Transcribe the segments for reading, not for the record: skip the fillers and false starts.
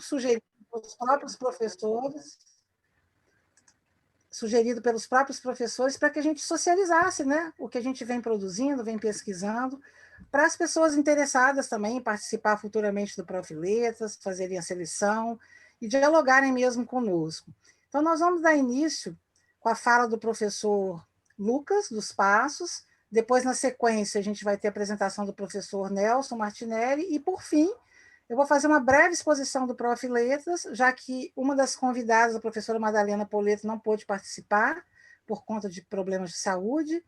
sugerido pelos próprios professores, para que a gente socializasse, né, o que a gente vem produzindo, vem pesquisando, para as pessoas interessadas também em participar futuramente do Prof. Letras, fazerem a seleção e dialogarem mesmo conosco. Então, nós vamos dar início com a fala do professor Lucas, dos Passos, depois, na sequência, a gente vai ter a apresentação do professor Nelson Martinelli, e, por fim, eu vou fazer uma breve exposição do Prof. Letras, já que uma das convidadas, a professora Madalena Poleto, não pôde participar por conta de problemas de saúde.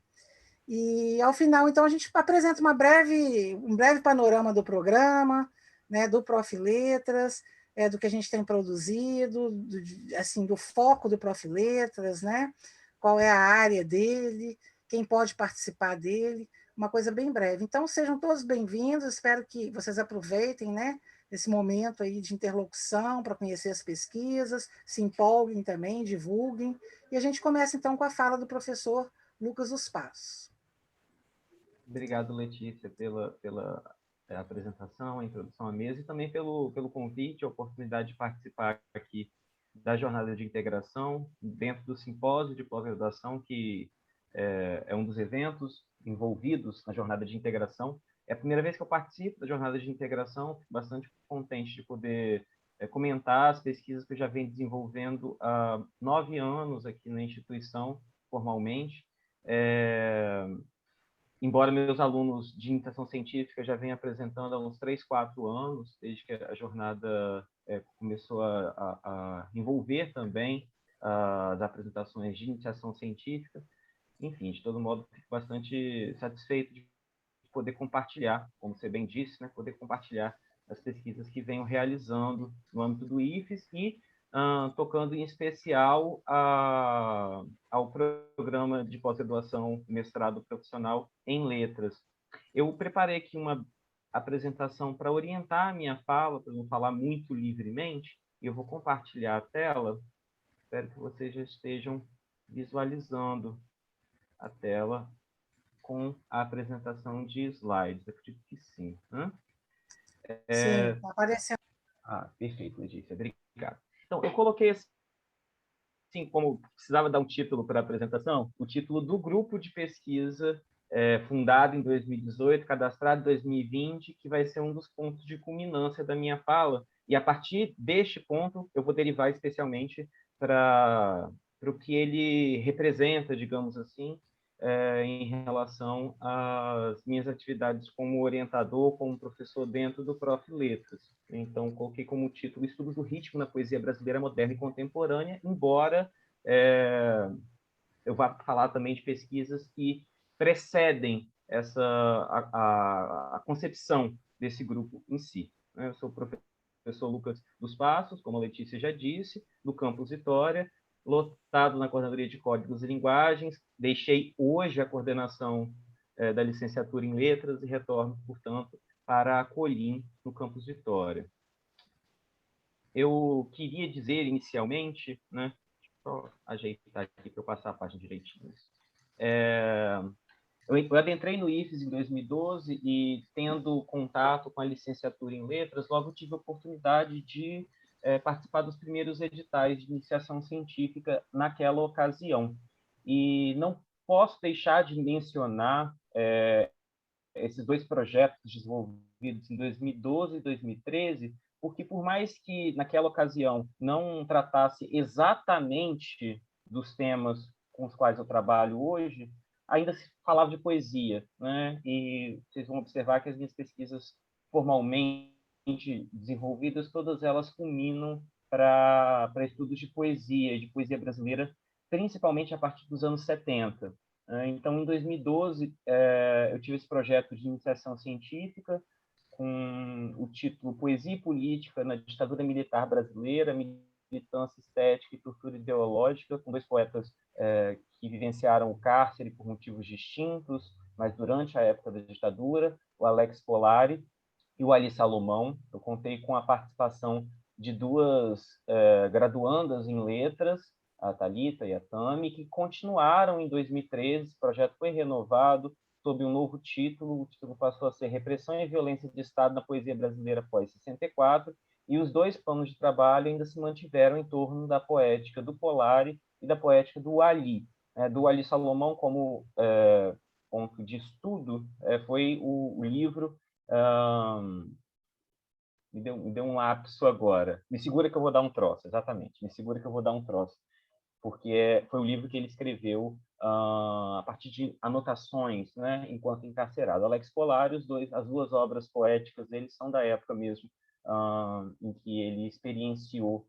E, ao final, então, a gente apresenta um breve panorama do programa, né, do Prof. Letras, do que a gente tem produzido, assim, do foco do Prof. Letras, né, qual é a área dele, quem pode participar dele, uma coisa bem breve. Então, sejam todos bem-vindos, espero que vocês aproveitem, né, esse momento aí de interlocução para conhecer as pesquisas, se empolguem também, divulguem, e a gente começa, então, com a fala do professor Lucas dos Passos. Obrigado, Letícia, pela apresentação, a introdução à mesa e também pelo convite, a oportunidade de participar aqui da jornada de integração dentro do simpósio de pós-graduação, que é um dos eventos envolvidos na jornada de integração. É a primeira vez que eu participo da jornada de integração, fico bastante contente de poder comentar as pesquisas que eu já venho desenvolvendo há 9 anos aqui na instituição, formalmente. Embora meus alunos de iniciação científica já venham apresentando há uns 3, 4 anos, desde que a jornada começou a envolver também as apresentações de iniciação científica. Enfim, de todo modo, fico bastante satisfeito de poder compartilhar, como você bem disse, né, poder compartilhar as pesquisas que venho realizando no âmbito do IFES e tocando em especial ao programa de pós-graduação mestrado profissional em letras. Eu preparei aqui uma apresentação para orientar a minha fala, para não falar muito livremente, e eu vou compartilhar a tela. Espero que vocês já estejam visualizando a tela com a apresentação de slides. Eu acredito que sim. Sim, está aparecendo. Perfeito, Letícia. Obrigado. Então, eu coloquei assim, como precisava dar um título para a apresentação, o título do grupo de pesquisa fundado em 2018, cadastrado em 2020, que vai ser um dos pontos de culminância da minha fala. E, a partir deste ponto, eu vou derivar especialmente para o que ele representa, digamos assim, em relação às minhas atividades como orientador, como professor dentro do Prof. Letras. Então, coloquei como título Estudo do ritmo na poesia brasileira moderna e contemporânea, embora eu vá falar também de pesquisas que precedem a concepção desse grupo em si. Eu sou o professor Lucas dos Passos, como a Letícia já disse, do campus Vitória, lotado na coordenadoria de Códigos e Linguagens. Deixei hoje a coordenação da licenciatura em Letras e retorno, portanto, para a Colim, no campus Vitória. Eu queria dizer inicialmente, né, só ajeitar aqui para eu passar a página direitinho. Eu adentrei no IFES em 2012 e, tendo contato com a licenciatura em Letras, logo tive a oportunidade de participar dos primeiros editais de iniciação científica naquela ocasião. E não posso deixar de mencionar esses dois projetos desenvolvidos em 2012 e 2013, porque, por mais que naquela ocasião não tratasse exatamente dos temas com os quais eu trabalho hoje, ainda se falava de poesia, né? E vocês vão observar que as minhas pesquisas formalmente desenvolvidas, todas elas culminam para estudos de poesia brasileira, principalmente a partir dos anos 70. Então, em 2012, eu tive esse projeto de iniciação científica com o título Poesia e Política na Ditadura Militar Brasileira, Militância Estética e Tortura Ideológica, com dois poetas que vivenciaram o cárcere por motivos distintos, mas durante a época da ditadura, o Alex Polari e o Ali Salomão. Eu contei com a participação de duas graduandas em letras, a Thalita e a Tami, que continuaram em 2013. O projeto foi renovado sob um novo título. O título passou a ser Repressão e Violência de Estado na Poesia Brasileira pós-64, e os dois planos de trabalho ainda se mantiveram em torno da poética do Polari e da poética do Ali. Do Ali Salomão como ponto de estudo foi o livro... Me deu um lapso agora. Me segura que eu vou dar um troço, exatamente. Me segura que eu vou dar um troço. Porque foi o livro que ele escreveu a partir de anotações, né, enquanto encarcerado. Alex Polari, as duas obras poéticas dele são da época mesmo em que ele experienciou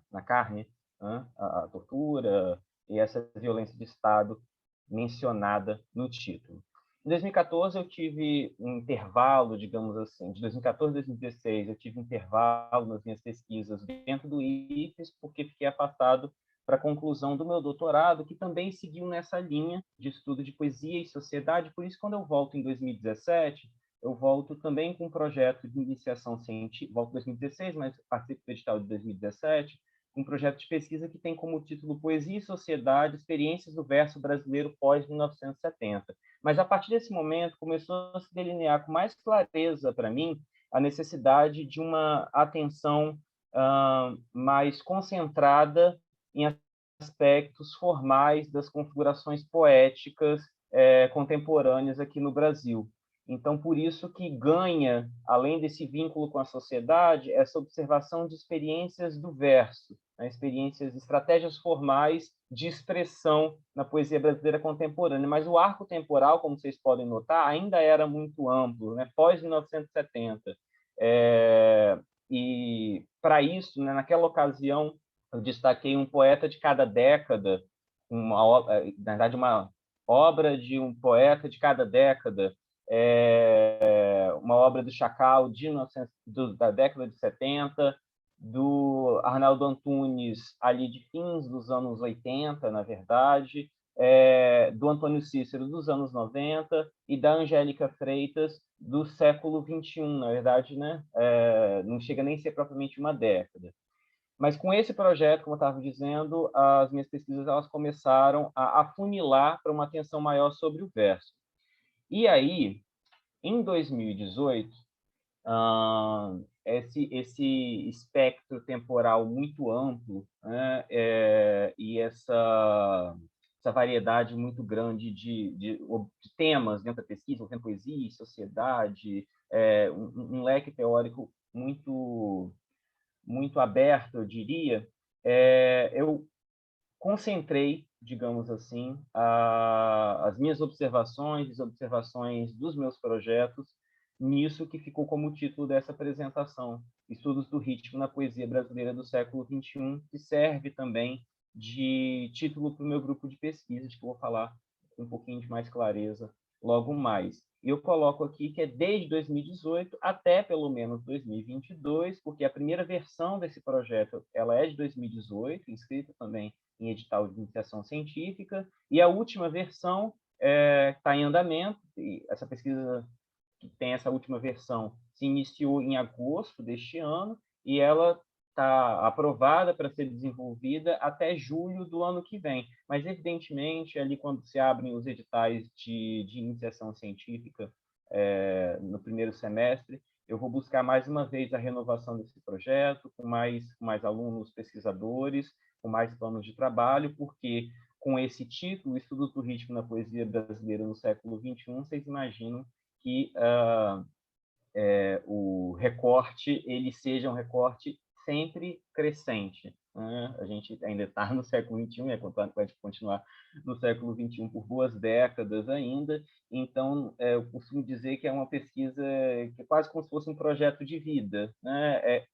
na carne a tortura e essa violência de Estado mencionada no título. Em 2014, eu tive um intervalo, digamos assim, de 2014 a 2016, eu tive um intervalo nas minhas pesquisas dentro do IFES, porque fiquei afastado para a conclusão do meu doutorado, que também seguiu nessa linha de estudo de poesia e sociedade. Por isso, quando eu volto em 2017, eu volto também com um projeto de iniciação científica, volto em 2016, mas participo do edital de 2017, um projeto de pesquisa que tem como título Poesia e Sociedade, Experiências do Verso Brasileiro pós-1970. Mas, a partir desse momento, começou a se delinear com mais clareza para mim a necessidade de uma atenção mais concentrada em aspectos formais das configurações poéticas contemporâneas aqui no Brasil. Então, por isso que ganha, além desse vínculo com a sociedade, essa observação de experiências do verso, né? Experiências, estratégias formais de expressão na poesia brasileira contemporânea. Mas o arco temporal, como vocês podem notar, ainda era muito amplo, né? Pós-1970. E, para isso, né, naquela ocasião, eu destaquei um poeta de cada década, na verdade, uma obra de um poeta de cada década, uma obra do Chacal da década de 70, do Arnaldo Antunes, ali de fins dos anos 80, na verdade, do Antônio Cícero, dos anos 90, e da Angélica Freitas, do século XXI, na verdade, né? Não chega nem a ser propriamente uma década. Mas com esse projeto, como eu estava dizendo, as minhas pesquisas elas começaram a afunilar para uma atenção maior sobre o verso. E aí, em 2018, esse espectro temporal muito amplo, né, e essa variedade muito grande de temas dentro da pesquisa, tem poesia, sociedade, um leque teórico muito aberto, eu diria, eu concentrei, digamos assim, as minhas observações, as observações dos meus projetos nisso que ficou como título dessa apresentação, Estudos do Ritmo na Poesia Brasileira do século XXI, que serve também de título para o meu grupo de pesquisa, de que eu vou falar com um pouquinho de mais clareza logo mais. E eu coloco aqui que é desde 2018 até pelo menos 2022, porque a primeira versão desse projeto ela é de 2018, inscrita também em edital de iniciação científica, e a última versão está em andamento, e essa pesquisa que tem essa última versão se iniciou em agosto deste ano, e ela está aprovada para ser desenvolvida até julho do ano que vem. Mas, evidentemente, ali quando se abrem os editais de iniciação científica no primeiro semestre, eu vou buscar mais uma vez a renovação desse projeto, com mais alunos pesquisadores, com mais planos de trabalho, porque com esse título, Estudos do Ritmo na Poesia Brasileira no século XXI, vocês imaginam que o recorte ele seja um recorte sempre crescente, né? A gente ainda está no século XXI, vai continuar no século XXI por boas décadas ainda, então eu costumo dizer que é uma pesquisa que é quase como se fosse um projeto de vida, né?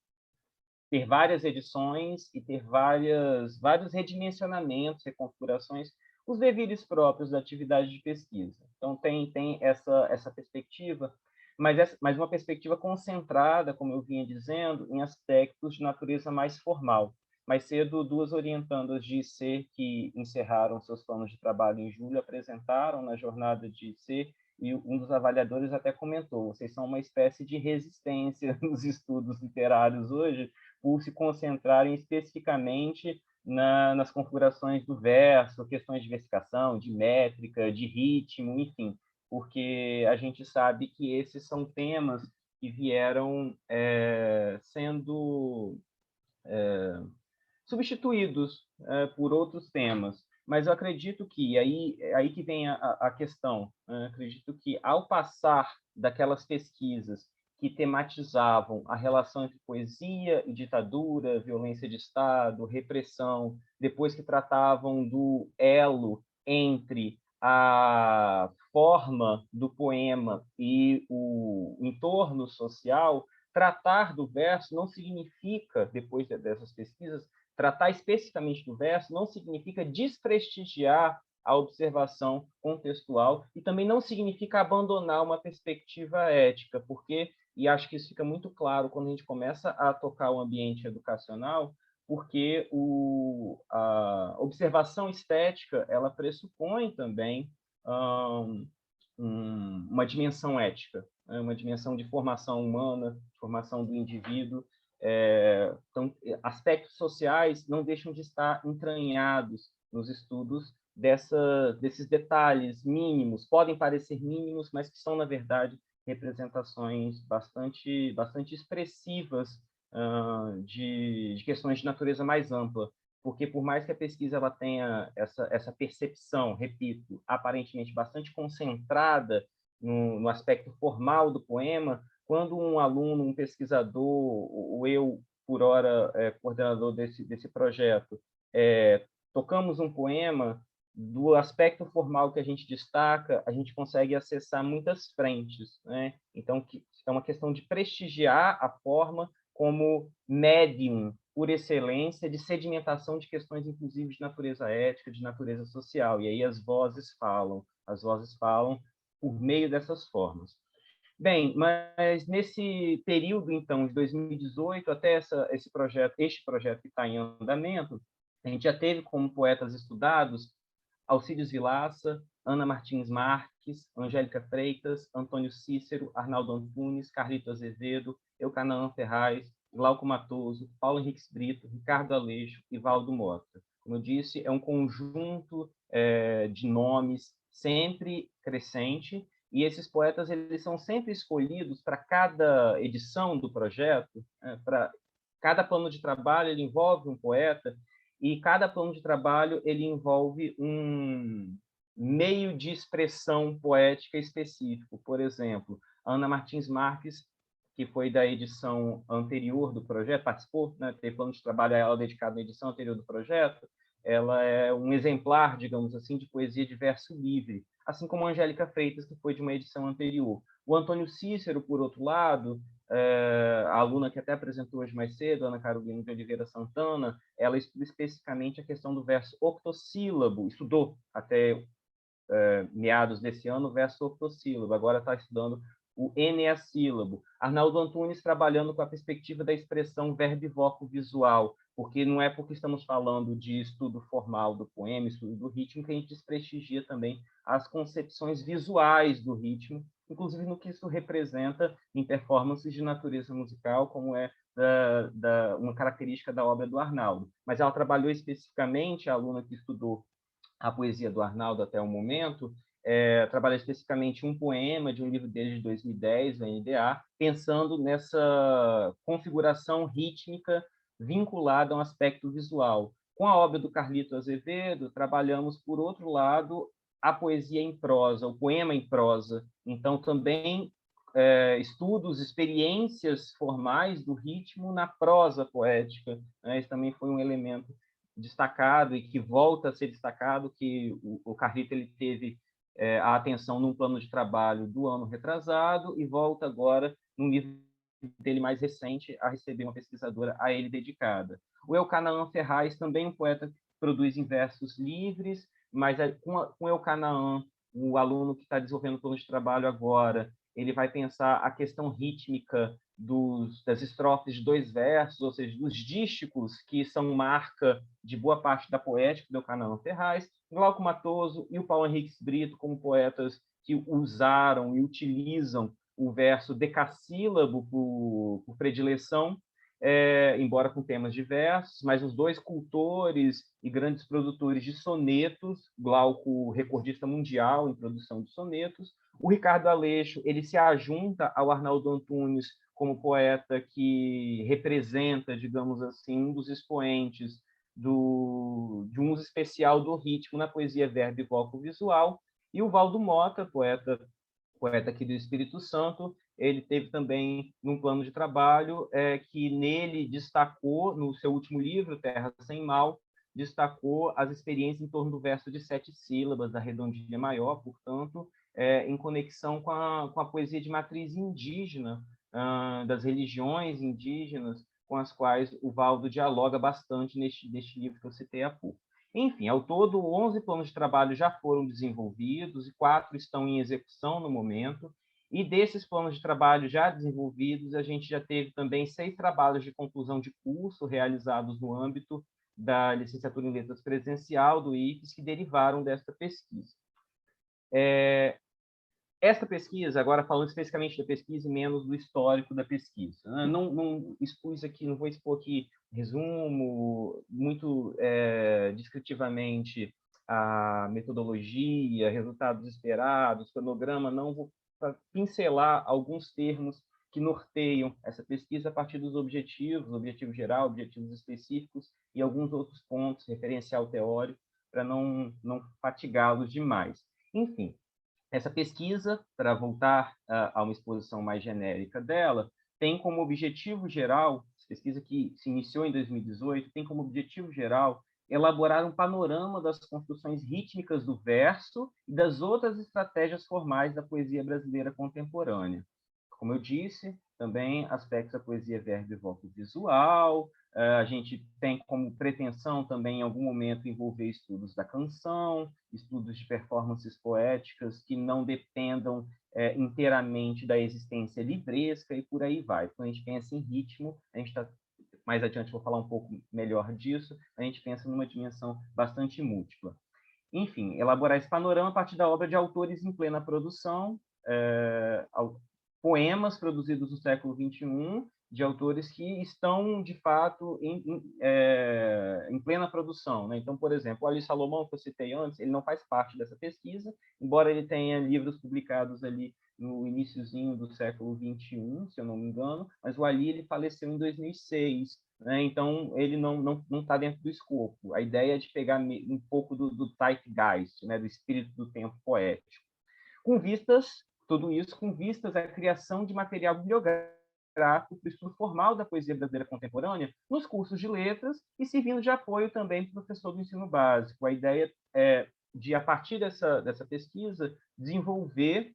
Ter várias edições e ter vários redimensionamentos, reconfigurações, os deveres próprios da atividade de pesquisa. Então, tem essa perspectiva, mas uma perspectiva concentrada, como eu vinha dizendo, em aspectos de natureza mais formal. Mais cedo, duas orientandas de IC que encerraram seus planos de trabalho em julho apresentaram na jornada de IC, e um dos avaliadores até comentou: vocês são uma espécie de resistência nos estudos literários hoje, por se concentrarem especificamente nas configurações do verso, questões de versificação, de métrica, de ritmo, enfim, porque a gente sabe que esses são temas que vieram sendo substituídos por outros temas. Mas eu acredito que, aí que vem a questão, acredito que, ao passar daquelas pesquisas que tematizavam a relação entre poesia e ditadura, violência de Estado, repressão, depois que tratavam do elo entre a forma do poema e o entorno social, tratar do verso não significa, depois dessas pesquisas, tratar especificamente do verso não significa desprestigiar a observação contextual e também não significa abandonar uma perspectiva ética, porque, e acho que isso fica muito claro quando a gente começa a tocar o ambiente educacional, porque a observação estética ela pressupõe também uma dimensão ética, né? Uma dimensão de formação humana, de formação do indivíduo. Então, aspectos sociais não deixam de estar entranhados nos estudos desses detalhes mínimos, podem parecer mínimos, mas que são, na verdade, representações bastante expressivas de questões de natureza mais ampla, porque por mais que a pesquisa ela tenha essa percepção, repito, aparentemente bastante concentrada no aspecto formal do poema, quando um aluno, um pesquisador, ou eu, por hora, coordenador desse projeto, tocamos um poema, do aspecto formal que a gente destaca, a gente consegue acessar muitas frentes, né? Então, é uma questão de prestigiar a forma como médium, por excelência, de sedimentação de questões, inclusive, de natureza ética, de natureza social. E aí as vozes falam por meio dessas formas. Bem, mas nesse período, então, de 2018 até este projeto que está em andamento, a gente já teve como poetas estudados Alcides Vilaça, Ana Martins Marques, Angélica Freitas, Antônio Cícero, Arnaldo Antunes, Carlito Azevedo, Eucanaã Ferraz, Glauco Matoso, Paulo Henriques Brito, Ricardo Aleixo e Valdo Mota. Como eu disse, é um conjunto de nomes sempre crescente, e esses poetas eles são sempre escolhidos para cada edição do projeto, para cada plano de trabalho ele envolve um poeta, e cada plano de trabalho ele envolve um meio de expressão poética específico. Por exemplo, Ana Martins Marques, que foi da edição anterior do projeto, participou, né, teve plano de trabalho a ela dedicado na edição anterior do projeto, ela é um exemplar, digamos assim, de poesia de verso livre, assim como a Angélica Freitas, que foi de uma edição anterior. O Antônio Cícero, por outro lado, a aluna que até apresentou hoje mais cedo, Ana Carolina de Oliveira Santana, ela estuda especificamente a questão do verso octossílabo, estudou até meados desse ano o verso octossílabo, agora está estudando o eneassílabo. Arnaldo Antunes trabalhando com a perspectiva da expressão verbo visual, porque não é porque estamos falando de estudo formal do poema, estudo do ritmo, que a gente desprestigia também as concepções visuais do ritmo, inclusive no que isso representa em performances de natureza musical, como é uma característica da obra do Arnaldo. Mas ela trabalhou especificamente, a aluna que estudou a poesia do Arnaldo até o momento, trabalha especificamente um poema de um livro dele de 2010, o NDA, pensando nessa configuração rítmica vinculada a um aspecto visual. Com a obra do Carlito Azevedo, trabalhamos, por outro lado, a poesia em prosa, o poema em prosa. Então, também estudos, experiências formais do ritmo na prosa poética. Né? Esse também foi um elemento destacado e que volta a ser destacado, que o Carlito ele teve a atenção num plano de trabalho do ano retrasado e volta agora num livro dele mais recente a receber uma pesquisadora a ele dedicada. O Eucanaã Ferraz, também um poeta que produz em versos livres, mas com Eucanaã, o aluno que está desenvolvendo o plano de trabalho agora, ele vai pensar a questão rítmica das estrofes de dois versos, ou seja, dos dísticos, que são marca de boa parte da poética do Eucanaã Ferraz, Glauco Matoso e o Paulo Henriques Brito como poetas que usaram e utilizam o verso decassílabo por predileção, embora com temas diversos, mas os dois cultores e grandes produtores de sonetos, Glauco, recordista mundial em produção de sonetos, o Ricardo Aleixo, ele se ajunta ao Arnaldo Antunes como poeta que representa, digamos assim, um dos expoentes de um uso especial do ritmo na poesia verbo e vocal visual, e o Valdo Mota, poeta aqui do Espírito Santo, ele teve também num plano de trabalho que nele destacou, no seu último livro, Terra Sem Mal, destacou as experiências em torno do verso de 7 sílabas, da redondilha maior, portanto, em conexão com a poesia de matriz indígena, das religiões indígenas, com as quais o Valdo dialoga bastante neste livro que eu citei há pouco. Enfim, ao todo, 11 planos de trabalho já foram desenvolvidos e 4 estão em execução no momento. E desses planos de trabalho já desenvolvidos, a gente já teve também 6 trabalhos de conclusão de curso realizados no âmbito da licenciatura em letras presencial do IFES, que derivaram desta pesquisa. Esta pesquisa, agora falando especificamente da pesquisa e menos do histórico da pesquisa, não expus aqui, não vou expor aqui resumo muito descritivamente a metodologia, resultados esperados, cronograma, não vou pincelar alguns termos que norteiam essa pesquisa a partir dos objetivos, objetivo geral, objetivos específicos e alguns outros pontos, referencial teórico, para não fatigá-los demais. Enfim, essa pesquisa, para voltar a uma exposição mais genérica dela, tem como objetivo geral, essa pesquisa que se iniciou em 2018, tem como objetivo geral elaborar um panorama das construções rítmicas do verso e das outras estratégias formais da poesia brasileira contemporânea. Como eu disse, também aspectos da poesia verbo e vocal visual, a gente tem como pretensão também, em algum momento, envolver estudos da canção, estudos de performances poéticas que não dependam inteiramente da existência livresca e por aí vai. Quando a gente pensa em ritmo, a gente está mais adiante vou falar um pouco melhor disso, a gente pensa numa dimensão bastante múltipla. Enfim, elaborar esse panorama a partir da obra de autores em plena produção, poemas produzidos no século XXI, de autores que estão, de fato, em plena produção. Né? Então, por exemplo, o Ali Salomão, que eu citei antes, ele não faz parte dessa pesquisa, embora ele tenha livros publicados ali no iniciozinho do século XXI, se eu não me engano, mas o Ali ele faleceu em 2006, né? Então ele não está dentro do escopo. A ideia é de pegar um pouco do zeitgeist, né? Do espírito do tempo poético. Tudo isso com vistas à criação de material bibliográfico para o estudo formal da poesia brasileira contemporânea nos cursos de letras e servindo de apoio também para o professor do ensino básico. A ideia é de, a partir dessa pesquisa, desenvolver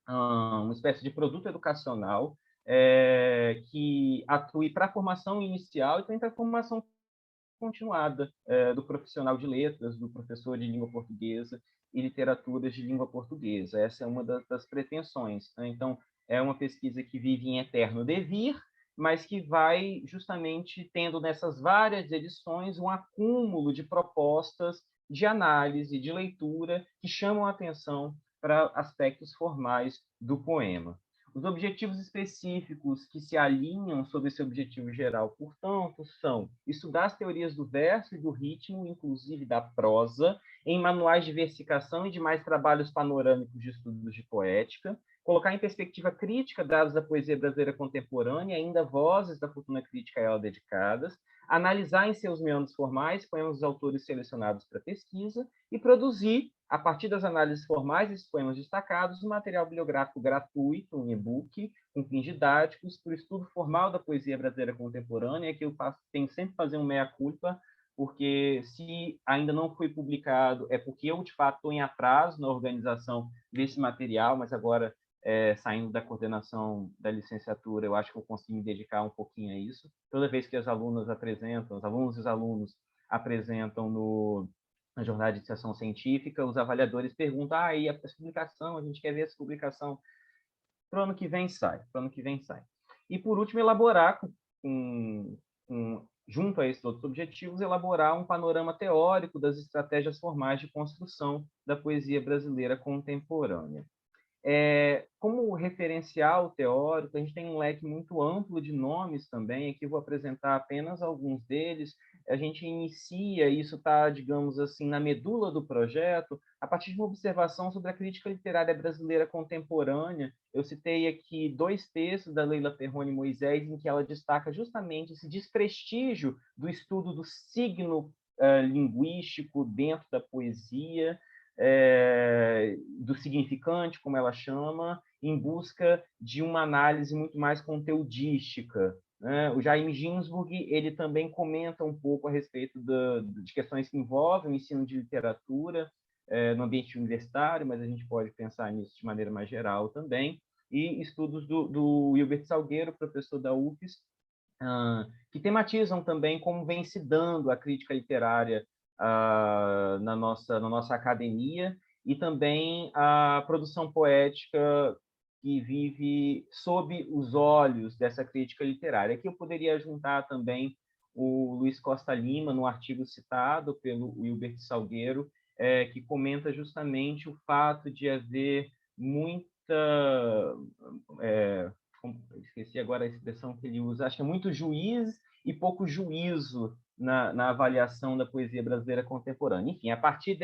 uma espécie de produto educacional que atue para a formação inicial e também para a formação continuada do profissional de letras, do professor de língua portuguesa e literaturas de língua portuguesa. Essa é uma das pretensões. Né? Então, é uma pesquisa que vive em eterno devir, mas que vai justamente tendo nessas várias edições um acúmulo de propostas de análise, de leitura, que chamam a atenção para aspectos formais do poema. Os objetivos específicos que se alinham sobre esse objetivo geral, portanto, são estudar as teorias do verso e do ritmo, inclusive da prosa, em manuais de versificação e demais trabalhos panorâmicos de estudos de poética, colocar em perspectiva crítica dados da poesia brasileira contemporânea e ainda vozes da fortuna crítica a ela dedicadas, analisar em seus meandros formais poemas dos autores selecionados para pesquisa e produzir, a partir das análises formais desses poemas destacados, um material bibliográfico gratuito, um e-book, com fins didáticos, para o estudo formal da poesia brasileira contemporânea, que eu tenho sempre que fazer um meia-culpa, porque se ainda não foi publicado, é porque eu, de fato, estou em atraso na organização desse material, mas agora, saindo da coordenação da licenciatura, eu acho que eu consigo me dedicar um pouquinho a isso. Toda vez que as alunas apresentam, os alunos e os alunos apresentam na jornada de iniciação científica, os avaliadores perguntam, e a publicação, a gente quer ver essa publicação. Para o ano que vem sai. E, por último, elaborar, junto a esses outros objetivos, elaborar um panorama teórico das estratégias formais de construção da poesia brasileira contemporânea. Como referencial teórico, a gente tem um leque muito amplo de nomes também, aqui eu vou apresentar apenas alguns deles. A gente inicia, isso está, digamos assim, na medula do projeto, a partir de uma observação sobre a crítica literária brasileira contemporânea. Eu citei aqui 2 textos da Leila Perrone Moisés, em que ela destaca justamente esse desprestígio do estudo do signo linguístico dentro da poesia, do significante, como ela chama, em busca de uma análise muito mais conteudística, né? O Jaime Ginsburg, ele também comenta um pouco a respeito de questões que envolvem o ensino de literatura no ambiente universitário, mas a gente pode pensar nisso de maneira mais geral também, e estudos do Hilbert Salgueiro, professor da UFES, que tematizam também como vem se dando a crítica literária na nossa academia, e também a produção poética que vive sob os olhos dessa crítica literária. Aqui eu poderia juntar também o Luiz Costa Lima, no artigo citado pelo Hilbert Salgueiro, que comenta justamente o fato de haver muita... esqueci agora a expressão que ele usa, acho que é muito juiz e pouco juízo na avaliação da poesia brasileira contemporânea. Enfim, a partir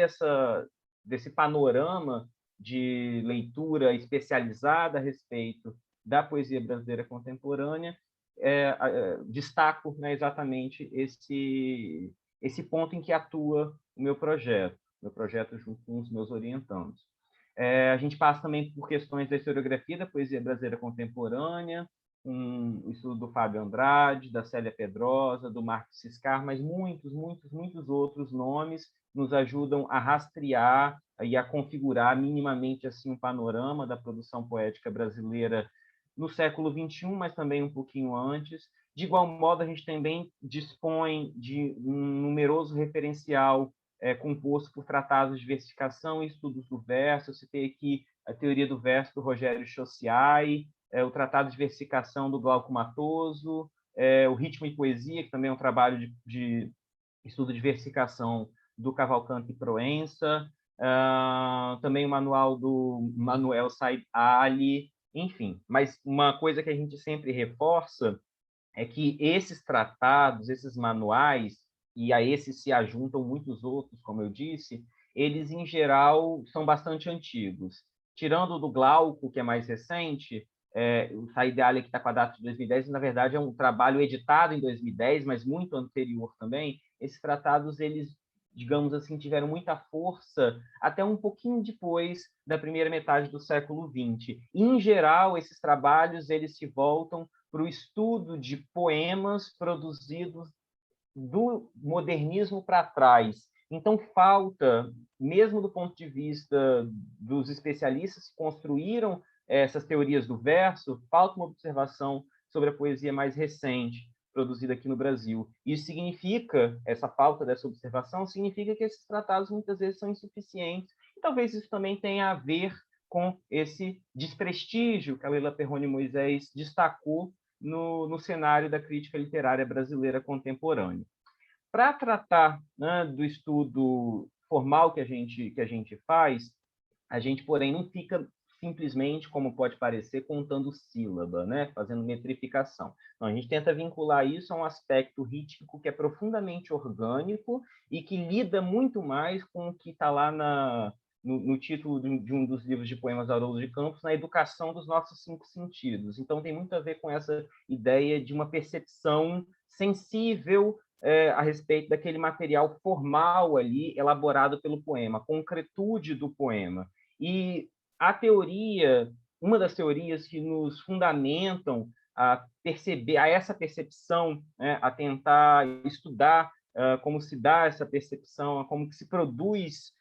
desse panorama de leitura especializada a respeito da poesia brasileira contemporânea, destaco, né, exatamente esse ponto em que atua o meu projeto junto com os meus orientandos. A gente passa também por questões da historiografia da poesia brasileira contemporânea, o estudo do Fábio Andrade, da Célia Pedrosa, do Marcos Ciscar, mas muitos outros nomes nos ajudam a rastrear e a configurar minimamente assim um panorama da produção poética brasileira no século XXI, mas também um pouquinho antes. De igual modo, a gente também dispõe de um numeroso referencial composto por tratados de versificação e estudos do verso. Eu citei aqui a teoria do verso do Rogério Chauciai, o tratado de versificação do Glauco Matoso, o Ritmo e Poesia, que também é um trabalho de estudo de versificação do Cavalcante e Proença, também o manual do Manuel Said Ali, enfim. Mas uma coisa que a gente sempre reforça é que esses tratados, esses manuais, e a esses se ajuntam muitos outros, como eu disse, eles, em geral, são bastante antigos. Tirando o do Glauco, que é mais recente, o Said Ali, que está com a data de 2010, na verdade, é um trabalho editado em 2010, mas muito anterior também. Esses tratados, eles, digamos assim, tiveram muita força até um pouquinho depois da primeira metade do século XX. Em geral, esses trabalhos eles se voltam para o estudo de poemas produzidos do modernismo para trás. Então, falta, mesmo do ponto de vista dos especialistas que construíram essas teorias do verso, falta uma observação sobre a poesia mais recente, produzida aqui no Brasil. Isso significa, essa falta dessa observação, significa que esses tratados muitas vezes são insuficientes, e talvez isso também tenha a ver com esse desprestígio que a Leila Perrone Moisés destacou no cenário da crítica literária brasileira contemporânea. Para tratar, né, do estudo formal que a gente faz, a gente, porém, não fica simplesmente, como pode parecer, contando sílaba, né, fazendo metrificação. Então, a gente tenta vincular isso a um aspecto rítmico que é profundamente orgânico e que lida muito mais com o que está lá no título de um dos livros de poemas da Haroldo de Campos, na educação dos nossos 5 sentidos. Então, tem muito a ver com essa ideia de uma percepção sensível a respeito daquele material formal ali, elaborado pelo poema, a concretude do poema. E a teoria, uma das teorias que nos fundamentam a perceber, a essa percepção, né, a tentar estudar como se dá essa percepção, como que se produz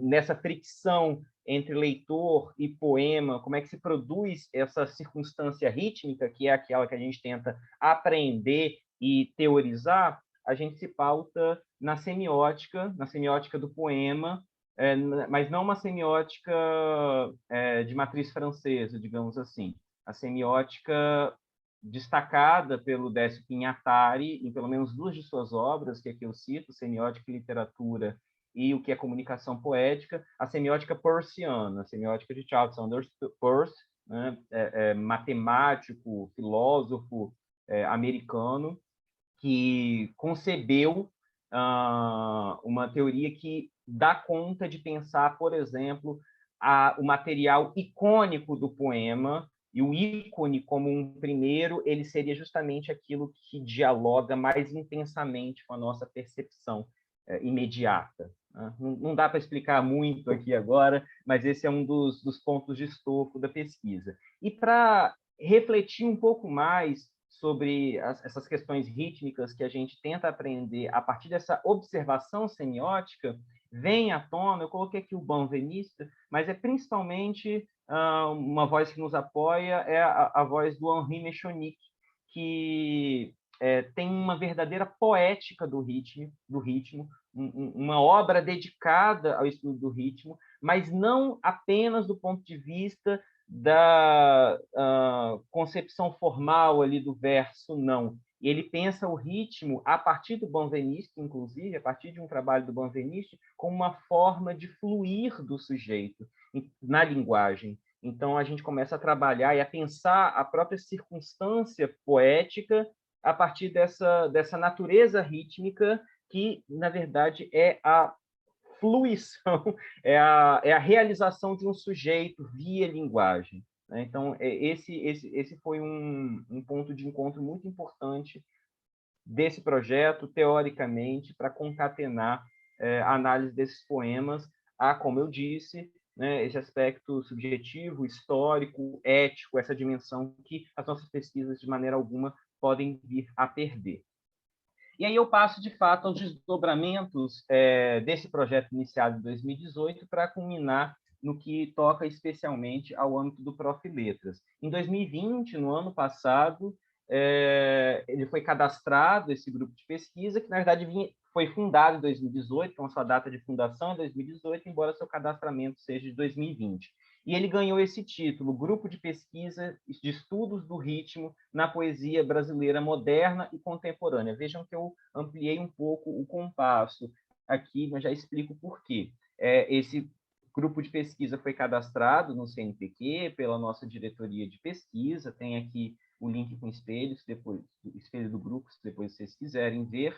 nessa fricção entre leitor e poema, como é que se produz essa circunstância rítmica, que é aquela que a gente tenta aprender e teorizar, a gente se pauta na semiótica do poema, mas não uma semiótica de matriz francesa, digamos assim. A semiótica destacada pelo Décio Pinhatari, em pelo menos 2 de suas obras, que aqui eu cito, Semiótica e Literatura e o que é comunicação poética, a semiótica peirciana, a semiótica de Charles Sanders Peirce, né, matemático, filósofo americano, que concebeu uma teoria que dá conta de pensar, por exemplo, o material icônico do poema, e o ícone como um primeiro, ele seria justamente aquilo que dialoga mais intensamente com a nossa percepção imediata. Né? Não dá para explicar muito aqui agora, mas esse é um dos pontos de estofo da pesquisa. E para refletir um pouco mais sobre essas questões rítmicas que a gente tenta aprender a partir dessa observação semiótica, vem à tona, eu coloquei aqui o banvenista, mas é principalmente uma voz que nos apoia, é a voz do Henri Mechonic, que tem uma verdadeira poética do ritmo, uma obra dedicada ao estudo do ritmo, mas não apenas do ponto de vista da concepção formal ali do verso, não. Ele pensa o ritmo a partir do Benveniste, inclusive, a partir de um trabalho do Benveniste, como uma forma de fluir do sujeito na linguagem. Então, a gente começa a trabalhar e a pensar a própria circunstância poética a partir dessa natureza rítmica que, na verdade, é a fluição, é a realização de um sujeito via linguagem. Né? Então, esse foi um ponto de encontro muito importante desse projeto, teoricamente, para concatenar a análise desses poemas a, como eu disse, né, esse aspecto subjetivo, histórico, ético, essa dimensão que as nossas pesquisas, de maneira alguma, podem vir a perder. E aí eu passo, de fato, aos desdobramentos desse projeto iniciado em 2018 para culminar no que toca especialmente ao âmbito do Prof. Letras. Em 2020, no ano passado, ele foi cadastrado, esse grupo de pesquisa, que, na verdade, foi fundado em 2018, então a sua data de fundação é 2018, embora seu cadastramento seja de 2020. E ele ganhou esse título, Grupo de Pesquisa de Estudos do Ritmo na Poesia Brasileira Moderna e Contemporânea. Vejam que eu ampliei um pouco o compasso aqui, mas já explico por quê. Esse grupo de pesquisa foi cadastrado no CNPq pela nossa diretoria de pesquisa, tem aqui o link com espelhos, depois, o espelho do grupo, se depois vocês quiserem ver.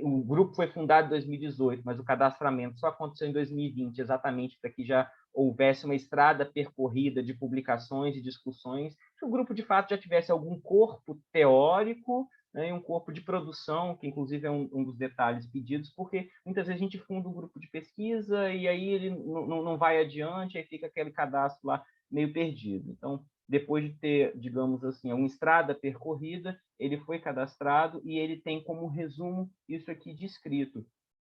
O grupo foi fundado em 2018, mas o cadastramento só aconteceu em 2020, exatamente para que já houvesse uma estrada percorrida de publicações e discussões, que o grupo, de fato, já tivesse algum corpo teórico, né, e um corpo de produção, que, inclusive, é um dos detalhes pedidos, porque muitas vezes a gente funda um grupo de pesquisa e aí ele não vai adiante, aí fica aquele cadastro lá meio perdido. Então, depois de ter, digamos assim, uma estrada percorrida, ele foi cadastrado e ele tem como resumo isso aqui descrito.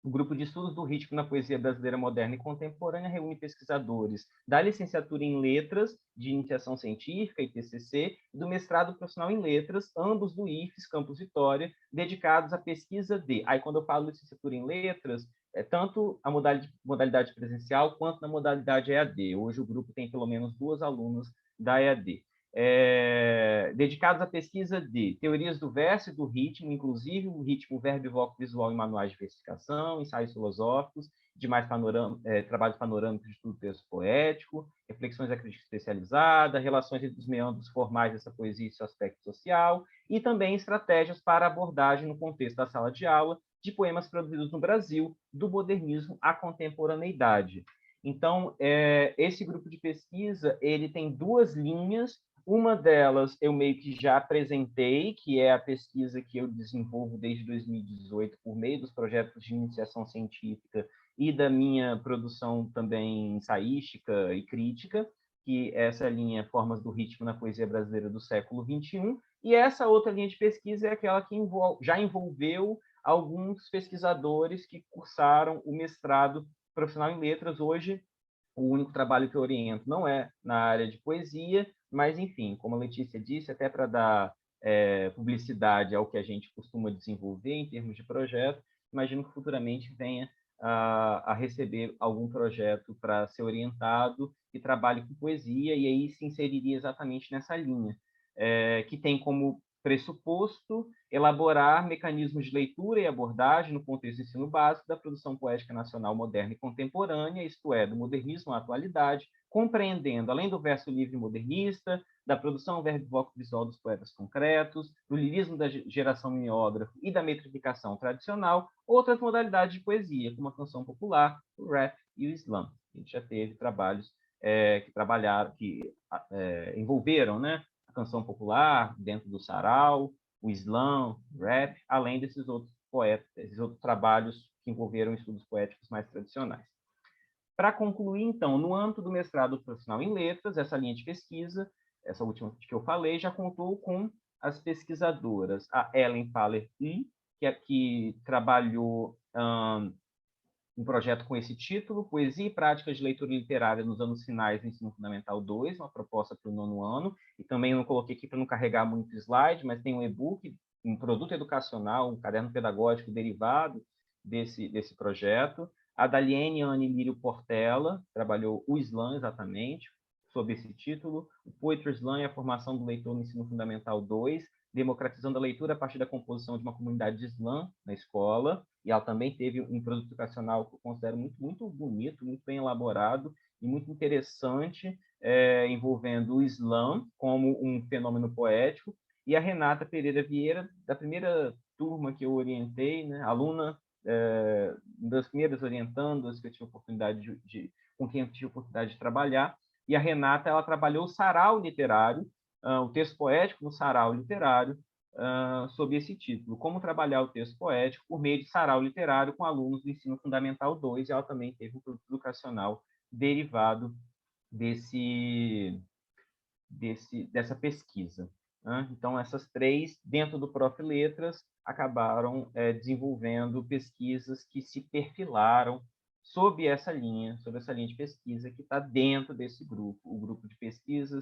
O Grupo de Estudos do Ritmo na Poesia Brasileira Moderna e Contemporânea reúne pesquisadores da licenciatura em Letras, de Iniciação Científica e TCC, e do mestrado profissional em Letras, ambos do IFES, Campus Vitória, dedicados à pesquisa de... Aí, quando eu falo licenciatura em Letras, é tanto a modalidade presencial quanto na modalidade EAD. Hoje o grupo tem pelo menos 2 alunas da EAD. Dedicados à pesquisa de teorias do verso e do ritmo, inclusive o ritmo verbo e voco visual em manuais de versificação, ensaios filosóficos, demais trabalhos panorâmicos de estudo texto poético, reflexões da crítica especializada, relações entre os meandros formais dessa poesia e seu aspecto social, e também estratégias para abordagem no contexto da sala de aula de poemas produzidos no Brasil, do modernismo à contemporaneidade. Então, esse grupo de pesquisa ele tem 2 linhas. Uma delas eu meio que já apresentei, que é a pesquisa que eu desenvolvo desde 2018 por meio dos projetos de iniciação científica e da minha produção também ensaística e crítica, que é essa linha Formas do Ritmo na Poesia Brasileira do século XXI, e essa outra linha de pesquisa é aquela que já envolveu alguns pesquisadores que cursaram o mestrado profissional em letras. Hoje, o único trabalho que eu oriento não é na área de poesia, mas, enfim, como a Letícia disse, até para dar publicidade ao que a gente costuma desenvolver em termos de projeto, imagino que futuramente venha a receber algum projeto para ser orientado que trabalhe com poesia, e aí se inseriria exatamente nessa linha, que tem como pressuposto elaborar mecanismos de leitura e abordagem no contexto do ensino básico da produção poética nacional moderna e contemporânea, isto é, do modernismo à atualidade, compreendendo, além do verso livre modernista, da produção verbo-visual dos poetas concretos, do lirismo da geração mimeógrafa e da metrificação tradicional, outras modalidades de poesia, como a canção popular, o rap e o slam. A gente já teve trabalhos que envolveram, né, a canção popular dentro do sarau, o slam, o rap, além desses outros poetas, esses outros trabalhos que envolveram estudos poéticos mais tradicionais. Para concluir, então, no âmbito do mestrado profissional em letras, essa linha de pesquisa, essa última que eu falei, já contou com as pesquisadoras, a Ellen Paller-Lee, que trabalhou um projeto com esse título, Poesia e Práticas de Leitura Literária nos Anos Finais do Ensino Fundamental 2, uma proposta para o 9º ano, e também eu não coloquei aqui para não carregar muito slide, mas tem um e-book, um produto educacional, um caderno pedagógico derivado desse projeto. A Daliene Anne Lírio Portela trabalhou o slam exatamente, sob esse título, o Poetry Slam e a Formação do Leitor no Ensino Fundamental 2, democratizando a leitura a partir da composição de uma comunidade de slam na escola, e ela também teve um produto educacional que eu considero muito, muito bonito, muito bem elaborado e muito interessante, envolvendo o slam como um fenômeno poético, e a Renata Pereira Vieira, da primeira turma que eu orientei, né, aluna das primeiras orientandas que eu tive oportunidade com quem eu tive oportunidade de trabalhar, e a Renata, ela trabalhou o sarau literário, o texto poético no sarau literário, sob esse título, Como Trabalhar o Texto Poético por meio de sarau literário com alunos do Ensino Fundamental 2, e ela também teve um produto educacional derivado dessa pesquisa. Então, essas três, dentro do Prof. Letras, acabaram desenvolvendo pesquisas que se perfilaram sob essa linha de pesquisa que está dentro desse grupo, o grupo de pesquisa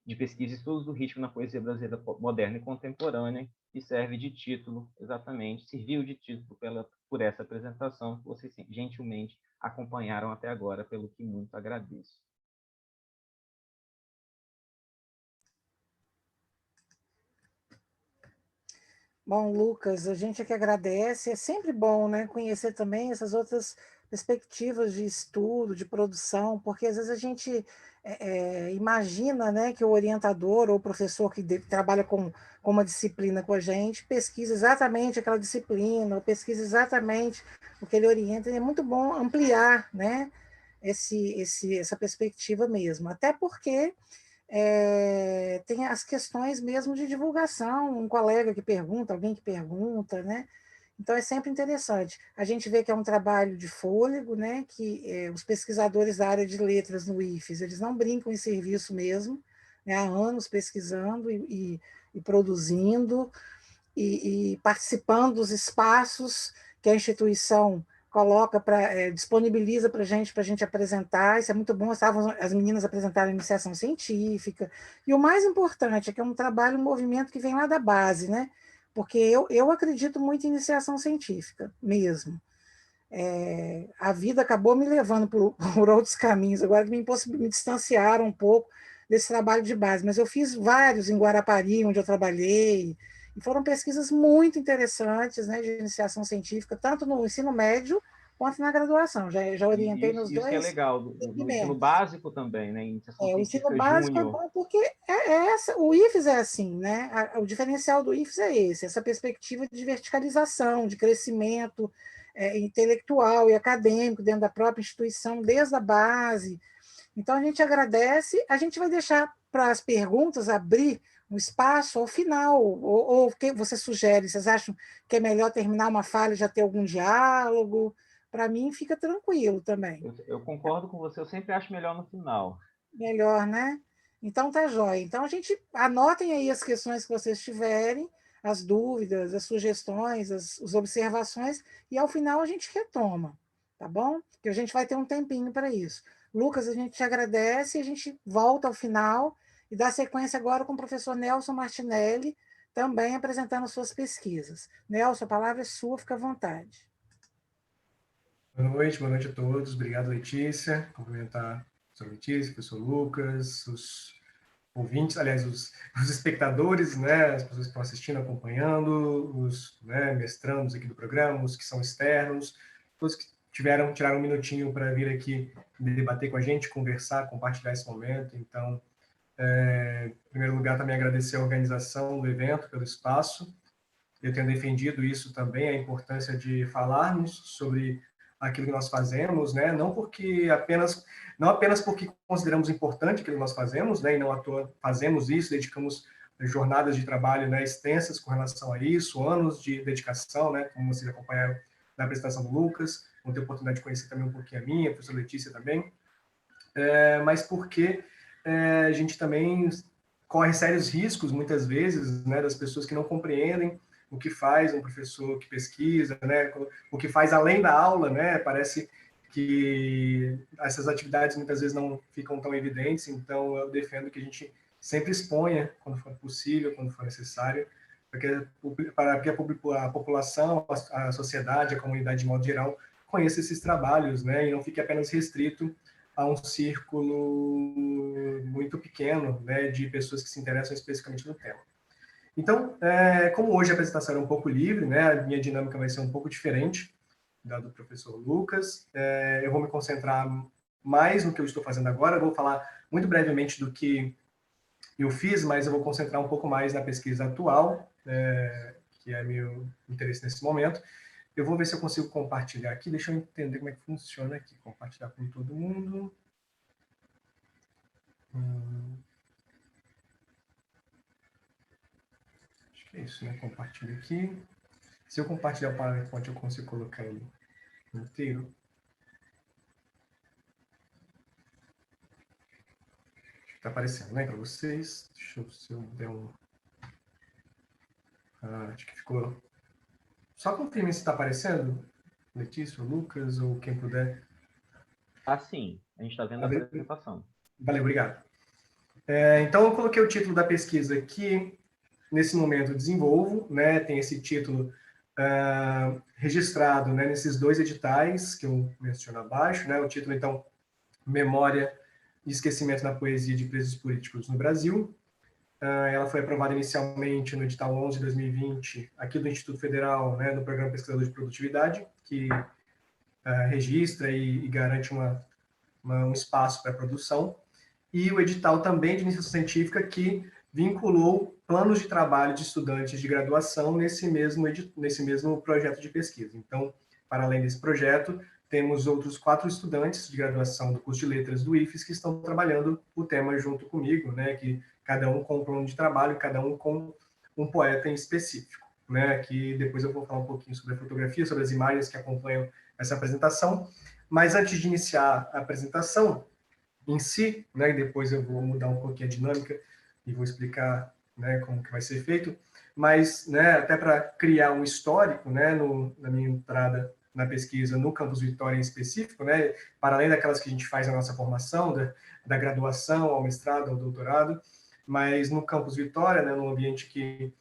e estudos do ritmo na poesia brasileira moderna e contemporânea, que serve de título, exatamente, serviu de título por essa apresentação que vocês gentilmente acompanharam até agora, pelo que muito agradeço. Bom, Lucas, a gente é que agradece. É sempre bom, né, conhecer também essas outras perspectivas de estudo, de produção, porque às vezes a gente imagina, né, que o orientador ou o professor que trabalha com uma disciplina com a gente pesquisa exatamente aquela disciplina, ou pesquisa exatamente o que ele orienta. E é muito bom ampliar, né, essa perspectiva mesmo, até porque tem as questões mesmo de divulgação, um colega que pergunta, alguém que pergunta, né? Então é sempre interessante. A gente vê que é um trabalho de fôlego, né? Que os pesquisadores da área de letras no IFES, eles não brincam em serviço mesmo, né? Há anos pesquisando e produzindo e participando dos espaços que a instituição coloca disponibiliza para a gente apresentar. Isso é muito bom. Estavam as meninas apresentaram iniciação científica, e o mais importante é que é um trabalho, um movimento que vem lá da base, né? Porque eu acredito muito em iniciação científica mesmo. A vida acabou me levando por outros caminhos, agora que me distanciaram um pouco desse trabalho de base, mas eu fiz vários em Guarapari, onde eu trabalhei, e foram pesquisas muito interessantes, né, de iniciação científica, tanto no ensino médio quanto na graduação. Já orientei nos Isso que é dois legal, no ensino básico também, né? Iniciação o ensino científica básico é júnior. bom porque o IFES é assim, né? O diferencial do IFES é esse, essa perspectiva de verticalização, de crescimento intelectual e acadêmico dentro da própria instituição, desde a base. Então, a gente agradece, a gente vai deixar para as perguntas abrir um espaço ao final, ou o que você sugere? Vocês acham que é melhor terminar uma fala e já ter algum diálogo? Para mim, fica tranquilo também. Eu concordo com você, eu sempre acho melhor no final. Melhor, né? Então tá jóia. Então a gente anotem aí as questões que vocês tiverem, as dúvidas, as sugestões, as observações, e ao final a gente retoma, tá bom? Que a gente vai ter um tempinho para isso. Lucas, a gente te agradece e a gente volta ao final e dá sequência agora com o professor Nelson Martinelli, também apresentando suas pesquisas. Nelson, a palavra é sua, fica à vontade. Boa noite a todos. Obrigado, Letícia. Cumprimentar a professora Letícia, o professor Lucas, os ouvintes, aliás, os espectadores, né, as pessoas que estão assistindo, acompanhando, os, né, mestrandos aqui do programa, os que são externos, todos que tiraram um minutinho para vir aqui debater com a gente, conversar, compartilhar esse momento. Então, em primeiro lugar, também agradecer a organização do evento, pelo espaço. Eu tenho defendido isso também, a importância de falarmos sobre aquilo que nós fazemos, né? Não apenas porque consideramos importante aquilo que nós fazemos, né? E não à toa fazemos isso, dedicamos jornadas de trabalho, né, extensas com relação a isso, anos de dedicação, né? Como vocês acompanharam na apresentação do Lucas, vão ter oportunidade de conhecer também um pouquinho a minha, a professora Letícia também, mas porque a gente também corre sérios riscos, muitas vezes, né, das pessoas que não compreendem o que faz um professor que pesquisa, né, o que faz além da aula, né, parece que essas atividades muitas vezes não ficam tão evidentes, então eu defendo que a gente sempre exponha, quando for possível, quando for necessário, para que a população, a sociedade, a comunidade de modo geral, conheça esses trabalhos, né, e não fique apenas restrito a um círculo muito pequeno, né, de pessoas que se interessam especificamente no tema. Então, como hoje a apresentação era um pouco livre, né, a minha dinâmica vai ser um pouco diferente da do professor Lucas. Eu vou me concentrar mais no que eu estou fazendo agora. Eu vou falar muito brevemente do que eu fiz, mas eu vou concentrar um pouco mais na pesquisa atual, que é meu interesse nesse momento. Eu vou ver se eu consigo compartilhar aqui. Deixa eu entender como é que funciona aqui. Compartilhar com todo mundo. Acho que é isso, né? Compartilho aqui. Se eu compartilhar o PowerPoint, eu consigo colocar ele inteiro. Está aparecendo, né, para vocês? Deixa eu, se eu der um... acho que ficou... Só confirme se está aparecendo, Letícia, Lucas, ou quem puder. Sim, a gente está vendo a apresentação. Valeu, obrigado. Então, eu coloquei o título da pesquisa que, nesse momento, desenvolvo, né? Tem esse título registrado, né, nesses 2 editais que eu menciono abaixo, né? O título, então, Memória e Esquecimento na Poesia de Presos Políticos no Brasil. Ela foi aprovada inicialmente no edital 11 de 2020, aqui do Instituto Federal, né, no Programa Pesquisador de Produtividade, que registra e garante um espaço para a produção, e o edital também de iniciação científica, que vinculou planos de trabalho de estudantes de graduação nesse mesmo projeto de pesquisa. Então, para além desse projeto, temos outros 4 estudantes de graduação do curso de Letras do IFES que estão trabalhando o tema junto comigo, né, que cada um com um plano de trabalho, cada um com um poeta em específico, né, que depois eu vou falar um pouquinho sobre a fotografia, sobre as imagens que acompanham essa apresentação. Mas antes de iniciar a apresentação em si, né, e depois eu vou mudar um pouquinho a dinâmica e vou explicar, né, como que vai ser feito, mas, né, até para criar um histórico, né, na minha entrada na pesquisa no Campus Vitória em específico, né, para além daquelas que a gente faz na nossa formação, da graduação ao mestrado, ao doutorado, mas no Campus Vitória, né, num ambiente que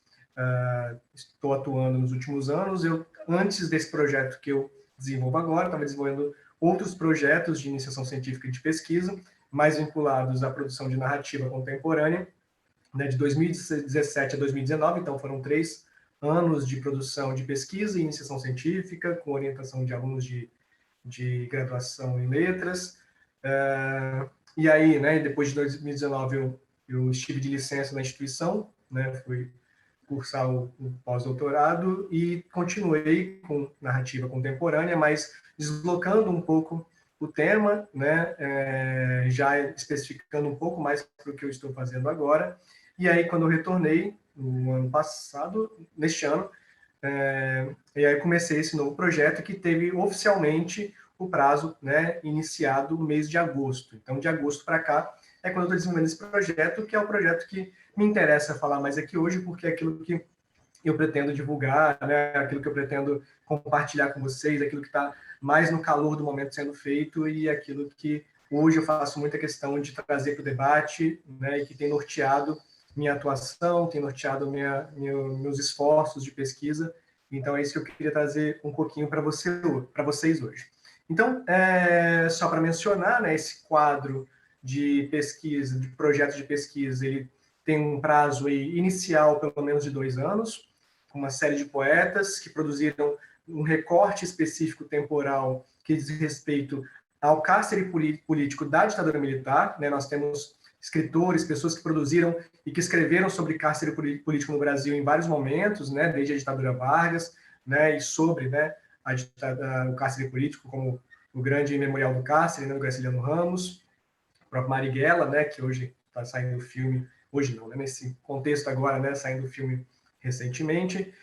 estou atuando nos últimos anos, antes desse projeto que eu desenvolvo agora, estava desenvolvendo outros projetos de iniciação científica e de pesquisa, mais vinculados à produção de narrativa contemporânea, né, de 2017 a 2019, então foram 3 anos de produção de pesquisa e iniciação científica, com orientação de alunos de graduação em letras. E aí, né, depois de 2019, eu estive de licença na instituição, né, fui cursar o pós-doutorado e continuei com narrativa contemporânea, mas deslocando um pouco o tema, né, já especificando um pouco mais para o que eu estou fazendo agora. E aí, quando eu retornei, no ano passado, neste ano, e aí comecei esse novo projeto que teve oficialmente o prazo, né, iniciado no mês de agosto. Então, de agosto para cá, é quando eu estou desenvolvendo esse projeto, que é o projeto que me interessa falar mais aqui hoje, porque é aquilo que eu pretendo divulgar, né, aquilo que eu pretendo compartilhar com vocês, aquilo que está mais no calor do momento sendo feito e aquilo que hoje eu faço muita questão de trazer para o debate, né, e que tem norteado minha atuação, tem norteado meus esforços de pesquisa. Então, é isso que eu queria trazer um pouquinho para vocês hoje. Então, só para mencionar, né, esse quadro de pesquisa, de projetos de pesquisa, ele tem um prazo aí inicial, pelo menos de 2 anos, com uma série de poetas que produziram um recorte específico temporal que diz respeito ao cárcere político da ditadura militar, né? Nós temos escritores, pessoas que produziram e que escreveram sobre cárcere político no Brasil em vários momentos, né? Desde a ditadura Vargas, né? E sobre, né, o cárcere político, como o grande Memorial do Cárcere, né, do Graciliano Ramos, o próprio Marighella, né, que hoje está saindo o filme, hoje não, né, nesse contexto agora, né, saindo o filme recentemente.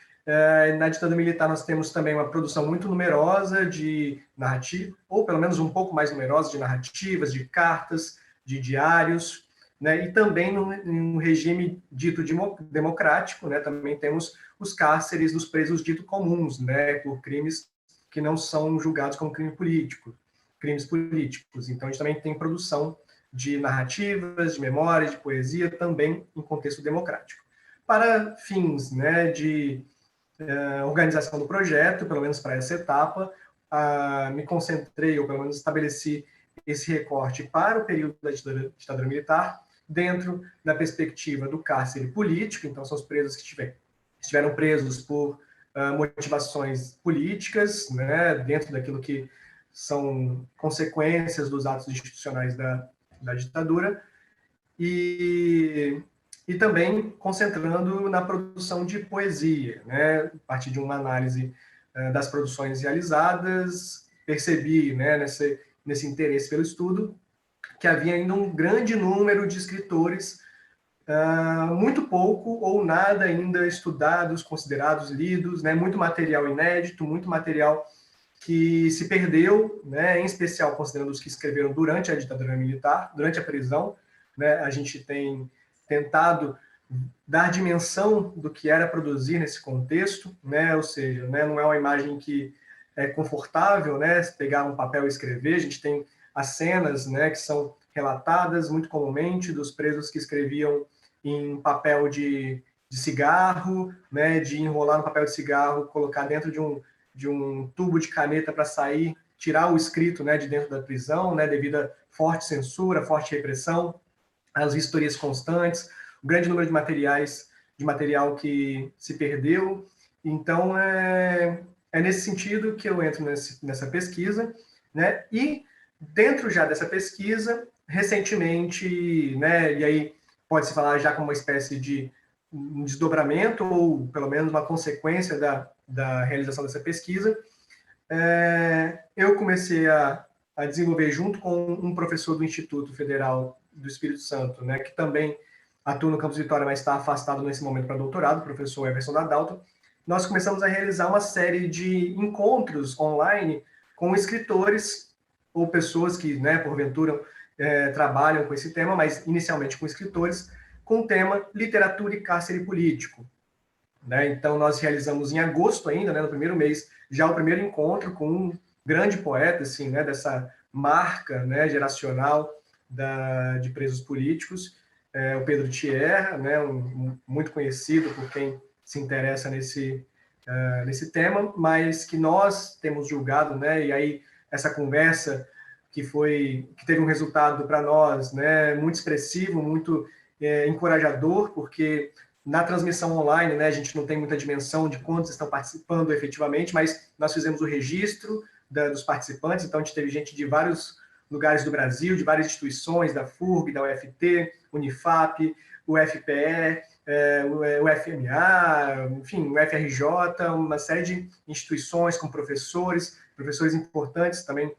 Na ditadura militar nós temos também uma produção muito numerosa de narrativa, ou pelo menos um pouco mais numerosa de narrativas, de cartas, de diários, né, e também no regime dito democrático, né, também temos os cárceres dos presos dito comuns, né, por crimes que não são julgados como crimes políticos. Então a gente também tem produção de narrativas, de memória, de poesia, também em contexto democrático. Para fins, né, de organização do projeto, pelo menos para essa etapa, me concentrei, ou pelo menos estabeleci esse recorte para o período da ditadura militar, dentro da perspectiva do cárcere político, então são os presos que estiveram presos por motivações políticas, né, dentro daquilo que são consequências dos atos institucionais da ditadura, e também concentrando na produção de poesia, né, a partir de uma análise das produções realizadas, percebi, né, nesse interesse pelo estudo, que havia ainda um grande número de escritores, muito pouco ou nada ainda estudados, considerados, lidos, né, muito material inédito, muito material que se perdeu, né, em especial considerando os que escreveram durante a ditadura militar, durante a prisão, né, a gente tem tentado dar dimensão do que era produzir nesse contexto, né, ou seja, né, não é uma imagem que é confortável, né, pegar um papel e escrever, a gente tem as cenas, né, que são relatadas muito comumente dos presos que escreviam em papel de cigarro, né, de enrolar no papel de cigarro, colocar dentro de um tubo de caneta para sair, tirar o escrito, né, de dentro da prisão, né, devido a forte censura, forte repressão, as vistorias constantes, o grande número de material que se perdeu. Então, é nesse sentido que eu entro nessa pesquisa, né, e dentro já dessa pesquisa, recentemente, né, e aí pode-se falar já como uma espécie de um desdobramento, ou pelo menos uma consequência da realização dessa pesquisa, eu comecei a desenvolver junto com um professor do Instituto Federal do Espírito Santo, né, que também atua no Campus Vitória, mas está afastado nesse momento para doutorado, o professor Everson Nadalto. Nós começamos a realizar uma série de encontros online com escritores ou pessoas que, né, porventura, trabalham com esse tema, mas inicialmente com escritores, com o tema literatura e cárcere político. Né? Então, nós realizamos em agosto ainda, né, no primeiro mês, já o primeiro encontro com um grande poeta, assim, né, dessa marca, né, geracional de presos políticos, o Pedro Thier, né, muito conhecido por quem se interessa nesse tema, mas que nós temos julgado, né, e aí essa conversa que teve um resultado para nós, né, muito expressivo, muito encorajador, porque na transmissão online, né, a gente não tem muita dimensão de quantos estão participando efetivamente, mas nós fizemos o registro dos participantes, então a gente teve gente de vários lugares do Brasil, de várias instituições, da FURG, da UFT, Unifap, UFPE, o FMA, enfim, o FRJ, uma série de instituições com professores importantes também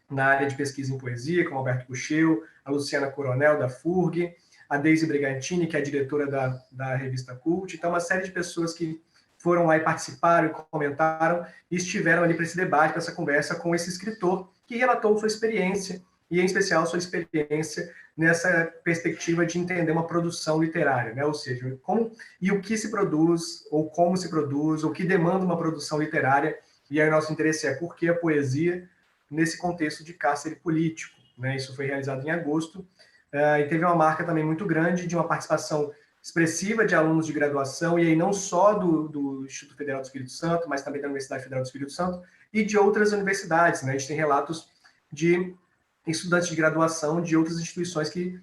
na área de pesquisa em poesia, como Alberto Pucheu, a Luciana Coronel, da FURG, a Deise Brigantini, que é a diretora da revista Cult. Então, uma série de pessoas que foram lá e participaram, comentaram e estiveram ali para esse debate, para essa conversa com esse escritor que relatou sua experiência, e em especial sua experiência nessa perspectiva de entender uma produção literária, né? Ou seja, como e o que se produz, ou como se produz, o que demanda uma produção literária, e aí o nosso interesse é por que a poesia nesse contexto de cárcere político, né? Isso foi realizado em agosto, e teve uma marca também muito grande de uma participação expressiva de alunos de graduação, e aí não só do Instituto Federal do Espírito Santo, mas também da Universidade Federal do Espírito Santo, e de outras universidades, né? A gente tem relatos de estudantes de graduação de outras instituições que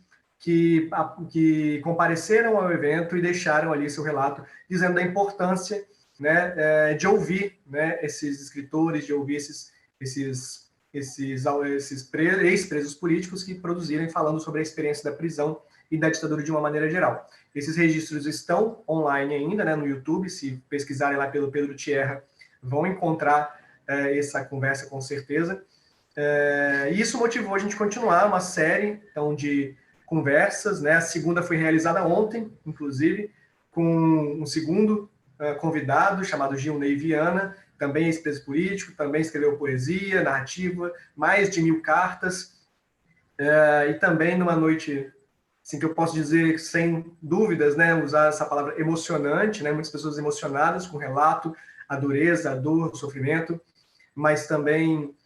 compareceram ao evento e deixaram ali seu relato, dizendo da importância, né, de ouvir, né, esses escritores, de ouvir esses ex-presos políticos que produzirem falando sobre a experiência da prisão e da ditadura de uma maneira geral. Esses registros estão online ainda, né, no YouTube, se pesquisarem lá pelo Pedro Tierra, vão encontrar essa conversa com certeza. E isso motivou a gente continuar uma série então, de conversas, né? A segunda foi realizada ontem, inclusive, com um segundo convidado chamado Gilney Viana, também ex-preso político, também escreveu poesia, narrativa, mais de 1000 cartas, e também numa noite, assim, que eu posso dizer sem dúvidas, né, usar essa palavra emocionante, né, muitas pessoas emocionadas com o relato, a dureza, a dor, o sofrimento, mas também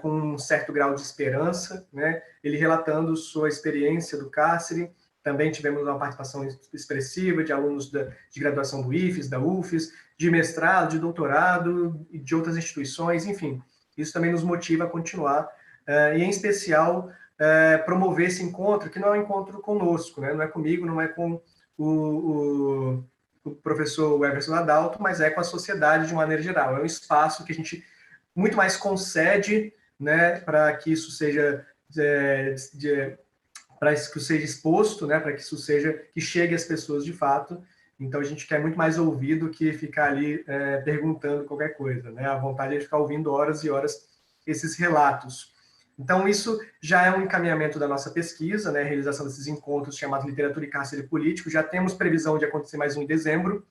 com um certo grau de esperança, né, ele relatando sua experiência do cárcere. Também tivemos uma participação expressiva de alunos de graduação do IFES, da UFES, de mestrado, de doutorado, e de outras instituições, enfim. Isso também nos motiva a continuar, e em especial promover esse encontro, que não é um encontro conosco, né? Não é comigo, não é com o professor Everson Adalto, mas é com a sociedade de maneira geral. É um espaço que a gente muito mais concede, né, para que isso seja para que isso seja exposto, né, para que isso que chegue às pessoas de fato. Então a gente quer muito mais ouvir do que ficar ali perguntando qualquer coisa, né? A vontade é de ficar ouvindo horas e horas esses relatos. Então isso já é um encaminhamento da nossa pesquisa, né? A realização desses encontros chamados Literatura e Cárcere Político. Já temos previsão de acontecer mais um em dezembro.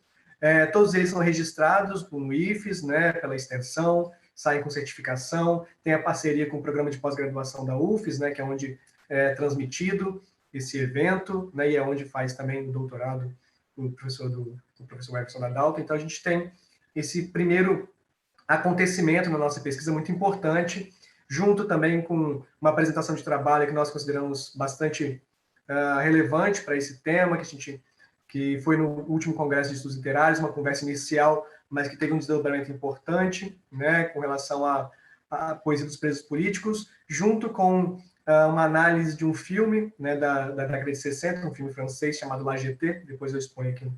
Todos eles são registrados no IFES, né, pela extensão, saem com certificação, tem a parceria com o programa de pós-graduação da UFES, né, que é onde é transmitido esse evento, né, e é onde faz também o doutorado o professor Everson Adalto. Então, a gente tem esse primeiro acontecimento na nossa pesquisa muito importante, junto também com uma apresentação de trabalho que nós consideramos bastante relevante para esse tema, que foi no último Congresso de Estudos Literários, uma conversa inicial, mas que teve um desdobramento importante, né, com relação à poesia dos presos políticos, junto com uma análise de um filme, né, da década de 60, um filme francês chamado La Jetée, depois eu exponho aqui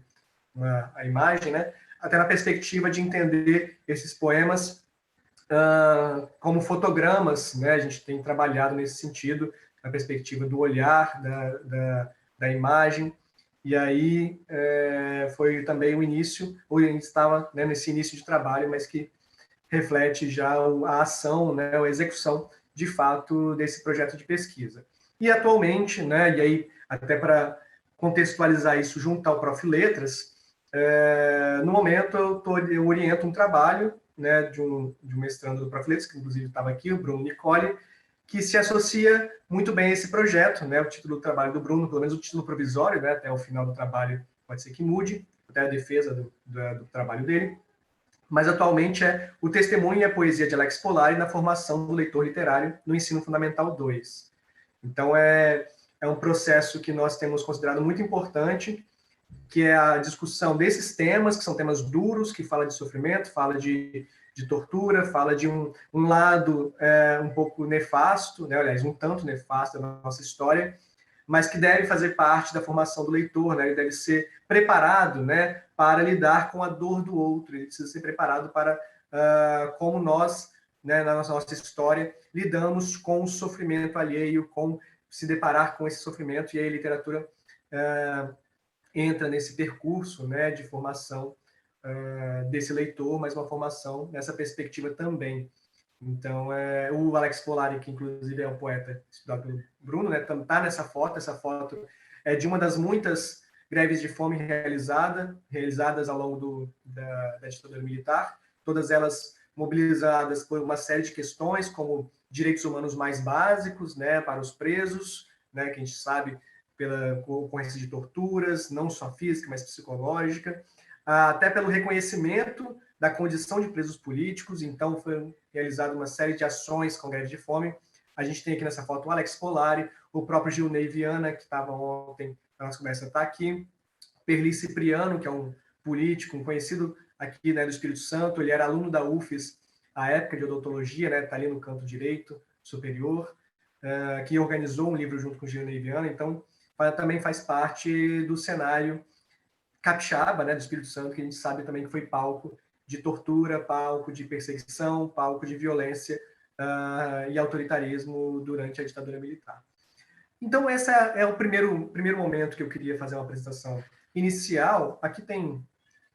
a imagem, né, até na perspectiva de entender esses poemas como fotogramas, né, a gente tem trabalhado nesse sentido, na perspectiva do olhar, da imagem. E aí foi também o início, ou a gente estava, né, nesse início de trabalho, mas que reflete já a ação, né, a execução, de fato, desse projeto de pesquisa. E atualmente, né, e aí até para contextualizar isso junto ao Prof. Letras, no momento eu oriento um trabalho, né, de um mestrando do Prof. Letras, que inclusive estava aqui, o Bruno Nicoli, que se associa muito bem a esse projeto, né? O título do trabalho do Bruno, pelo menos o título provisório, né? Até o final do trabalho pode ser que mude, até a defesa do trabalho dele. Mas atualmente é o testemunho e a poesia de Alex Polari na formação do leitor literário no Ensino Fundamental 2. Então é um processo que nós temos considerado muito importante, que é a discussão desses temas, que são temas duros, que fala de sofrimento, fala de tortura, fala de um lado um pouco nefasto, né? Aliás, um tanto nefasto da nossa história, mas que deve fazer parte da formação do leitor, né? Ele deve ser preparado, né, para lidar com a dor do outro, ele precisa ser preparado para como nós, né, na nossa história, lidamos com o sofrimento alheio, com se deparar com esse sofrimento, e aí a literatura entra nesse percurso, né, de formação desse leitor, mas uma formação nessa perspectiva também. Então, o Alex Polari, que inclusive é um poeta estudado pelo Bruno, né, está nessa foto. Essa foto é de uma das muitas greves de fome realizadas ao longo da ditadura militar, todas elas mobilizadas por uma série de questões, como direitos humanos mais básicos, né, para os presos, né, que a gente sabe pela ocorrência de torturas, não só física, mas psicológica, até pelo reconhecimento da condição de presos políticos. Então, foi realizada uma série de ações com greve de fome. A gente tem aqui nessa foto o Alex Polari, o próprio Gilney Viana, que estava ontem na nossa conversa, está aqui, Perli Cipriano, que é um político, um conhecido aqui, né, do Espírito Santo, ele era aluno da UFES à época de odontologia, né, está ali no canto direito superior. que organizou um livro junto com Gilney Viviana, então também faz parte do cenário capixaba, né, do Espírito Santo, que a gente sabe também que foi palco de tortura, palco de perseguição, palco de violência e autoritarismo durante a ditadura militar. Então, esse é o primeiro momento que eu queria fazer uma apresentação inicial. Aqui tem,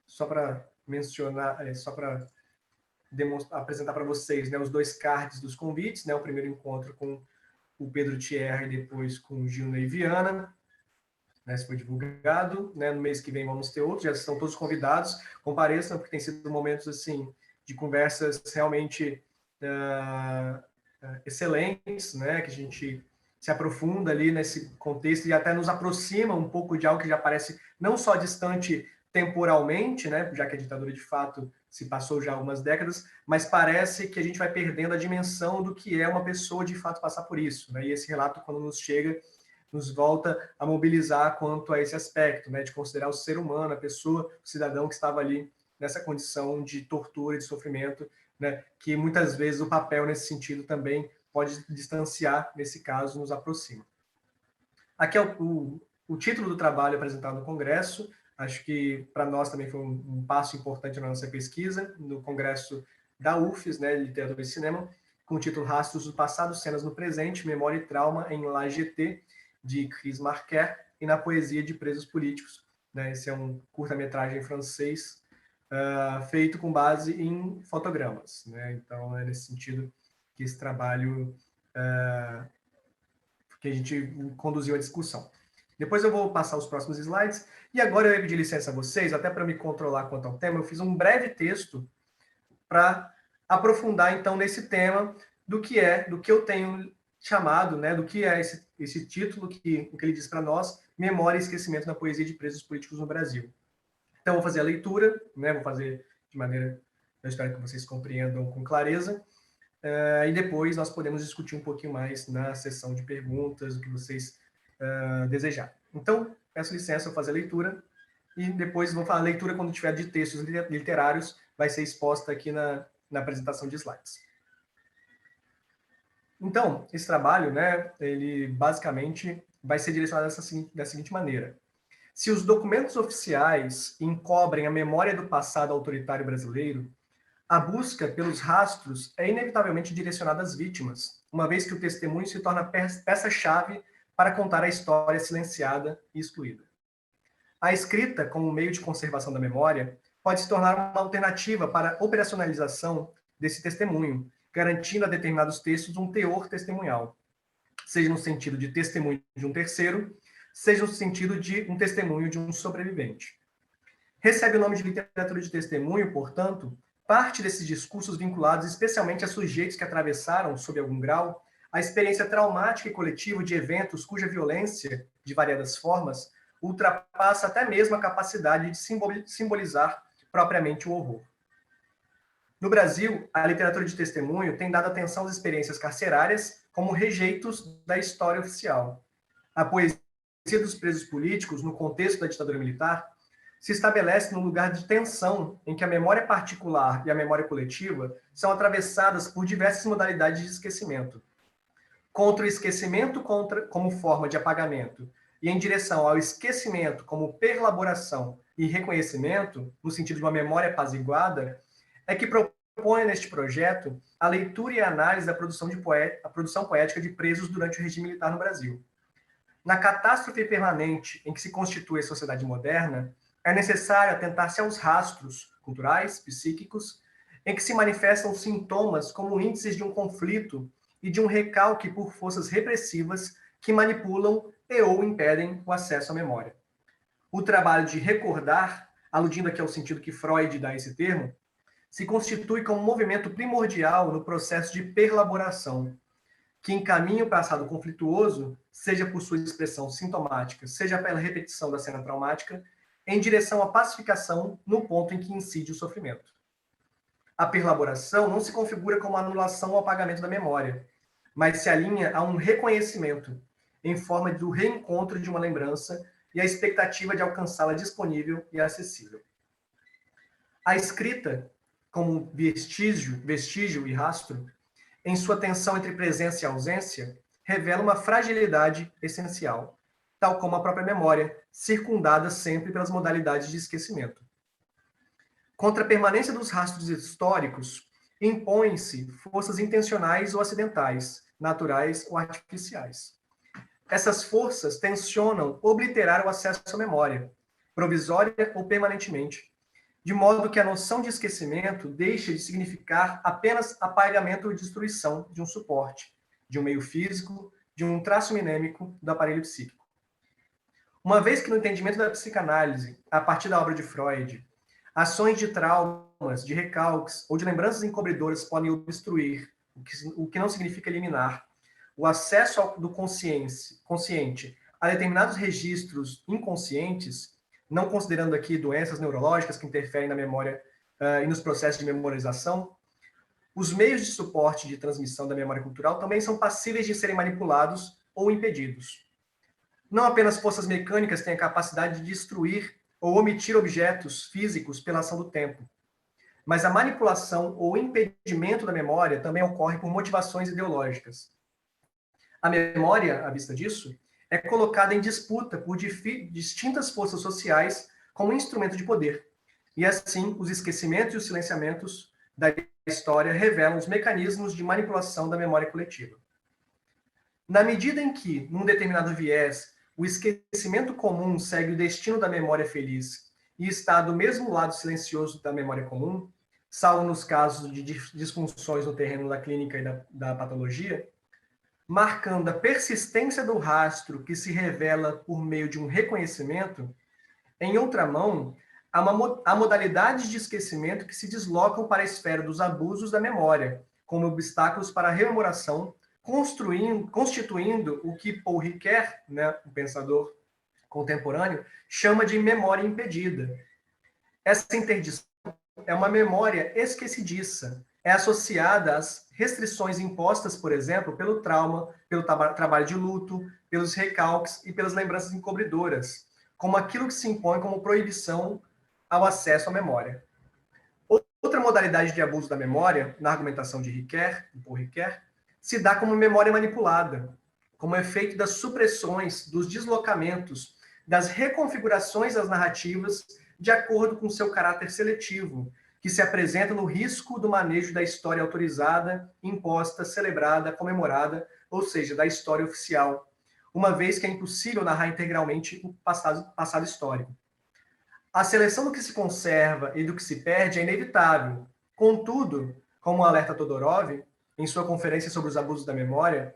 só para mencionar, só para apresentar para vocês, né, os 2 cards dos convites, né, o primeiro encontro com o Pedro Thierry e depois com o Gilney Viana, né, se foi divulgado, né, no mês que vem vamos ter outros, já estão todos convidados, compareçam, porque tem sido momentos assim de conversas realmente excelentes, né, que a gente se aprofunda ali nesse contexto e até nos aproxima um pouco de algo que já parece não só distante temporalmente, né, já que a ditadura de fato se passou já algumas décadas, mas parece que a gente vai perdendo a dimensão do que é uma pessoa de fato passar por isso, né? E esse relato, quando nos chega, nos volta a mobilizar quanto a esse aspecto, né, de considerar o ser humano, a pessoa, o cidadão que estava ali nessa condição de tortura e de sofrimento, né, que muitas vezes o papel nesse sentido também pode distanciar, nesse caso, nos aproxima. Aqui é o título do trabalho apresentado no Congresso. Acho que para nós também foi um passo importante na nossa pesquisa, no Congresso da UFES, né, Literatura e Cinema, com o título Rastros do Passado, Cenas no Presente, Memória e Trauma em l'AGT, de Chris Marquet, e na Poesia de Presos Políticos. Né, esse é um curta-metragem francês feito com base em fotogramas. Né, então, é nesse sentido que esse trabalho que a gente conduziu a discussão. Depois eu vou passar os próximos slides. E agora eu ia pedir licença a vocês, até para me controlar quanto ao tema, eu fiz um breve texto para aprofundar, então, nesse tema do que eu tenho chamado, né, do que é esse título, o que ele diz para nós, Memória e Esquecimento na Poesia de Presos Políticos no Brasil. Então, vou fazer a leitura, né, vou fazer de maneira, eu espero que vocês compreendam com clareza, e depois nós podemos discutir um pouquinho mais na sessão de perguntas, o que vocês desejarem. Então, peço licença, eu vou fazer a leitura, e depois vou falar a leitura quando tiver de textos literários, vai ser exposta aqui na apresentação de slides. Então, esse trabalho, né, ele basicamente vai ser direcionado da seguinte maneira. Se os documentos oficiais encobrem a memória do passado autoritário brasileiro, a busca pelos rastros é inevitavelmente direcionada às vítimas, uma vez que o testemunho se torna peça-chave para contar a história silenciada e excluída. A escrita, como meio de conservação da memória, pode se tornar uma alternativa para a operacionalização desse testemunho, garantindo a determinados textos um teor testemunhal, seja no sentido de testemunho de um terceiro, seja no sentido de um testemunho de um sobrevivente. Recebe o nome de literatura de testemunho, portanto, parte desses discursos vinculados especialmente a sujeitos que atravessaram, sob algum grau, a experiência traumática e coletiva de eventos cuja violência, de variadas formas, ultrapassa até mesmo a capacidade de simbolizar propriamente o horror. No Brasil, a literatura de testemunho tem dado atenção às experiências carcerárias como rejeitos da história oficial. A poesia dos presos políticos, no contexto da ditadura militar, se estabelece num lugar de tensão em que a memória particular e a memória coletiva são atravessadas por diversas modalidades de esquecimento. Contra o esquecimento como forma de apagamento e em direção ao esquecimento como perlaboração e reconhecimento, no sentido de uma memória apaziguada, é que propõe neste projeto a leitura e a análise da produção poética de presos durante o regime militar no Brasil. Na catástrofe permanente em que se constitui a sociedade moderna, é necessário atentar-se aos rastros culturais, psíquicos, em que se manifestam sintomas como índices de um conflito e de um recalque por forças repressivas que manipulam e ou impedem o acesso à memória. O trabalho de recordar, aludindo aqui ao sentido que Freud dá a esse termo, se constitui como um movimento primordial no processo de perlaboração, que encaminha o passado conflituoso, seja por sua expressão sintomática, seja pela repetição da cena traumática, em direção à pacificação no ponto em que incide o sofrimento. A perlaboração não se configura como anulação ou apagamento da memória, mas se alinha a um reconhecimento, em forma do reencontro de uma lembrança e a expectativa de alcançá-la disponível e acessível. A escrita, como vestígio e rastro, em sua tensão entre presença e ausência, revela uma fragilidade essencial, tal como a própria memória, circundada sempre pelas modalidades de esquecimento. Contra a permanência dos rastros históricos, impõem-se forças intencionais ou acidentais, naturais ou artificiais. Essas forças tensionam obliterar o acesso à memória, provisória ou permanentemente, de modo que a noção de esquecimento deixe de significar apenas apagamento ou destruição de um suporte, de um meio físico, de um traço minêmico do aparelho psíquico. Uma vez que no entendimento da psicanálise, a partir da obra de Freud, ações de traumas, de recalques ou de lembranças encobridoras podem obstruir, o que não significa eliminar, o acesso do consciente a determinados registros inconscientes, não considerando aqui doenças neurológicas que interferem na memória e nos processos de memorização, os meios de suporte de transmissão da memória cultural também são passíveis de serem manipulados ou impedidos. Não apenas forças mecânicas têm a capacidade de destruir ou omitir objetos físicos pela ação do tempo, mas a manipulação ou impedimento da memória também ocorre por motivações ideológicas. A memória, à vista disso, é colocada em disputa por distintas forças sociais como instrumento de poder. E assim, os esquecimentos e os silenciamentos da história revelam os mecanismos de manipulação da memória coletiva. Na medida em que, num determinado viés, o esquecimento comum segue o destino da memória feliz e está do mesmo lado silencioso da memória comum, salvo nos casos de disfunções no terreno da clínica e da patologia, marcando a persistência do rastro que se revela por meio de um reconhecimento, em outra mão, há modalidades de esquecimento que se deslocam para a esfera dos abusos da memória, como obstáculos para a rememoração, constituindo o que Paul Ricoeur, né, o pensador contemporâneo, chama de memória impedida. Essa interdição é uma memória esquecidiça, é associada às restrições impostas, por exemplo, pelo trauma, pelo trabalho de luto, pelos recalques e pelas lembranças encobridoras, como aquilo que se impõe como proibição ao acesso à memória. Outra modalidade de abuso da memória, na argumentação de Paul Ricoeur, se dá como memória manipulada, como efeito das supressões, dos deslocamentos, das reconfigurações das narrativas de acordo com seu caráter seletivo, que se apresenta no risco do manejo da história autorizada, imposta, celebrada, comemorada, ou seja, da história oficial, uma vez que é impossível narrar integralmente o passado histórico. A seleção do que se conserva e do que se perde é inevitável. Contudo, como alerta Todorov, em sua conferência sobre os abusos da memória,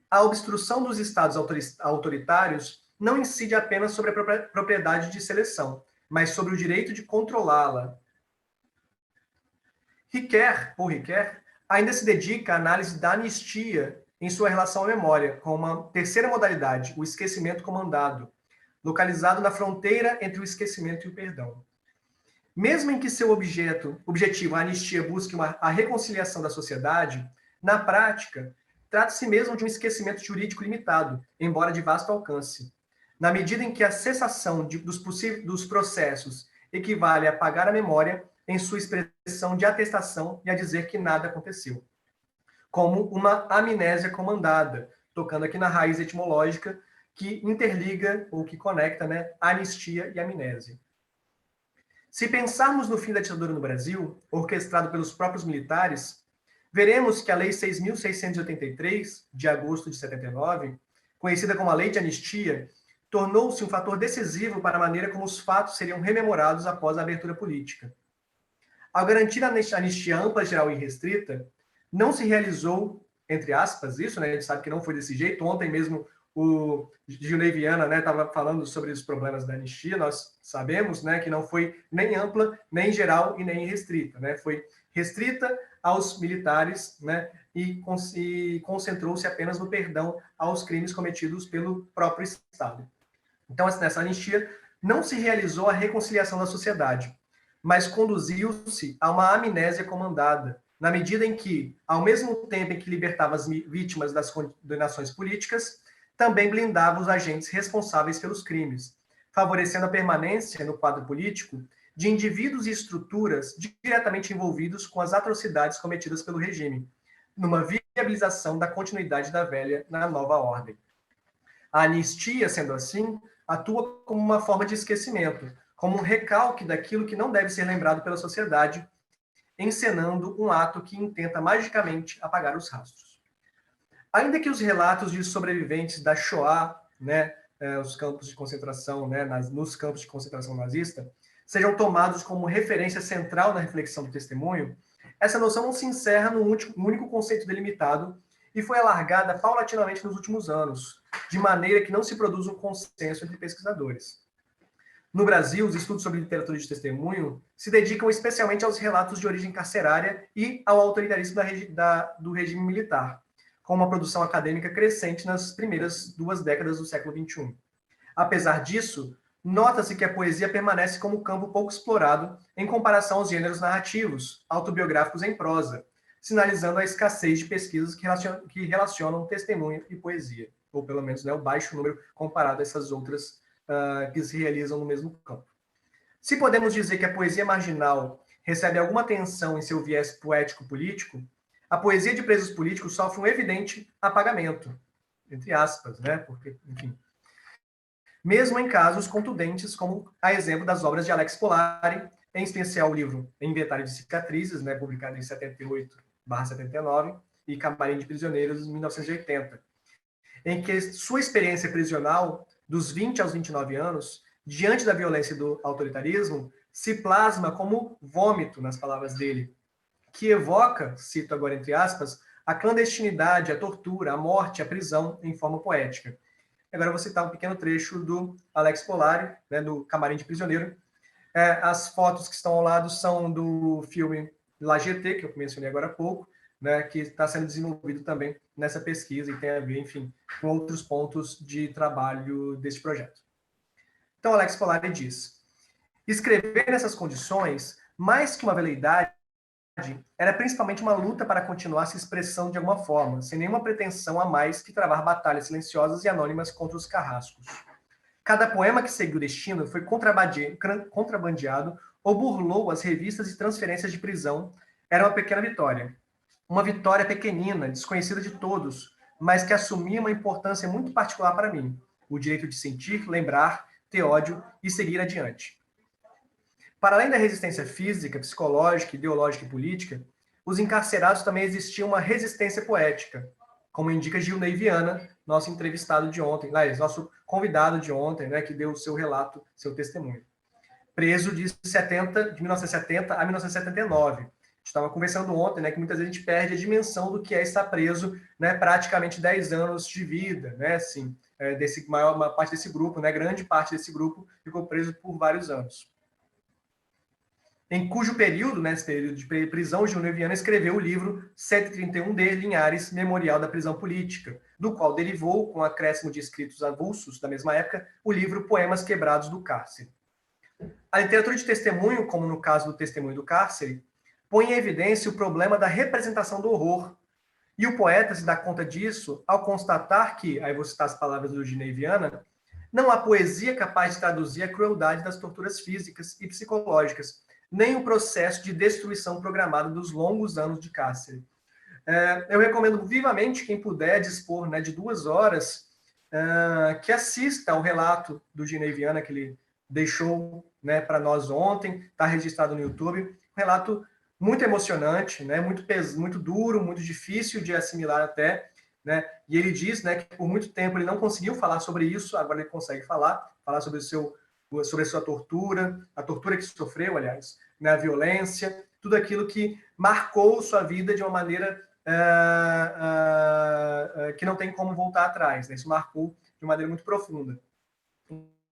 a obstrução dos estados autoritários não incide apenas sobre a propriedade de seleção, mas sobre o direito de controlá-la. Paul Ricoeur, ainda se dedica à análise da anistia em sua relação à memória, com uma terceira modalidade, o esquecimento comandado, localizado na fronteira entre o esquecimento e o perdão. Mesmo em que seu objetivo, a anistia, busque a reconciliação da sociedade, na prática, trata-se mesmo de um esquecimento jurídico limitado, embora de vasto alcance, na medida em que a cessação dos processos equivale a apagar a memória em sua expressão de atestação e a dizer que nada aconteceu, como uma amnésia comandada, tocando aqui na raiz etimológica que interliga ou que conecta, né, anistia e amnésia. Se pensarmos no fim da ditadura no Brasil, orquestrado pelos próprios militares, veremos que a Lei 6.683, de agosto de 79, conhecida como a Lei de Anistia, tornou-se um fator decisivo para a maneira como os fatos seriam rememorados após a abertura política. Ao garantir a anistia ampla, geral e restrita, não se realizou, entre aspas, isso, né? A gente sabe que não foi desse jeito. Ontem mesmo o Gilney Viana, né, estava falando sobre os problemas da anistia. Nós sabemos, né, que não foi nem ampla, nem geral e nem restrita, né? Foi restrita aos militares, né, e concentrou-se apenas no perdão aos crimes cometidos pelo próprio Estado. Então, nessa anistia, não se realizou a reconciliação da sociedade, mas conduziu-se a uma amnésia comandada, na medida em que, ao mesmo tempo em que libertava as vítimas das condenações políticas, também blindava os agentes responsáveis pelos crimes, favorecendo a permanência no quadro político de indivíduos e estruturas diretamente envolvidos com as atrocidades cometidas pelo regime, numa viabilização da continuidade da velha na nova ordem. A anistia, sendo assim, atua como uma forma de esquecimento, como um recalque daquilo que não deve ser lembrado pela sociedade, encenando um ato que intenta magicamente apagar os rastros. Ainda que os relatos de sobreviventes da Shoah, né, os campos de concentração, né, nos campos de concentração nazista, sejam tomados como referência central na reflexão do testemunho, essa noção não se encerra no único conceito delimitado e foi alargada paulatinamente nos últimos anos, de maneira que não se produz um consenso entre pesquisadores. No Brasil, os estudos sobre literatura de testemunho se dedicam especialmente aos relatos de origem carcerária e ao autoritarismo do regime militar, com uma produção acadêmica crescente nas primeiras 2 décadas do século XXI. Apesar disso, nota-se que a poesia permanece como campo pouco explorado em comparação aos gêneros narrativos, autobiográficos em prosa, sinalizando a escassez de pesquisas que relacionam testemunho e poesia, ou pelo menos, né, o baixo número comparado a essas outras que se realizam no mesmo campo. Se podemos dizer que a poesia marginal recebe alguma atenção em seu viés poético-político, a poesia de presos políticos sofre um evidente apagamento, entre aspas, né? Porque, enfim, mesmo em casos contundentes, como a exemplo das obras de Alex Polari, em especial o livro Inventário de Cicatrizes, né, publicado em 78/79, e Camarim de Prisioneiros, em 1980, em que sua experiência prisional, dos 20 aos 29 anos, diante da violência do autoritarismo, se plasma como vômito, nas palavras dele, que evoca, cito agora entre aspas, a clandestinidade, a tortura, a morte, a prisão em forma poética. Agora eu vou citar um pequeno trecho do Alex Polari, né, do Camarim de Prisioneiro. As fotos que estão ao lado são do filme La GT, que eu mencionei agora há pouco, né, que está sendo desenvolvido também nessa pesquisa e tem a ver, enfim, com outros pontos de trabalho desse projeto. Então, Alex Polari diz: escrever nessas condições, mais que uma veleidade, era principalmente uma luta para continuar se expressando de alguma forma, sem nenhuma pretensão a mais que travar batalhas silenciosas e anônimas contra os carrascos. Cada poema que seguiu o destino foi contrabandeado ou burlou as revistas e transferências de prisão. Era uma pequena vitória. Uma vitória pequenina, desconhecida de todos, mas que assumia uma importância muito particular para mim: o direito de sentir, lembrar, ter ódio e seguir adiante. Para além da resistência física, psicológica, ideológica e política, os encarcerados também existia uma resistência poética, como indica Gilney Viana, nosso entrevistado de ontem, nosso convidado de ontem, né, que deu o seu relato, seu testemunho. Preso de 1970 a 1979. Estava conversando ontem, né, que muitas vezes a gente perde a dimensão do que é estar preso, né, praticamente 10 anos de vida, né, assim, uma parte desse grupo, né, grande parte desse grupo ficou preso por vários anos. Em cujo período, nesse período de prisão, Gilney Viana escreveu o livro 131D, Linhares, Memorial da Prisão Política, do qual derivou, com acréscimo de escritos avulsos da mesma época, o livro Poemas Quebrados do Cárcere. A literatura de testemunho, como no caso do Testemunho do Cárcere, põe em evidência o problema da representação do horror. E o poeta se dá conta disso ao constatar que, aí vou citar as palavras do Gilney Viana, não há poesia capaz de traduzir a crueldade das torturas físicas e psicológicas, nem o processo de destruição programada dos longos anos de cárcere. Eu recomendo vivamente, quem puder dispor, né, de 2 horas, que assista ao relato do Gilney Viana, que ele deixou, né, para nós ontem, está registrado no YouTube, um relato muito emocionante, né, muito duro, muito difícil de assimilar até, né, e ele diz, né, que por muito tempo ele não conseguiu falar sobre isso, agora ele consegue falar sobre a sua tortura, a tortura que sofreu, aliás, né, a violência, tudo aquilo que marcou sua vida de uma maneira que não tem como voltar atrás, né, isso marcou de uma maneira muito profunda.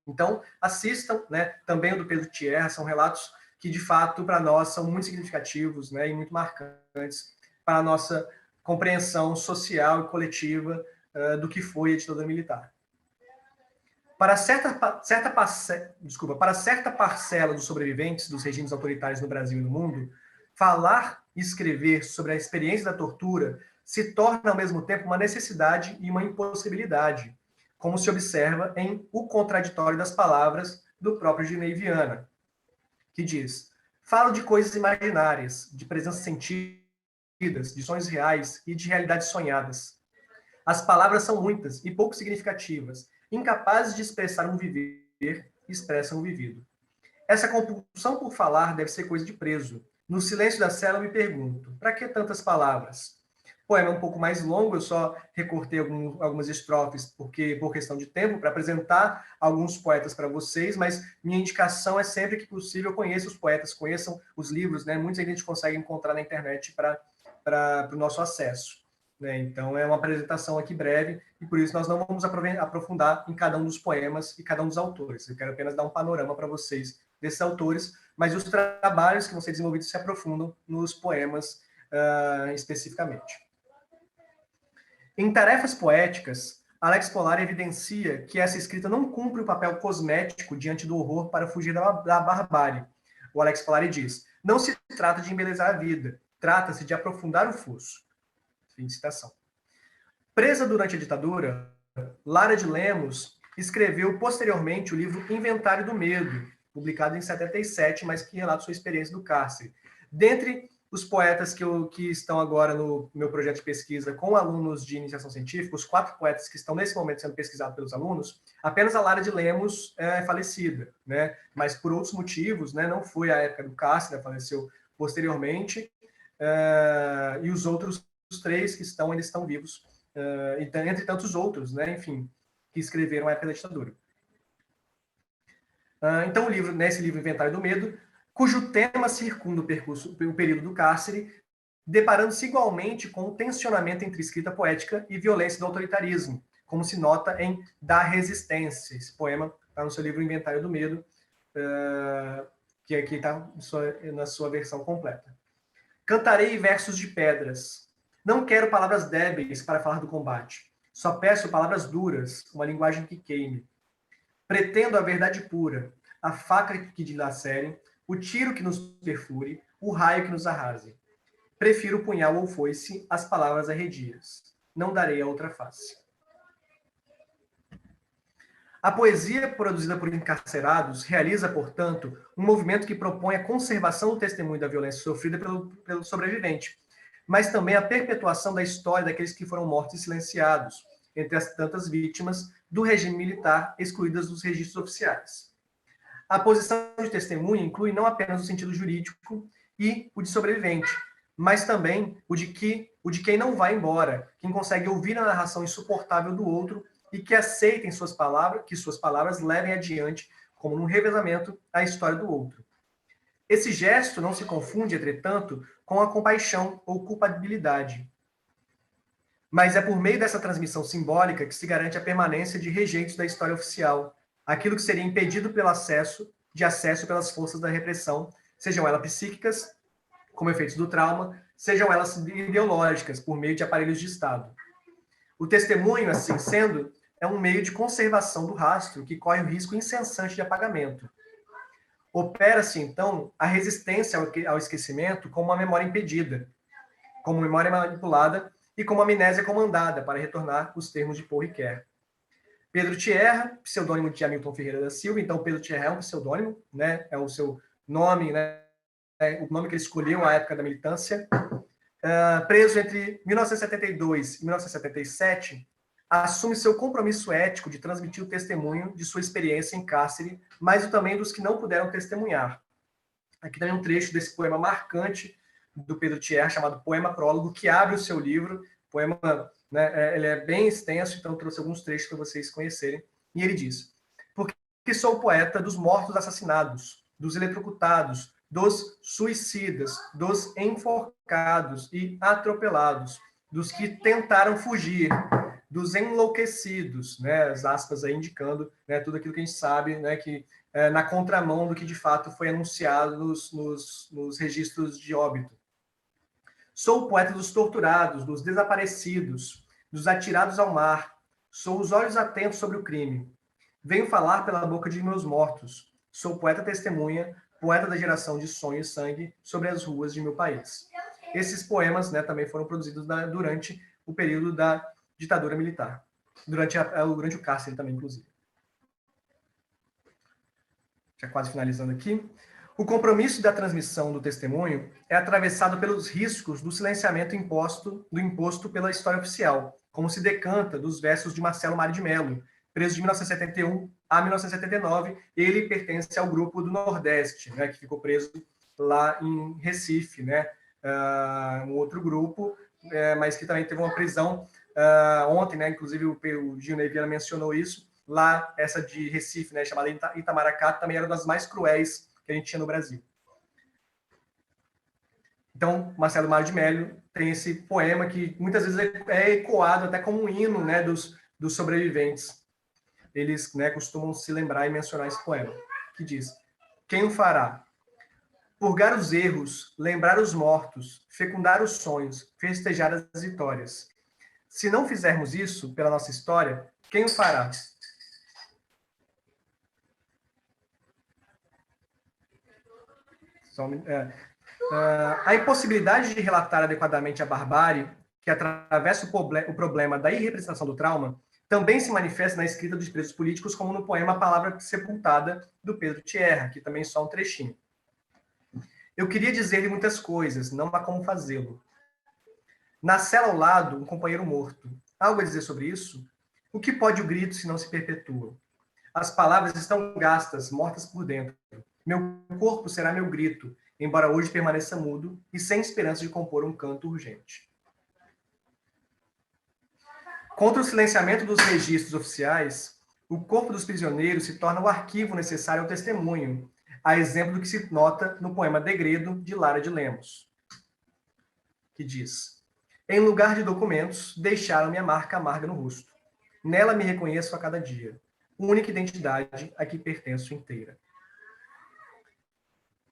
Então, assistam, né, também o do Pedro Thierra, são relatos que, de fato, para nós são muito significativos, né, e muito marcantes para a nossa compreensão social e coletiva do que foi a ditadura militar. Para certa parcela dos sobreviventes dos regimes autoritários no Brasil e no mundo, falar e escrever sobre a experiência da tortura se torna, ao mesmo tempo, uma necessidade e uma impossibilidade, como se observa em O Contraditório das Palavras, do próprio Gilney Viana, que diz: falo de coisas imaginárias, de presença científica, de sonhos reais e de realidades sonhadas. As palavras são muitas e pouco significativas, incapazes de expressar um viver, expressam o vivido. Essa compulsão por falar deve ser coisa de preso. No silêncio da cela, eu me pergunto, para que tantas palavras? O poema é um pouco mais longo, eu só recortei algumas estrofes por questão de tempo, para apresentar alguns poetas para vocês, mas minha indicação é sempre que possível, conheçam os poetas, conheçam os livros, né? Muitos a gente consegue encontrar na internet para o nosso acesso. Né? Então, é uma apresentação aqui breve, e por isso nós não vamos aprofundar em cada um dos poemas e cada um dos autores. Eu quero apenas dar um panorama para vocês desses autores, mas os trabalhos que vão ser desenvolvidos se aprofundam nos poemas especificamente. Em Tarefas Poéticas, Alex Polari evidencia que essa escrita não cumpre o papel cosmético diante do horror para fugir da barbárie. O Alex Polari diz, não se trata de embelezar a vida, trata-se de aprofundar o fosso. Fim de citação. Presa durante a ditadura, Lara de Lemos escreveu posteriormente o livro Inventário do Medo, publicado em 77, mas que relata sua experiência do cárcere. Dentre os poetas que estão agora no meu projeto de pesquisa com alunos de iniciação científica, os 4 poetas que estão nesse momento sendo pesquisados pelos alunos, apenas a Lara de Lemos é falecida, né? Mas por outros motivos, né? Não foi a época do cárcere, ela faleceu posteriormente, e os outros 3 que ainda estão vivos, entre tantos outros, né? Enfim, que escreveram a época da ditadura. Então, nesse livro Inventário do Medo, cujo tema circunda o período do cárcere, deparando-se igualmente com o tensionamento entre escrita poética e violência do autoritarismo, como se nota em Da Resistência. Esse poema está no seu livro Inventário do Medo, que aqui está na sua versão completa. Cantarei versos de pedras. Não quero palavras débeis para falar do combate. Só peço palavras duras, uma linguagem que queime. Pretendo a verdade pura, a faca que dilacere, o tiro que nos perfure, o raio que nos arrase. Prefiro o punhal ou foice, as palavras arredias. Não darei a outra face. A poesia produzida por encarcerados realiza, portanto, um movimento que propõe a conservação do testemunho da violência sofrida pelo sobrevivente, mas também a perpetuação da história daqueles que foram mortos e silenciados, entre as tantas vítimas do regime militar excluídas dos registros oficiais. A posição de testemunha inclui não apenas o sentido jurídico e o de sobrevivente, mas também o de quem não vai embora, quem consegue ouvir a narração insuportável do outro e que aceitem que suas palavras levem adiante, como num revezamento, a história do outro. Esse gesto não se confunde, entretanto, com a compaixão ou culpabilidade. Mas é por meio dessa transmissão simbólica que se garante a permanência de rejeitos da história oficial, aquilo que seria impedido pelo acesso pelas forças da repressão, sejam elas psíquicas, como efeitos do trauma, sejam elas ideológicas, por meio de aparelhos de Estado. O testemunho, assim sendo, é um meio de conservação do rastro que corre o risco incessante de apagamento. Opera-se, então, a resistência ao esquecimento como uma memória impedida, como memória manipulada e como amnésia comandada, para retornar os termos de Paul Ricoeur. Pedro Tierra, pseudônimo de Hamilton Ferreira da Silva, então Pedro Tierra é um pseudônimo, né? É o seu nome, né? O nome que ele escolheu à época da militância. Preso entre 1972 e 1977, assume seu compromisso ético de transmitir o testemunho de sua experiência em cárcere, mas também dos que não puderam testemunhar. Aqui também um trecho desse poema marcante do Pedro Tierra, chamado Poema Prólogo, que abre o seu livro. O poema, né, ele é bem extenso, então trouxe alguns trechos para vocês conhecerem. E ele diz: porque sou poeta dos mortos assassinados, dos eletrocutados, dos suicidas, dos enforcados e atropelados, dos que tentaram fugir, dos enlouquecidos, né, as aspas aí indicando, né, tudo aquilo que a gente sabe, né, que na contramão do que de fato foi anunciado nos registros de óbito. Sou o poeta dos torturados, dos desaparecidos, dos atirados ao mar. Sou os olhos atentos sobre o crime. Venho falar pela boca de meus mortos. Sou poeta testemunha, poeta da geração de sonho e sangue sobre as ruas de meu país. Esses poemas, né, também foram produzidos durante o período da ditadura militar, durante o cárcere também, inclusive. Já quase finalizando aqui. O compromisso da transmissão do testemunho é atravessado pelos riscos do silenciamento imposto pela história oficial, como se decanta dos versos de Marcelo Mário de Mello, preso de 1971 a 1979. Ele pertence ao grupo do Nordeste, né, que ficou preso lá em Recife, né, um outro grupo, mas que também teve uma prisão ontem, né, inclusive o Gil Viana mencionou isso, lá essa de Recife, né, chamada Itamaracá, também era uma das mais cruéis que a gente tinha no Brasil. Então, Marcelo Mário de Mello tem esse poema que muitas vezes é ecoado até como um hino, né, dos sobreviventes. Eles, né, costumam se lembrar e mencionar esse poema, que diz: quem o fará? Purgar os erros, lembrar os mortos, fecundar os sonhos, festejar as vitórias. Se não fizermos isso pela nossa história, quem o fará? A impossibilidade de relatar adequadamente a barbárie que atravessa o problema da irrepresentação do trauma também se manifesta na escrita dos presos políticos, como no poema Palavra Sepultada, do Pedro Tierra, aqui também só um trechinho. Eu queria dizer-lhe muitas coisas, não há como fazê-lo. Na cela ao lado, um companheiro morto. Algo a dizer sobre isso? O que pode o grito se não se perpetua? As palavras estão gastas, mortas por dentro. Meu corpo será meu grito, embora hoje permaneça mudo e sem esperança de compor um canto urgente. Contra o silenciamento dos registros oficiais, o corpo dos prisioneiros se torna o arquivo necessário ao testemunho, a exemplo do que se nota no poema Degredo, de Lara de Lemos, que diz: em lugar de documentos, deixaram-me a marca amarga no rosto. Nela me reconheço a cada dia, única identidade a que pertenço inteira.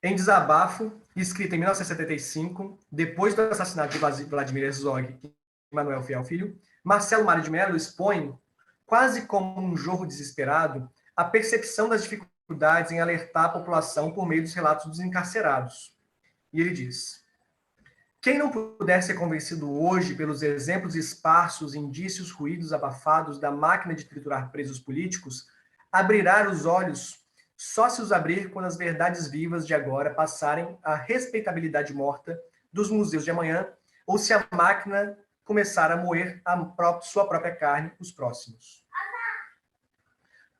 Em Desabafo, escrito em 1975, depois do assassinato de Vladimir Herzog e Manuel Fiel Filho, Marcelo Mário de Mello expõe, quase como um jorro desesperado, a percepção das dificuldades em alertar a população por meio dos relatos dos encarcerados. E ele diz: quem não puder ser convencido hoje pelos exemplos esparsos, indícios, ruídos abafados da máquina de triturar presos políticos, abrirá os olhos só se os abrir quando as verdades vivas de agora passarem à respeitabilidade morta dos museus de amanhã, ou se a máquina começar a moer sua própria carne, os próximos.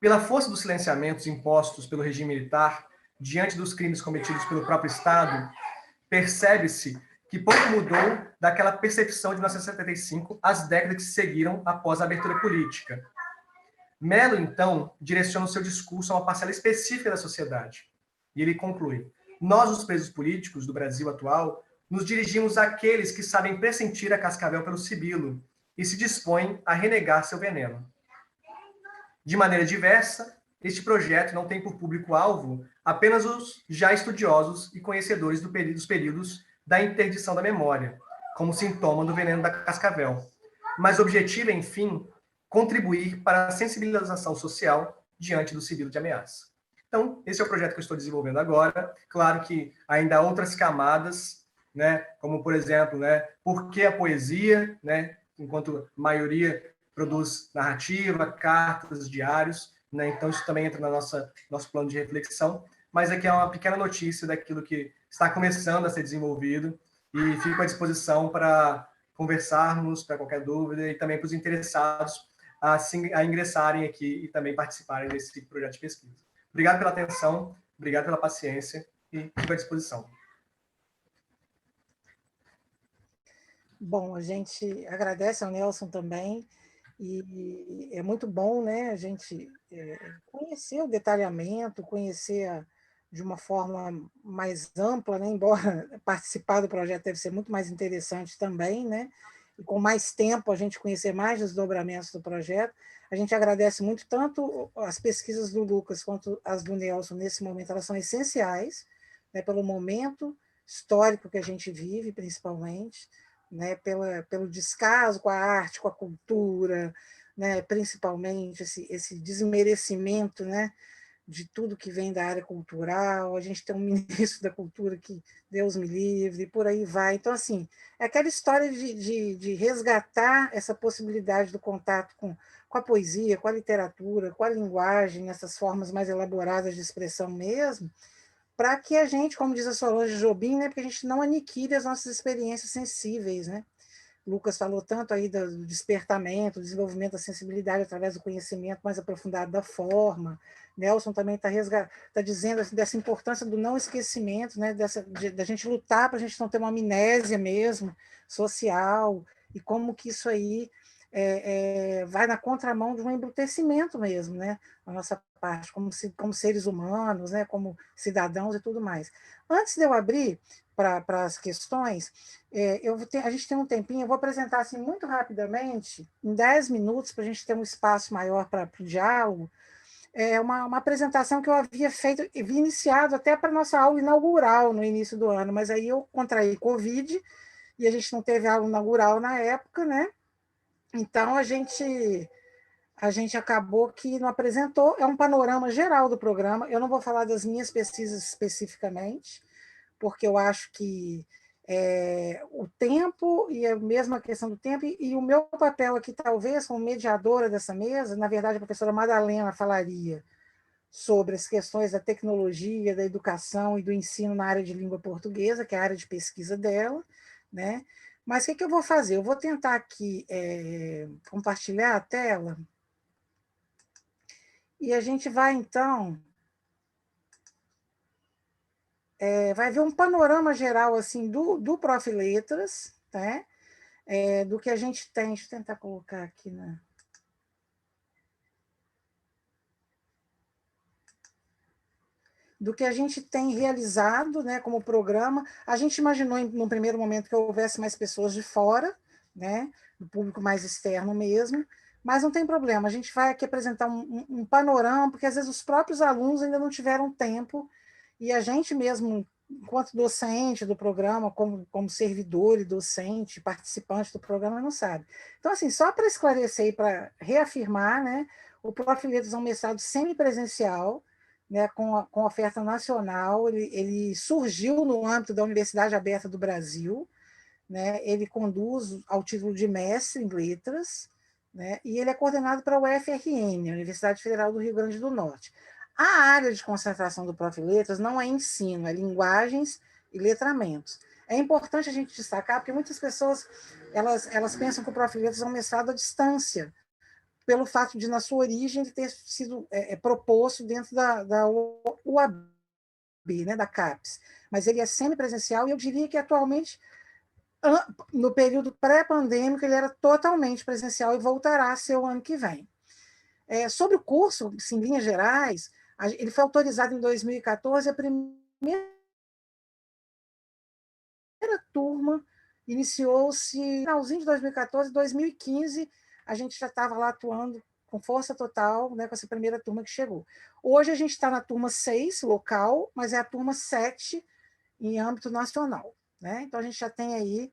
Pela força dos silenciamentos impostos pelo regime militar, diante dos crimes cometidos pelo próprio Estado, percebe-se que pouco mudou daquela percepção de 1975 às décadas que se seguiram após a abertura política. Mello, então, direciona o seu discurso a uma parcela específica da sociedade. E ele conclui: nós, os presos políticos do Brasil atual, nos dirigimos àqueles que sabem pressentir a cascavel pelo sibilo e se dispõem a renegar seu veneno. De maneira diversa, este projeto não tem por público-alvo apenas os já estudiosos e conhecedores dos períodos da interdição da memória, como sintoma do veneno da cascavel, mas objetiva, enfim, contribuir para a sensibilização social diante do sibilo de ameaça. Então, esse é o projeto que eu estou desenvolvendo agora. Claro que ainda há outras camadas, né, como, por exemplo, né, por que a poesia, né, enquanto a maioria produz narrativa, cartas, diários, né, então isso também entra no nosso plano de reflexão, mas aqui é uma pequena notícia daquilo que está começando a ser desenvolvido e fico à disposição para conversarmos, para qualquer dúvida, e também para os interessados a ingressarem aqui e também participarem desse projeto de pesquisa. Obrigado pela atenção, obrigado pela paciência e fico à disposição. Bom, a gente agradece ao Nelson também, e é muito bom, né, a gente conhecer o detalhamento, conhecer de uma forma mais ampla, né, embora participar do projeto deve ser muito mais interessante também, né, e com mais tempo a gente conhecer mais os desdobramentos do projeto. A gente agradece muito tanto as pesquisas do Lucas quanto as do Nelson nesse momento, elas são essenciais, né, pelo momento histórico que a gente vive, principalmente, né, pelo descaso com a arte, com a cultura, né, principalmente esse desmerecimento, né, de tudo que vem da área cultural. A gente tem um ministro da cultura que Deus me livre, e por aí vai. Então, assim, é aquela história de resgatar essa possibilidade do contato com a poesia, com a literatura, com a linguagem, essas formas mais elaboradas de expressão mesmo, para que a gente, como diz a Solange Jobim, né, porque a gente não aniquile as nossas experiências sensíveis, né? Lucas falou tanto aí do despertamento, do desenvolvimento da sensibilidade através do conhecimento mais aprofundado da forma. Nelson também está dizendo assim, dessa importância do não esquecimento, né? Da gente lutar para a gente não ter uma amnésia mesmo social, e como que isso aí vai na contramão de um embrutecimento mesmo, né? A nossa parte, como seres humanos, né? Como cidadãos e tudo mais. Antes de eu abrir para as questões, a gente tem um tempinho, eu vou apresentar assim, muito rapidamente, em 10 minutos, para a gente ter um espaço maior para o diálogo, uma apresentação que eu havia feito, havia iniciado até para a nossa aula inaugural no início do ano, mas aí eu contraí Covid e a gente não teve aula inaugural na época, né? Então a gente acabou que não apresentou, é um panorama geral do programa, eu não vou falar das minhas pesquisas especificamente, porque eu acho que o tempo, e a mesma questão do tempo, e o meu papel aqui, talvez, como mediadora dessa mesa, na verdade, a professora Madalena falaria sobre as questões da tecnologia, da educação e do ensino na área de língua portuguesa, que é a área de pesquisa dela, né? Mas o que eu vou fazer? Eu vou tentar aqui compartilhar a tela, e a gente vai, então, vai ver um panorama geral assim do Prof. Letras, né? Do que a gente tem. Deixa eu tentar colocar aqui do que a gente tem realizado, né, como programa. A gente imaginou, no primeiro momento, que houvesse mais pessoas de fora, né, do público mais externo mesmo, mas não tem problema, a gente vai aqui apresentar um panorama, porque às vezes os próprios alunos ainda não tiveram tempo, e a gente mesmo, enquanto docente do programa, como servidor e docente, participante do programa, não sabe. Então, assim, só para esclarecer e para reafirmar, né, o Prof. Letras é um mestrado semipresencial, né, com oferta nacional, ele surgiu no âmbito da Universidade Aberta do Brasil, né, ele conduz ao título de mestre em letras, né, e ele é coordenado pela UFRN, a Universidade Federal do Rio Grande do Norte. A área de concentração do Prof. Letras não é ensino, é linguagens e letramentos. É importante a gente destacar, porque muitas pessoas elas pensam que o Prof. Letras é um mestrado à distância, pelo fato de, na sua origem, ele ter sido proposto dentro da UAB, né, da CAPES. Mas ele é semipresencial e eu diria que, atualmente, no período pré-pandêmico, ele era totalmente presencial e voltará a ser o ano que vem. Sobre o curso, em linhas gerais, ele foi autorizado em 2014, a primeira turma iniciou-se no finalzinho de 2014, 2015, a gente já estava lá atuando com força total, né, com essa primeira turma que chegou. Hoje a gente está na turma 6, local, mas é a turma 7 em âmbito nacional, né? Então a gente já tem aí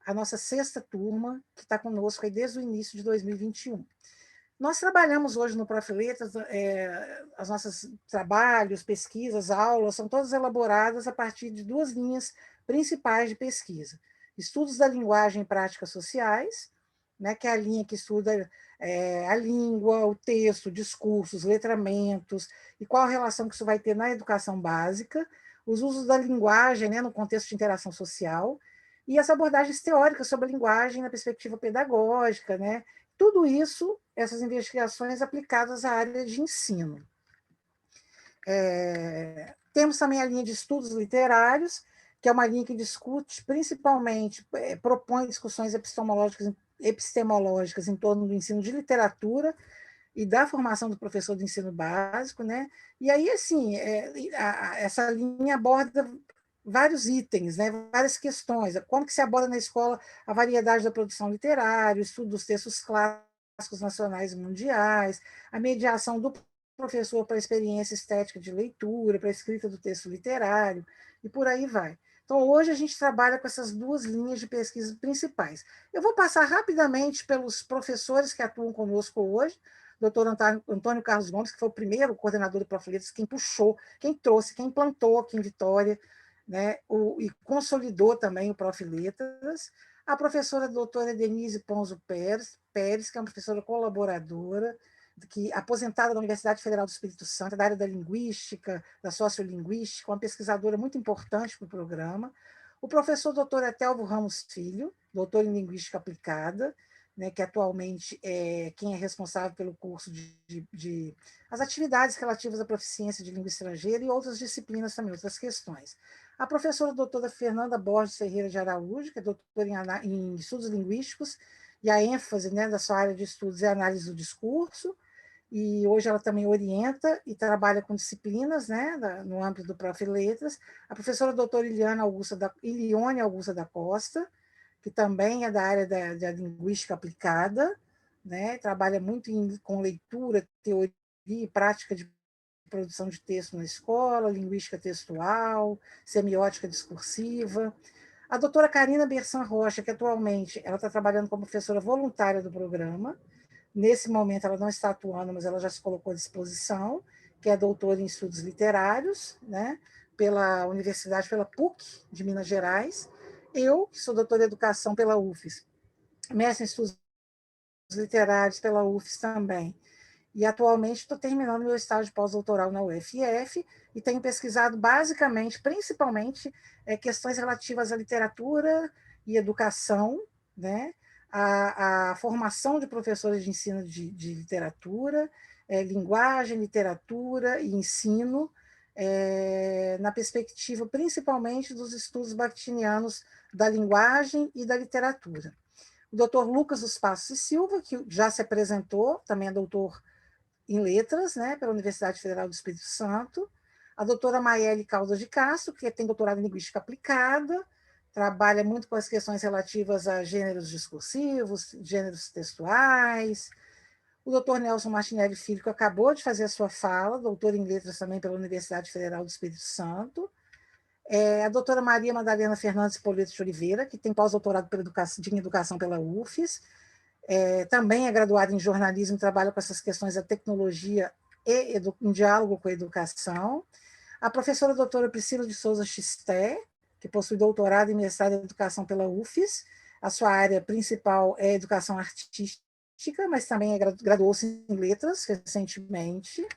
a nossa sexta turma, que está conosco aí desde o início de 2021. Nós trabalhamos hoje no Prof. Letras, as nossas trabalhos, pesquisas, aulas, são todas elaboradas a partir de duas linhas principais de pesquisa. Estudos da linguagem e práticas sociais, né, que é a linha que estuda a língua, o texto, discursos, letramentos, e qual a relação que isso vai ter na educação básica, os usos da linguagem, né, no contexto de interação social, e as abordagens teóricas sobre a linguagem na perspectiva pedagógica, né? Tudo isso, essas investigações aplicadas à área de ensino. Temos também a linha de estudos literários, que é uma linha que discute, principalmente, propõe discussões epistemológicas em torno do ensino de literatura e da formação do professor do ensino básico, né? E aí, assim, essa linha aborda vários itens, né? Várias questões. Como que se aborda na escola a variedade da produção literária, o estudo dos textos clássicos nacionais e mundiais, a mediação do professor para a experiência estética de leitura, para a escrita do texto literário, e por aí vai. Então, hoje a gente trabalha com essas duas linhas de pesquisa principais. Eu vou passar rapidamente pelos professores que atuam conosco hoje, doutor Antônio Carlos Gomes, que foi o primeiro coordenador do Prof. Letras, quem puxou, quem trouxe, quem implantou aqui em Vitória, né, e consolidou também o Prof. Letras. A professora doutora Denise Ponzo Pérez, que é uma professora colaboradora, aposentada da Universidade Federal do Espírito Santo, da área da linguística, da sociolinguística, uma pesquisadora muito importante para o programa. O professor doutor Etelvo Ramos Filho, doutor em Linguística Aplicada, né, que atualmente é quem é responsável pelo curso de as atividades relativas à proficiência de língua estrangeira e outras disciplinas também, outras questões. A professora doutora Fernanda Borges Ferreira de Araújo, que é doutora em estudos linguísticos, e a ênfase, né, da sua área de estudos é a análise do discurso, e hoje ela também orienta e trabalha com disciplinas, né, no âmbito do Prof. Letras. A professora doutora Ilione Augusta da Costa, que também é da área da linguística aplicada, né, trabalha muito com leitura, teoria e prática de produção de texto na escola, linguística textual, semiótica discursiva. A doutora Karina Bersan Rocha, que atualmente ela está trabalhando como professora voluntária do programa. Nesse momento ela não está atuando, mas ela já se colocou à disposição, que é doutora em estudos literários, né, pela Universidade, pela PUC de Minas Gerais. Eu, que sou doutora em educação pela UFES, mestre em estudos literários pela UFES também, e atualmente estou terminando meu estágio pós-doutoral na UFF e tenho pesquisado basicamente, principalmente, questões relativas à literatura e educação, né? A formação de professores de ensino de literatura, linguagem, literatura e ensino, na perspectiva principalmente dos estudos bakhtinianos da linguagem e da literatura. O doutor Lucas dos Passos e Silva, que já se apresentou, também é doutor em letras, né, pela Universidade Federal do Espírito Santo. A doutora Maiele Caldas de Castro, que tem doutorado em linguística aplicada, trabalha muito com as questões relativas a gêneros discursivos, gêneros textuais. O doutor Nelson Martinelli Filho, que acabou de fazer a sua fala, doutor em letras também pela Universidade Federal do Espírito Santo. A doutora Maria Madalena Fernandes Polito de Oliveira, que tem pós-doutorado em educação pela UFES, também é graduada em jornalismo, trabalha com essas questões da tecnologia e em diálogo com a educação. A professora doutora Priscila de Souza Xisté, que possui doutorado e mestrado em educação pela UFES. A sua área principal é educação artística, mas também graduou-se em letras recentemente.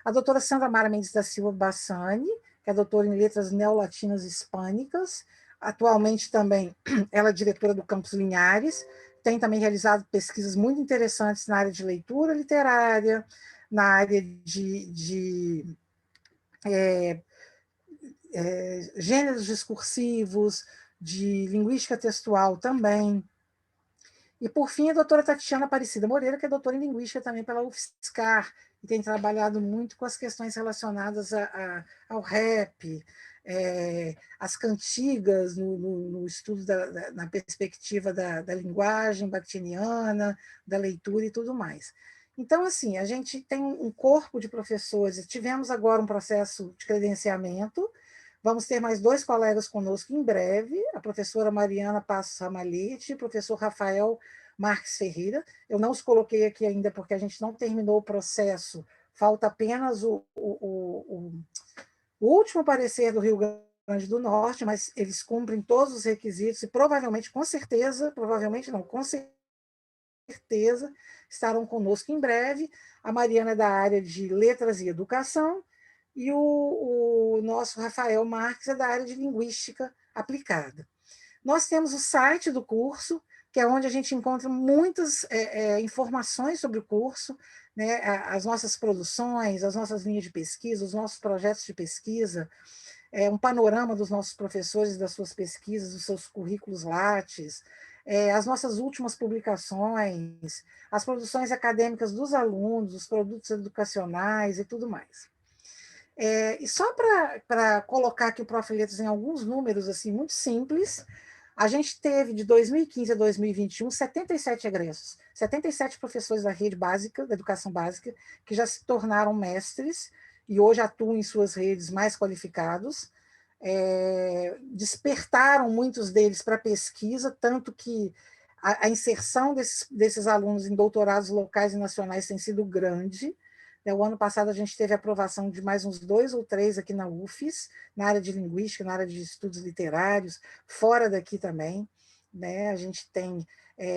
A doutora Sandra Mara Mendes da Silva Bassani, que é doutora em letras neolatinas hispânicas. Atualmente também ela é diretora do Campus Linhares, tem também realizado pesquisas muito interessantes na área de leitura literária, na área de gêneros discursivos, de linguística textual também. E, por fim, a doutora Tatiana Aparecida Moreira, que é doutora em linguística também pela UFSCar, e tem trabalhado muito com as questões relacionadas ao rap, as cantigas, no estudo, na perspectiva da linguagem bakhtiniana, da leitura e tudo mais. Então, assim, a gente tem um corpo de professores, tivemos agora um processo de credenciamento, vamos ter mais 2 colegas conosco em breve, a professora Mariana Passos Ramalhete e o professor Rafael Marques Ferreira. Eu não os coloquei aqui ainda porque a gente não terminou o processo, falta apenas o último parecer do Rio Grande do Norte, mas eles cumprem todos os requisitos e provavelmente, com certeza, provavelmente não, com certeza, estarão conosco em breve. A Mariana é da área de letras e educação, e o nosso Rafael Marques é da área de linguística aplicada. Nós temos o site do curso, que é onde a gente encontra muitas informações sobre o curso, né, as nossas produções, as nossas linhas de pesquisa, os nossos projetos de pesquisa, um panorama dos nossos professores, das suas pesquisas, dos seus currículos Lattes, as nossas últimas publicações, as produções acadêmicas dos alunos, os produtos educacionais e tudo mais. E só para colocar aqui o Prof. Letras em alguns números assim, muito simples, a gente teve, de 2015 a 2021, 77 egressos, 77 professores da rede básica, da educação básica, que já se tornaram mestres e hoje atuam em suas redes mais qualificados. Despertaram muitos deles para a pesquisa, tanto que a inserção desses alunos em doutorados locais e nacionais tem sido grande. O ano passado a gente teve a aprovação de mais uns 2 ou 3 aqui na UFES, na área de linguística, na área de estudos literários, fora daqui também. né? A gente tem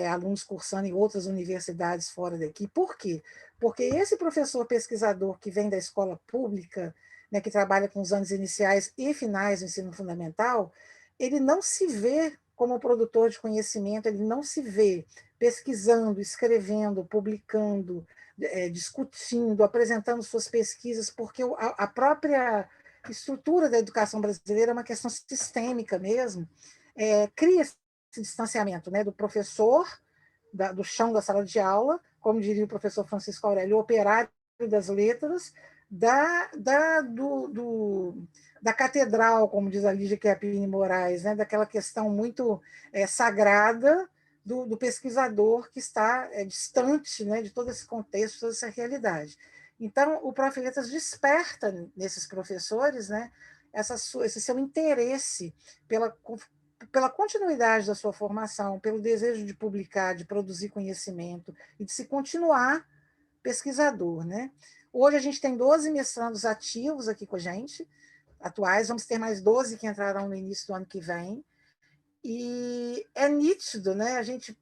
alunos cursando em outras universidades fora daqui. Por quê? Porque esse professor pesquisador que vem da escola pública, né, que trabalha com os anos iniciais e finais do ensino fundamental, ele não se vê como produtor de conhecimento, ele não se vê pesquisando, escrevendo, publicando, discutindo, apresentando suas pesquisas, porque a própria estrutura da educação brasileira é uma questão sistêmica mesmo, cria esse distanciamento, né, do professor, do chão da sala de aula, como diria o professor Francisco Aurélio, o operário das letras, da catedral, como diz a Lígia Chiappini Moraes, né, daquela questão muito sagrada do pesquisador que está distante, né, de todo esse contexto, toda essa realidade. Então, o Prof. Letras desperta nesses professores, né, esse seu interesse pela continuidade da sua formação, pelo desejo de publicar, de produzir conhecimento e de se continuar pesquisador, né? Hoje a gente tem 12 mestrandos ativos aqui com a gente, atuais, vamos ter mais 12 que entrarão no início do ano que vem, e é nítido, né? A gente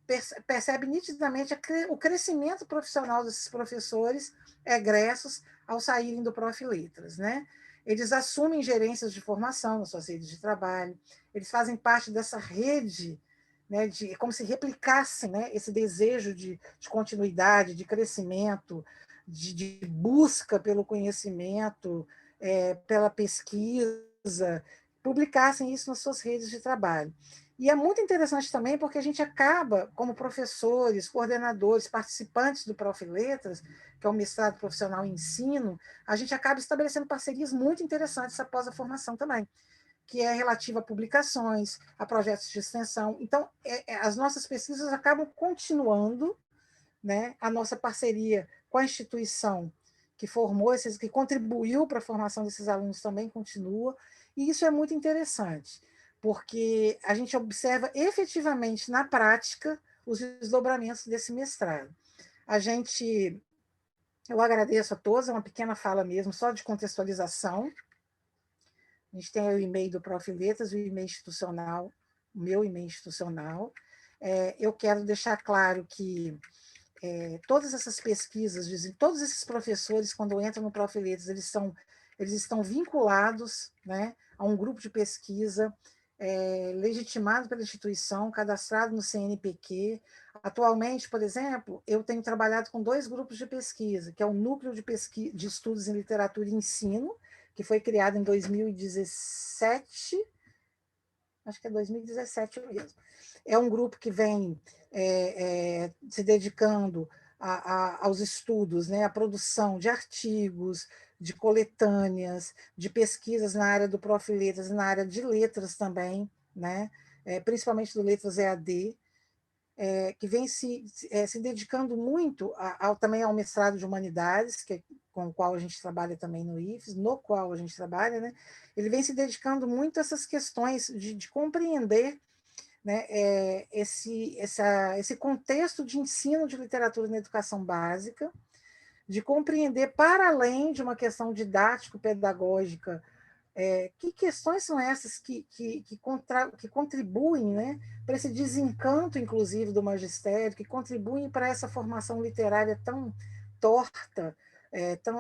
percebe nitidamente o crescimento profissional desses professores egressos ao saírem do Prof. Letras, né? Eles assumem gerências de formação nas suas redes de trabalho, eles fazem parte dessa rede, né, como se replicassem, né, esse desejo de continuidade, de crescimento, de busca pelo conhecimento, pela pesquisa, publicassem isso nas suas redes de trabalho. E é muito interessante também porque a gente acaba, como professores, coordenadores, participantes do Prof. Letras, que é o mestrado profissional em ensino, a gente acaba estabelecendo parcerias muito interessantes após a formação também, que é relativa a publicações, a projetos de extensão. Então, as nossas pesquisas acabam continuando, né? A nossa parceria com a instituição que formou que contribuiu para a formação desses alunos também continua, e isso é muito interessante, porque a gente observa efetivamente na prática os desdobramentos desse mestrado. Eu agradeço a todos, é uma pequena fala mesmo, só de contextualização. A gente tem o e-mail do Prof. Letras, o e-mail institucional, o meu e-mail institucional. Eu quero deixar claro que todas essas pesquisas, dizem, todos esses professores, quando entram no Prof. Letras, eles estão vinculados, né, a um grupo de pesquisa legitimado pela instituição, cadastrado no CNPq. Atualmente, por exemplo, eu tenho trabalhado com 2 grupos de pesquisa, que é o Núcleo de Estudos em Literatura e Ensino, que foi criado em 2017, acho que é 2017 mesmo. É um grupo que vem se dedicando aos estudos, né, à produção de artigos, de coletâneas, de pesquisas na área do Prof. Letras, na área de letras também, né, principalmente do Letras EAD, que vem se dedicando muito também ao mestrado de Humanidades, com o qual a gente trabalha também no IFES, no qual a gente trabalha, né? Ele vem se dedicando muito a essas questões de compreender, né, esse contexto de ensino de literatura na educação básica, de compreender, para além de uma questão didático-pedagógica, que questões são essas que contribuem, né, para esse desencanto, inclusive, do magistério, que contribuem para essa formação literária tão torta,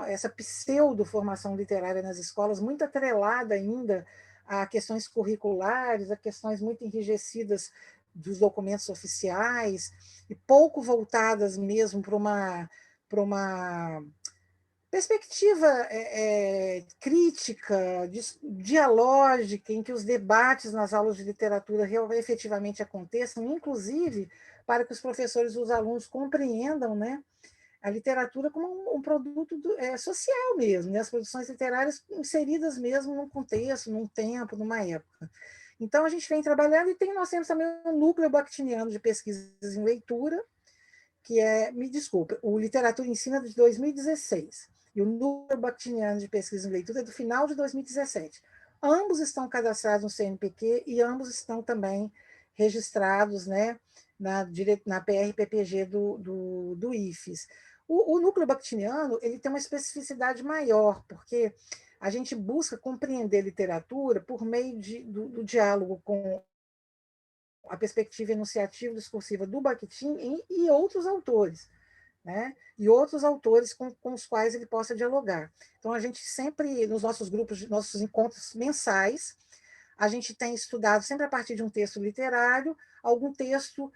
essa pseudo-formação literária nas escolas, muito atrelada ainda a questões curriculares, a questões muito enrijecidas dos documentos oficiais, e pouco voltadas mesmo para uma perspectiva crítica, dialógica, em que os debates nas aulas de literatura efetivamente aconteçam, inclusive para que os professores e os alunos compreendam, né, a literatura como um produto social mesmo, né, as produções literárias inseridas mesmo num contexto, num tempo, numa época. Então, a gente vem trabalhando e nós temos também um núcleo bakhtiniano de pesquisas em leitura, que me desculpe, o Literatura Ensina de 2016 e o Núcleo Bakhtiniano de Pesquisa em Leitura é do final de 2017. Ambos estão cadastrados no CNPq e ambos estão também registrados, né, na PRPPG do IFES. O Núcleo Bakhtiniano ele tem uma especificidade maior, porque a gente busca compreender literatura por meio do diálogo com a perspectiva enunciativa discursiva do Bakhtin e outros autores, né? E outros autores com os quais ele possa dialogar. Então, a gente sempre, nos nossos grupos, nossos encontros mensais, a gente tem estudado, sempre a partir de um texto literário, algum texto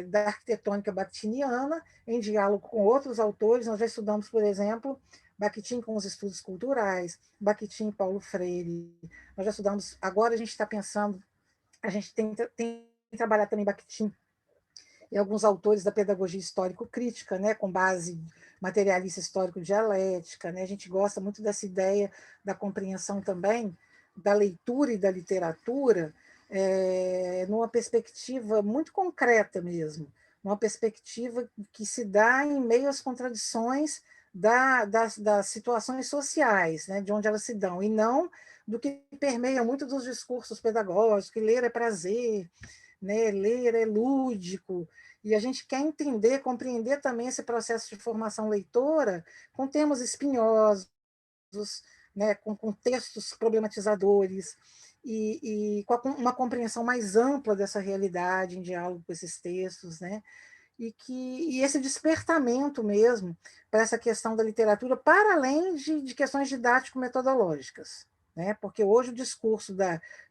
da arquitetônica bakhtiniana, em diálogo com outros autores. Nós já estudamos, por exemplo, Bakhtin com os estudos culturais, Bakhtin e Paulo Freire. Nós já estudamos, agora a gente está pensando, a gente tem trabalhado também Bakhtin e alguns autores da pedagogia histórico-crítica, né, com base materialista histórico-dialética. Né? A gente gosta muito dessa ideia da compreensão também da leitura e da literatura numa perspectiva muito concreta mesmo, uma perspectiva que se dá em meio às contradições das situações sociais, né, de onde elas se dão, e não do que permeia muito dos discursos pedagógicos, que ler é prazer, né, ler é lúdico, e a gente quer entender, compreender também esse processo de formação leitora com temas espinhosos, né, com textos problematizadores, e com uma compreensão mais ampla dessa realidade em diálogo com esses textos, né? E esse despertamento mesmo para essa questão da literatura, para além de questões didático-metodológicas, né? Porque hoje o discurso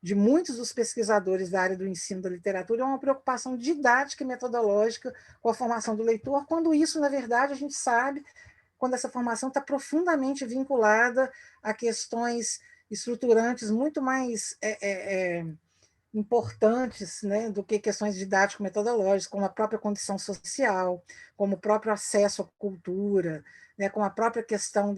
de muitos dos pesquisadores da área do ensino da literatura é uma preocupação didática e metodológica com a formação do leitor, quando isso, na verdade, a gente sabe, quando essa formação está profundamente vinculada a questões estruturantes muito mais importantes, né, do que questões didático-metodológicas, como a própria condição social, como o próprio acesso à cultura, né, como a própria questão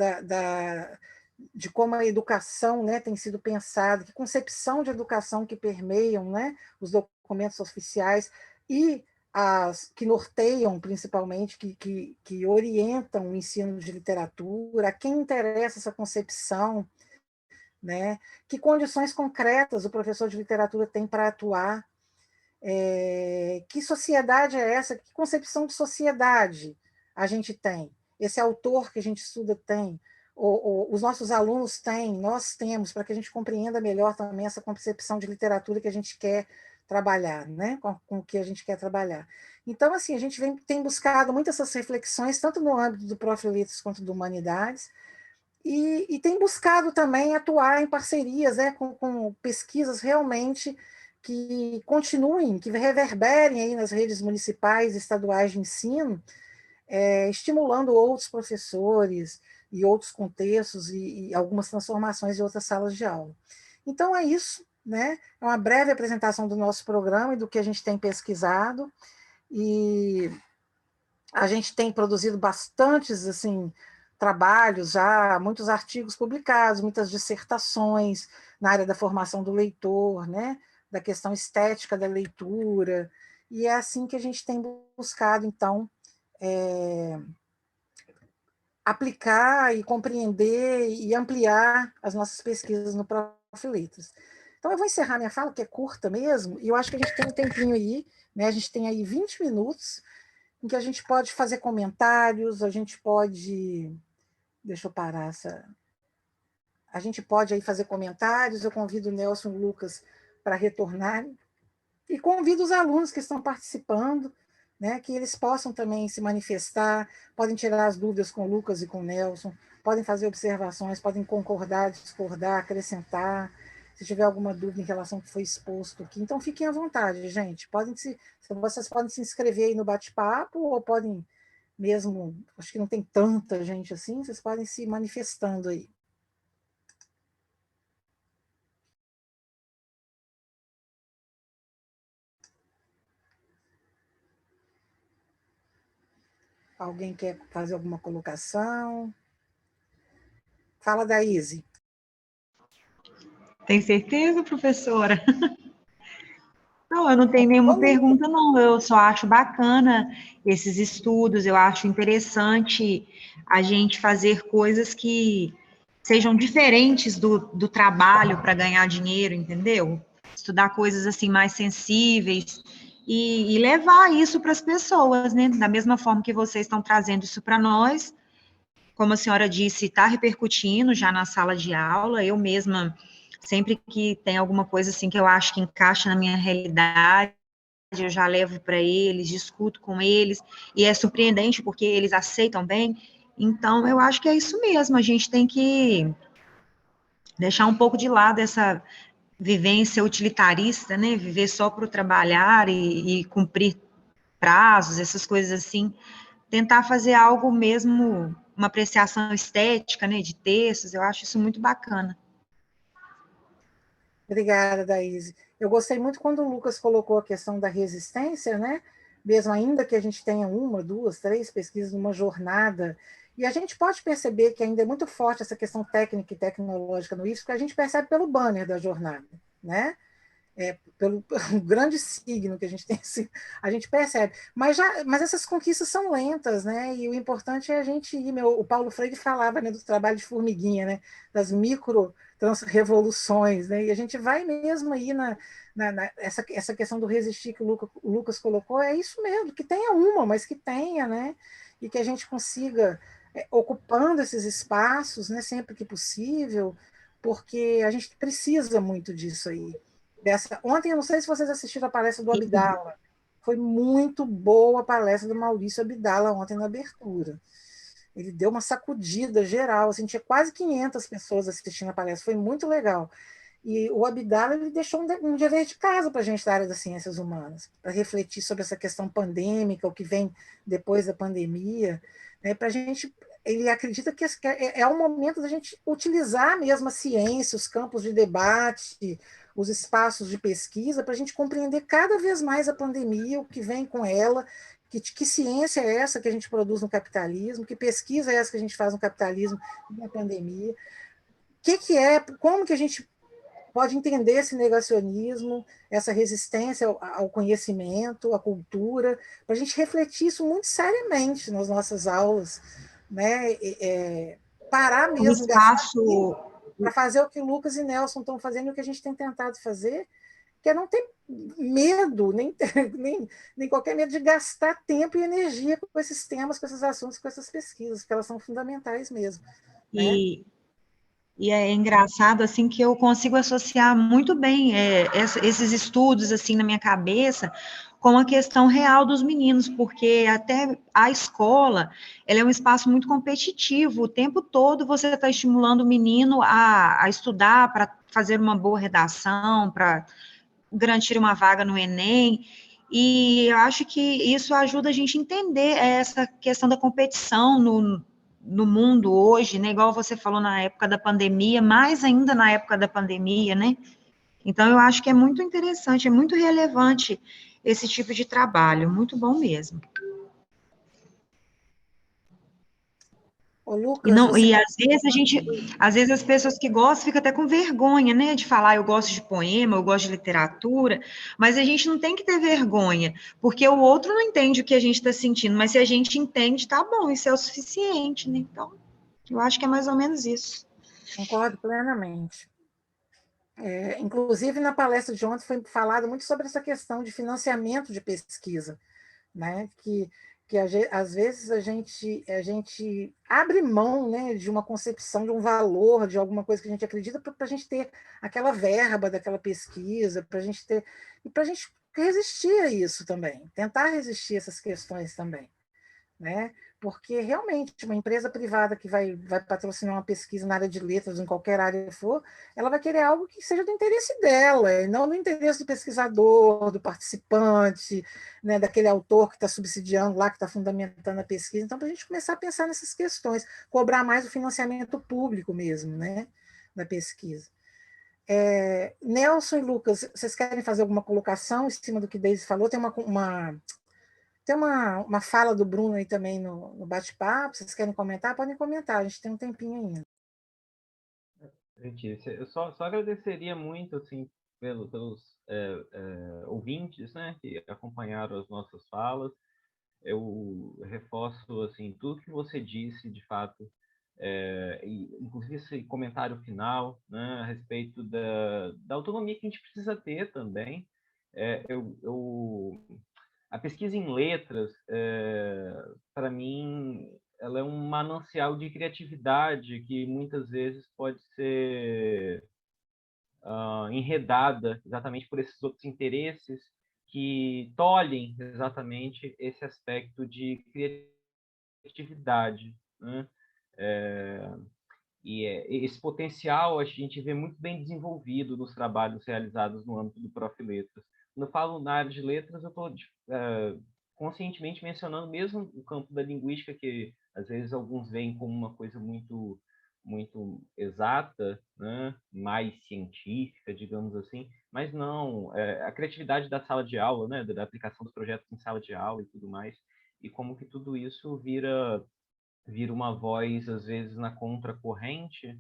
de como a educação, né, tem sido pensada, que concepção de educação que permeiam, né, os documentos oficiais e as que norteiam, principalmente, que orientam o ensino de literatura, a quem interessa essa concepção, né? Que condições concretas o professor de literatura tem para atuar, que sociedade é essa, que concepção de sociedade a gente tem, esse autor que a gente estuda tem, os nossos alunos têm, nós temos, para que a gente compreenda melhor também essa concepção de literatura que a gente quer trabalhar, né? Com o que a gente quer trabalhar. Então, assim, a gente tem buscado muitas essas reflexões, tanto no âmbito do Prof. quanto do Humanidades, e tem buscado também atuar em parcerias, né, com pesquisas realmente que continuem, que reverberem aí nas redes municipais e estaduais de ensino, estimulando outros professores e outros contextos e algumas transformações de outras salas de aula. Então, é isso, né? É uma breve apresentação do nosso programa e do que a gente tem pesquisado, e a gente tem produzido bastantes, assim, trabalhos já, muitos artigos publicados, muitas dissertações na área da formação do leitor, né? Da questão estética da leitura, e é assim que a gente tem buscado, então, aplicar e compreender e ampliar as nossas pesquisas no Prof. Letras. Então, eu vou encerrar minha fala, que é curta mesmo, e eu acho que a gente tem um tempinho aí, né? A gente tem aí 20 minutos, em que a gente pode fazer comentários, a gente pode... Deixa eu parar essa... A gente pode aí fazer comentários, eu convido o Nelson e o Lucas para retornarem, e convido os alunos que estão participando, né, que eles possam também se manifestar, podem tirar as dúvidas com o Lucas e com o Nelson, podem fazer observações, podem concordar, discordar, acrescentar, se tiver alguma dúvida em relação ao que foi exposto aqui. Então, fiquem à vontade, gente. Vocês podem se inscrever aí no bate-papo, ou podem mesmo, acho que não tem tanta gente assim, vocês podem se manifestando aí. Alguém quer fazer alguma colocação? Fala, Daíse. Tem certeza, professora? Não, eu não tenho nenhuma pergunta, não. Eu só acho bacana esses estudos, eu acho interessante a gente fazer coisas que sejam diferentes do trabalho para ganhar dinheiro, entendeu? Estudar coisas assim mais sensíveis e levar isso para as pessoas, né? Da mesma forma que vocês estão trazendo isso para nós, como a senhora disse, está repercutindo já na sala de aula. Eu mesma Sempre que tem alguma coisa assim que eu acho que encaixa na minha realidade, eu já levo para eles, discuto com eles, e é surpreendente porque eles aceitam bem. Então, eu acho que é isso mesmo, a gente tem que deixar um pouco de lado essa vivência utilitarista, né? Viver só para o trabalhar e cumprir prazos, essas coisas assim. Tentar fazer algo mesmo, uma apreciação estética, né? De textos, eu acho isso muito bacana. Obrigada, Daíse. Eu gostei muito quando o Lucas colocou a questão da resistência, né? Mesmo ainda que a gente tenha uma, duas, três pesquisas numa jornada, e a gente pode perceber que ainda é muito forte essa questão técnica e tecnológica no IFSC, que a gente percebe pelo banner da jornada, né? Pelo grande signo que a gente tem, a gente percebe. Mas essas conquistas são lentas, né? E o importante é a gente ir. O Paulo Freire falava, né, do trabalho de formiguinha, né? Das micro revoluções, né? E a gente vai mesmo aí essa questão do resistir que o Lucas colocou, é isso mesmo, que tenha uma, mas que tenha, né? E que a gente consiga, ocupando esses espaços, né, sempre que possível, porque a gente precisa muito disso aí. Ontem, eu não sei se vocês assistiram a palestra do Abdala. Foi muito boa a palestra do Maurício Abdala ontem na abertura. Ele deu uma sacudida geral, assim, tinha quase 500 pessoas assistindo a palestra, foi muito legal. E o Abdala ele deixou um dever de casa para a gente da área das ciências humanas, para refletir sobre essa questão pandêmica, o que vem depois da pandemia, né, para a gente. Ele acredita que é o momento da gente utilizar mesmo a ciência, os campos de debate, os espaços de pesquisa, para a gente compreender cada vez mais a pandemia, o que vem com ela, que ciência é essa que a gente produz no capitalismo, que pesquisa é essa que a gente faz no capitalismo e na pandemia, como que a gente pode entender esse negacionismo, essa resistência ao conhecimento, à cultura, para a gente refletir isso muito seriamente nas nossas aulas, né? Parar Um mesmo, gastar espaço. para fazer o que o Lucas e Nelson estão fazendo e o que a gente tem tentado fazer, que é não ter medo, nem qualquer medo de gastar tempo e energia com esses temas, com esses assuntos, com essas pesquisas, porque elas são fundamentais mesmo. Né? E é engraçado, assim, que eu consigo associar muito bem esses estudos, assim, na minha cabeça, com a questão real dos meninos, porque até a escola, ela é um espaço muito competitivo, o tempo todo você está estimulando o menino a estudar para fazer uma boa redação, para garantir uma vaga no Enem, e eu acho que isso ajuda a gente a entender essa questão da competição no mundo hoje, né? Igual você falou na época da pandemia, mais ainda na época da pandemia, né? Então, eu acho que é muito interessante, é muito relevante esse tipo de trabalho, muito bom mesmo. Ô, E, Lucas, não, você... e às vezes as pessoas que gostam ficam até com vergonha, né, de falar eu gosto de poema, eu gosto de literatura, mas a gente não tem que ter vergonha, porque o outro não entende o que a gente está sentindo, mas se a gente entende, tá bom, isso é o suficiente, né? Então, eu acho que é mais ou menos isso. Concordo plenamente. Inclusive, na palestra de ontem foi falado muito sobre essa questão de financiamento de pesquisa, né? Que às vezes a gente abre mão, né, de uma concepção, de um valor, de alguma coisa que a gente acredita, para a gente ter aquela verba daquela pesquisa, para a gente ter. E para a gente resistir a isso também, tentar resistir a essas questões também. Né? Porque realmente uma empresa privada que vai patrocinar uma pesquisa na área de letras, em qualquer área for, ela vai querer algo que seja do interesse dela, e não do interesse do pesquisador, do participante, né, daquele autor que está subsidiando lá, que está fundamentando a pesquisa. Então, para a gente começar a pensar nessas questões, cobrar mais o financiamento público mesmo, né, da pesquisa. Nelson e Lucas, vocês querem fazer alguma colocação em cima do que Deise falou? Tem uma fala do Bruno aí também no bate-papo. Vocês querem comentar? Podem comentar, a gente tem um tempinho ainda. Letícia, eu só agradeceria muito assim, pelos ouvintes, né, que acompanharam as nossas falas. Eu reforço assim, tudo que você disse, de fato, inclusive esse comentário final, né, a respeito da autonomia que a gente precisa ter também. A pesquisa em letras, para mim, ela é um manancial de criatividade que muitas vezes pode ser enredada exatamente por esses outros interesses que tolhem exatamente esse aspecto de criatividade, né? Esse potencial a gente vê muito bem desenvolvido nos trabalhos realizados no âmbito do Prof. Letras. Quando eu falo na área de letras, eu estou conscientemente mencionando mesmo o campo da linguística, que às vezes alguns veem como uma coisa muito exata, né? Mais científica, digamos assim, mas não, a criatividade da sala de aula, né? Da aplicação dos projetos em sala de aula e tudo mais, e como que tudo isso vira uma voz, às vezes, na contracorrente,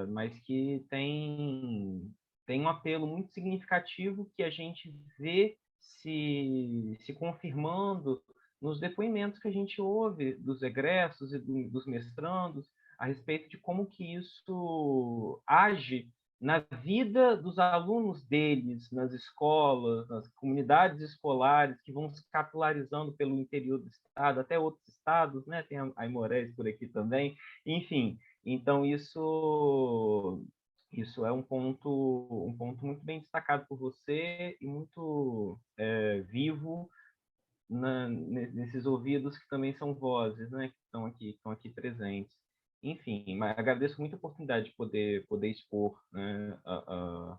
mas que tem um apelo muito significativo que a gente vê se confirmando nos depoimentos que a gente ouve dos egressos e dos mestrandos a respeito de como que isso age na vida dos alunos deles, nas escolas, nas comunidades escolares que vão se capilarizando pelo interior do estado, até outros estados, né? Tem a Aimorés por aqui também, enfim. Então, isso é um ponto muito bem destacado por você e muito vivo nesses ouvidos que também são vozes, né? Que estão aqui presentes. Enfim, mas agradeço muito a oportunidade de poder expor, né, a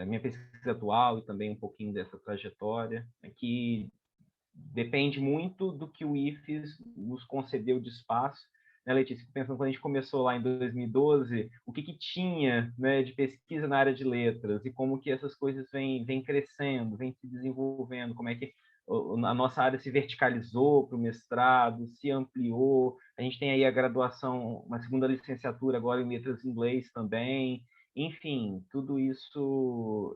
minha pesquisa atual e também um pouquinho dessa trajetória, que depende muito do que o IFES nos concedeu de espaço. Né, Letícia, pensando quando a gente começou lá em 2012, o que tinha, né, de pesquisa na área de letras e como que essas coisas vêm crescendo, vêm se desenvolvendo, como é que a nossa área se verticalizou para o mestrado, se ampliou. A gente tem aí a graduação, uma segunda licenciatura agora em letras em inglês também. Enfim, tudo isso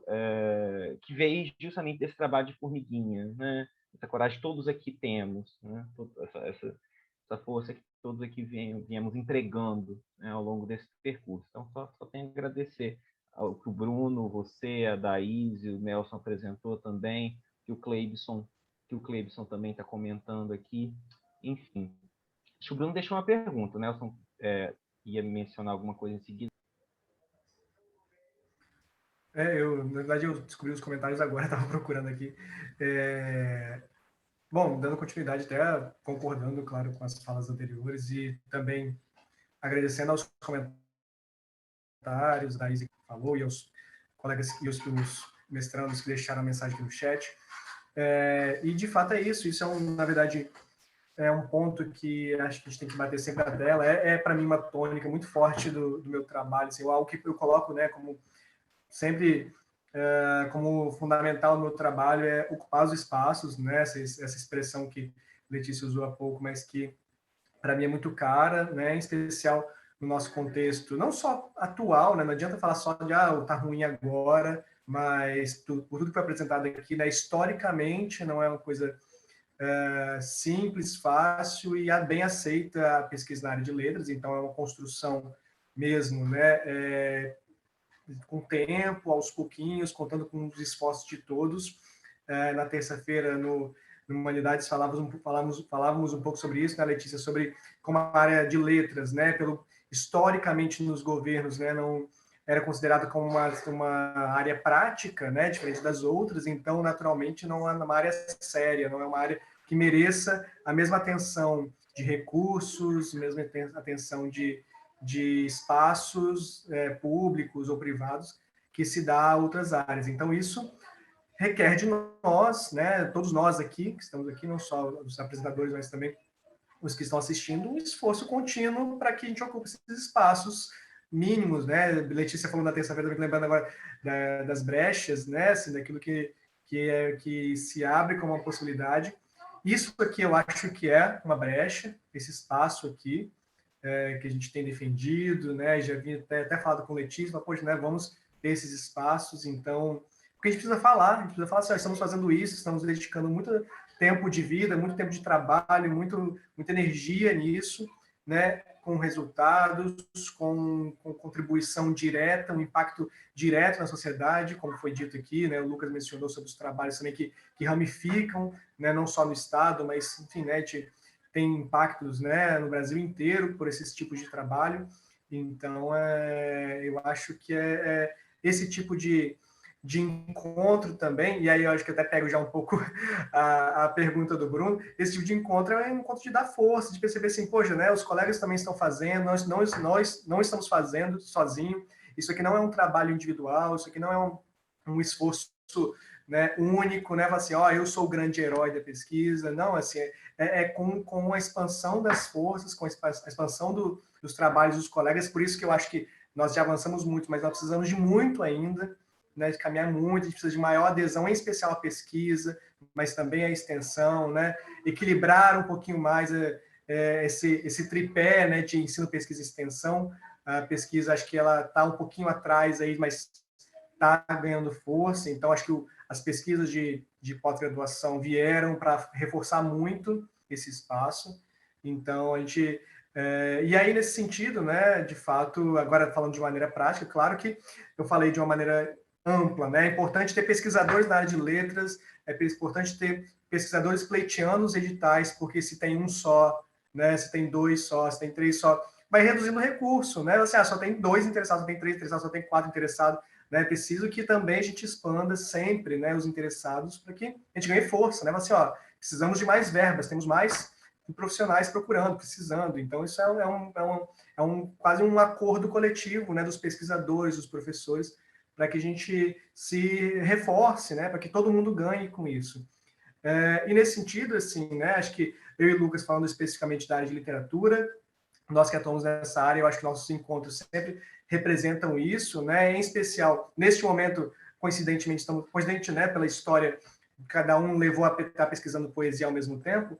que veio justamente desse trabalho de formiguinha, né? Essa coragem todos aqui temos, né? Essa força que todos aqui viemos entregando, né, ao longo desse percurso. Então, só tenho a agradecer ao que o Bruno, você, a Daís e o Nelson apresentou também, que o Cleibson também está comentando aqui. Enfim, acho que o Bruno deixou uma pergunta. O Nelson ia mencionar alguma coisa em seguida. Na verdade, eu descobri os comentários agora, estava procurando aqui. Bom, dando continuidade, até concordando, claro, com as falas anteriores e também agradecendo aos comentários da Isa que falou e aos colegas e os mestrandos que deixaram a mensagem aqui no chat. E, de fato, é isso. Isso na verdade, é um ponto que acho que a gente tem que bater sempre a tela. Para mim, uma tônica muito forte do meu trabalho, assim, algo que eu coloco, né, como sempre como fundamental no meu trabalho é ocupar os espaços, né? Essa expressão que Letícia usou há pouco, mas que para mim é muito cara, né? Em especial no nosso contexto, não só atual, né? Não adianta falar só de tá ruim agora, mas por tudo que foi apresentado aqui, né? Historicamente não é uma coisa simples, fácil e bem aceita a pesquisa na área de letras, então é uma construção mesmo, né? Com tempo, aos pouquinhos, contando com os esforços de todos. Na terça-feira, no Humanidades, falávamos um pouco sobre isso, né, Letícia, sobre como a área de letras, né, historicamente nos governos, né, não era considerada como uma área prática, né, diferente das outras, então, naturalmente, não é uma área séria, não é uma área que mereça a mesma atenção de recursos, a mesma atenção de espaços públicos ou privados que se dá a outras áreas. Então, isso requer de nós, né, todos nós aqui, que estamos aqui, não só os apresentadores, mas também os que estão assistindo, um esforço contínuo para que a gente ocupe esses espaços mínimos, né? Letícia falou na terça-feira, me lembrando agora das brechas, né, assim, daquilo que se abre como uma possibilidade. Isso aqui eu acho que é uma brecha, esse espaço aqui, que a gente tem defendido, né? Já vi até falado com o Letícia, mas, poxa, né, vamos ter esses espaços, então, porque a gente precisa falar assim, estamos fazendo isso, estamos dedicando muito tempo de vida, muito tempo de trabalho, muita energia nisso, né? Com resultados, com contribuição direta, um impacto direto na sociedade, como foi dito aqui, né? O Lucas mencionou sobre os trabalhos também que ramificam, né? Não só no Estado, mas, enfim, né? Tem impactos, né, no Brasil inteiro por esses tipos de trabalho. Então, eu acho que esse tipo de encontro também, e aí eu acho que até pego já um pouco a pergunta do Bruno, esse tipo de encontro é um encontro de dar força, de perceber assim, poxa, né, os colegas também estão fazendo, nós não estamos fazendo sozinho, isso aqui não é um trabalho individual, isso aqui não é um esforço, né, único, né, assim, ó, eu sou o grande herói da pesquisa, não, assim, com a expansão das forças, com a expansão dos trabalhos dos colegas, por isso que eu acho que nós já avançamos muito, mas nós precisamos de muito ainda, né, de caminhar muito, a gente precisa de maior adesão, em especial à pesquisa, mas também à extensão, né, equilibrar um pouquinho mais esse tripé, né, de ensino, pesquisa e extensão. A pesquisa, acho que ela está um pouquinho atrás aí, mas está ganhando força, então acho que as pesquisas de pós-graduação vieram para reforçar muito esse espaço, então a gente... e aí, nesse sentido, né, de fato, agora falando de maneira prática, claro que eu falei de uma maneira ampla, né? É importante ter pesquisadores na área de letras, é importante ter pesquisadores pleiteando os editais, porque se tem um só, né, se tem dois só, se tem três só, vai reduzindo o recurso, né? Assim, só tem 2 interessados, só tem 3 interessados, só tem 4 interessados, né? É preciso que também a gente expanda sempre, né, os interessados para que a gente ganhe força, né? Assim, ó, precisamos de mais verbas, temos mais profissionais procurando, precisando. Então, isso quase um acordo coletivo, né, dos pesquisadores, dos professores, para que a gente se reforce, né, para que todo mundo ganhe com isso. E nesse sentido, assim, né, acho que eu e o Lucas, falando especificamente da área de literatura, nós que atuamos nessa área, eu acho que nossos encontros sempre representam isso, né, em especial, neste momento, coincidentemente, né, pela história, cada um levou a estar pesquisando poesia ao mesmo tempo,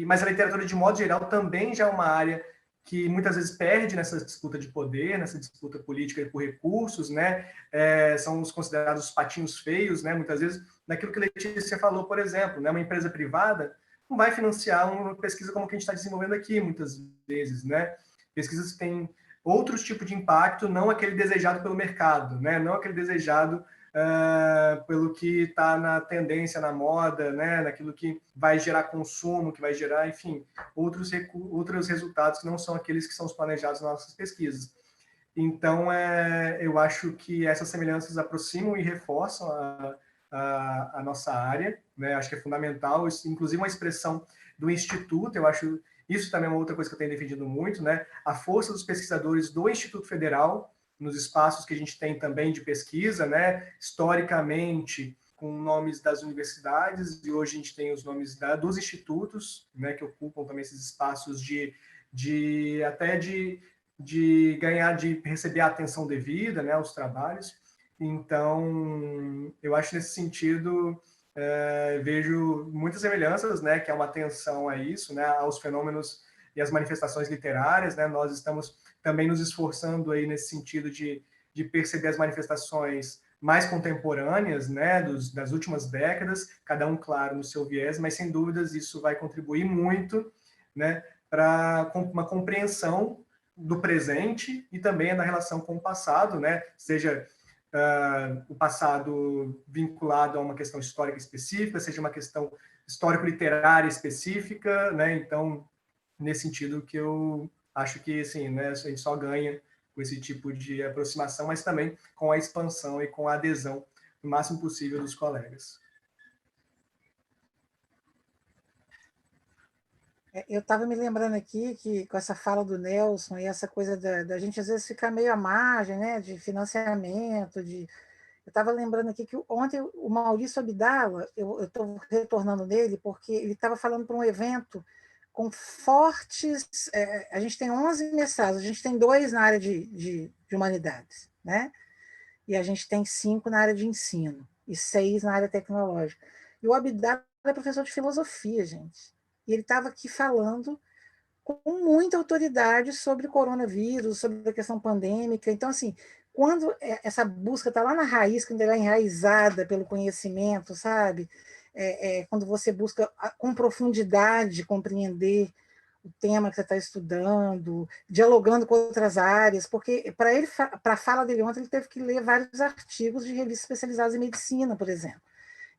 mas a literatura, de modo geral, também já é uma área que muitas vezes perde nessa disputa de poder, nessa disputa política por recursos, né? São os considerados os patinhos feios, né? Muitas vezes, naquilo que a Letícia falou, por exemplo, né? Uma empresa privada não vai financiar uma pesquisa como a que a gente está desenvolvendo aqui, muitas vezes, né? Pesquisas que têm outros tipos de impacto, não aquele desejado pelo mercado, né? Não aquele desejado pelo que está na tendência, na moda, né, naquilo que vai gerar consumo, que vai gerar, enfim, outros resultados que não são aqueles que são os planejados nas nossas pesquisas. Então, eu acho que essas semelhanças aproximam e reforçam a nossa área, né? Acho que é fundamental, inclusive uma expressão do Instituto, eu acho isso também é uma outra coisa que eu tenho defendido muito, né? A força dos pesquisadores do Instituto Federal, nos espaços que a gente tem também de pesquisa, né? Historicamente, com nomes das universidades, e hoje a gente tem os nomes dos institutos, né? Que ocupam também esses espaços de ganhar, de receber a atenção devida, né? Aos trabalhos. Então, eu acho nesse sentido, vejo muitas semelhanças, né? Que é uma atenção a isso, né? Aos fenômenos e às manifestações literárias, né? Nós estamos também nos esforçando aí nesse sentido de perceber as manifestações mais contemporâneas, né, das últimas décadas, cada um, claro, no seu viés, mas, sem dúvidas, isso vai contribuir muito, né, para uma compreensão do presente e também na relação com o passado, né, seja o passado vinculado a uma questão histórica específica, seja uma questão histórico-literária específica, né, então, nesse sentido que eu acho que, assim, né, a gente só ganha com esse tipo de aproximação, mas também com a expansão e com a adesão no máximo possível dos colegas. Eu estava me lembrando aqui que, com essa fala do Nelson e essa coisa da gente, às vezes, ficar meio à margem, né, de financiamento, eu estava lembrando aqui que ontem o Maurício Abdala, eu estou retornando nele, porque ele estava falando para um evento com fortes... a gente tem 11 mestrados, a gente tem 2 na área de humanidades, né? E a gente tem 5 na área de ensino, e 6 na área tecnológica. E o Abdala é professor de filosofia, gente. E ele estava aqui falando com muita autoridade sobre o coronavírus, sobre a questão pandêmica. Então, assim, quando essa busca está lá na raiz, quando ela é enraizada pelo conhecimento, sabe? Quando você busca com profundidade compreender o tema que você está estudando, dialogando com outras áreas, porque para a fala dele ontem, ele teve que ler vários artigos de revistas especializadas em medicina, por exemplo.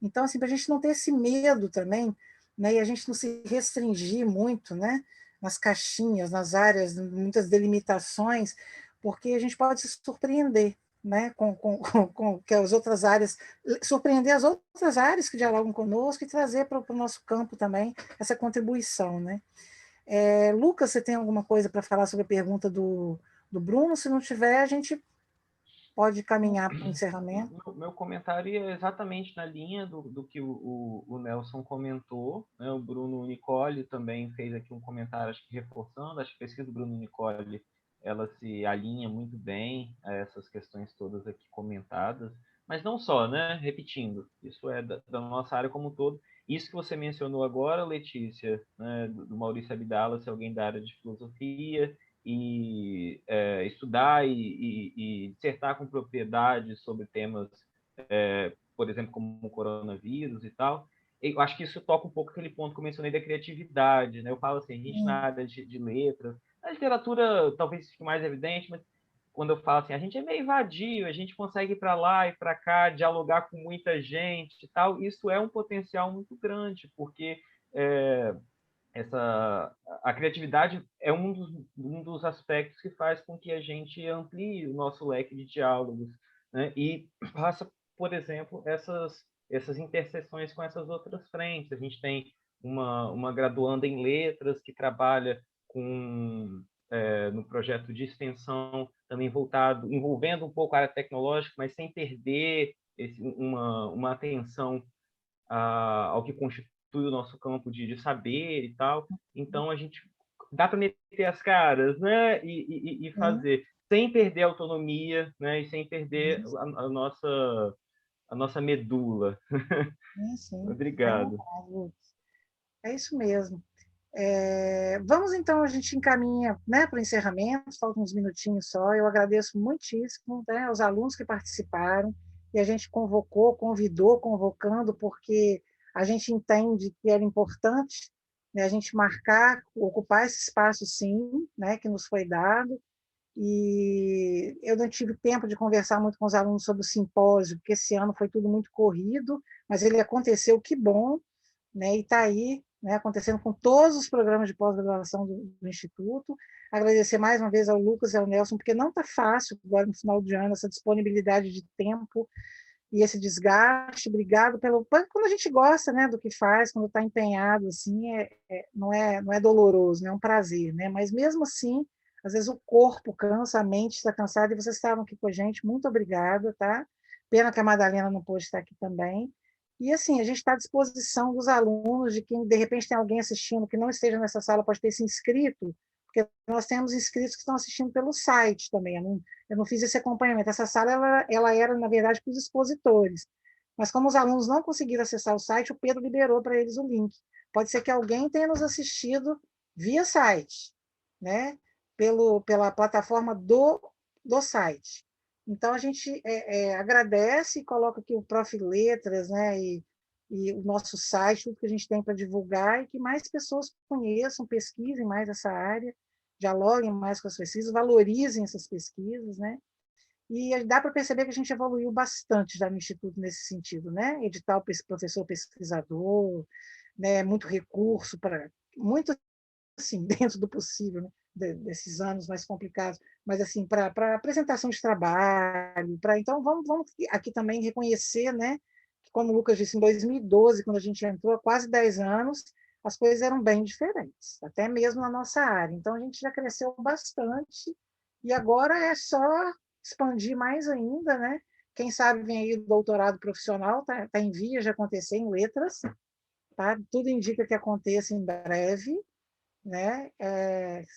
Então, assim, para a gente não ter esse medo também, né, e a gente não se restringir muito, né, nas caixinhas, nas áreas, muitas delimitações, porque a gente pode se surpreender, né, com que as outras áreas, surpreender as outras áreas que dialogam conosco e trazer para o nosso campo também essa contribuição, né? Lucas, você tem alguma coisa para falar sobre a pergunta do Bruno? Se não tiver, a gente pode caminhar para o encerramento. Meu comentário é exatamente na linha do que o Nelson comentou, né? O Bruno Nicoli também fez aqui um comentário, acho que reforçando, acho que a pesquisa do Bruno Nicoli, ela se alinha muito bem a essas questões todas aqui comentadas, mas não só, né? Repetindo, isso é da nossa área como um todo. Isso que você mencionou agora, Letícia, né? Do Maurício Abdala, se alguém da área de filosofia, e estudar e dissertar com propriedade sobre temas, por exemplo, como o coronavírus e tal. Eu acho que isso toca um pouco aquele ponto que eu mencionei da criatividade, né? Eu falo assim, a gente na área de letras, a literatura talvez fique mais evidente, mas quando eu falo assim, a gente é meio vadio, a gente consegue ir para lá e para cá, dialogar com muita gente e tal, isso é um potencial muito grande, porque a criatividade é um dos aspectos que faz com que a gente amplie o nosso leque de diálogos, né? E passa, por exemplo, essas interseções com essas outras frentes. A gente tem uma graduanda em letras que trabalha no projeto de extensão também envolvendo um pouco a área tecnológica, mas sem perder uma atenção ao que constitui o nosso campo de saber e tal. Então, a gente dá para meter as caras, né? E fazer, sem perder a autonomia, né? E sem perder a nossa medula. Sim. Obrigado. É isso mesmo. Vamos, então, a gente encaminha, né, para o encerramento, faltam uns minutinhos só. Eu agradeço muitíssimo, né, aos alunos que participaram, e a gente convidou, convocando, porque a gente entende que era importante, né, a gente marcar, ocupar esse espaço, sim, né, que nos foi dado. E eu não tive tempo de conversar muito com os alunos sobre o simpósio, porque esse ano foi tudo muito corrido, mas ele aconteceu, que bom, né? E está aí, né, acontecendo com todos os programas de pós-graduação do Instituto. Agradecer mais uma vez ao Lucas e ao Nelson, porque não está fácil agora no final de ano, essa disponibilidade de tempo e esse desgaste. Obrigado pelo... Quando a gente gosta, né, do que faz, quando está empenhado, assim, não é doloroso, né, é um prazer, né? Mas mesmo assim, às vezes o corpo cansa, a mente está cansada, e vocês estavam aqui com a gente, muito obrigada, tá? Pena que a Madalena não pôde estar aqui também. E, assim, a gente está à disposição dos alunos, de quem, de repente, tem alguém assistindo que não esteja nessa sala, pode ter se inscrito, porque nós temos inscritos que estão assistindo pelo site também. Eu não fiz esse acompanhamento. Essa sala ela era, na verdade, para os expositores. Mas, como os alunos não conseguiram acessar o site, o Pedro liberou para eles o link. Pode ser que alguém tenha nos assistido via site, né? Pela plataforma do site. Então, a gente agradece e coloca aqui o Prof. Letras, né, e o nosso site, tudo que a gente tem para divulgar, e que mais pessoas conheçam, pesquisem mais essa área, dialoguem mais com as pesquisas, valorizem essas pesquisas, né? E dá para perceber que a gente evoluiu bastante já no Instituto nesse sentido, né? Edital professor pesquisador, né, muito recurso para muito assim, dentro do possível, né? Desses anos mais complicados, mas assim, para apresentação de trabalho, então vamos aqui também reconhecer, né, que, como o Lucas disse, em 2012, quando a gente entrou, há quase 10 anos, as coisas eram bem diferentes, até mesmo na nossa área. Então, a gente já cresceu bastante, e agora é só expandir mais ainda, né? Quem sabe vem aí o doutorado profissional, tá em vias de acontecer em letras, tá? Tudo indica que aconteça em breve, né?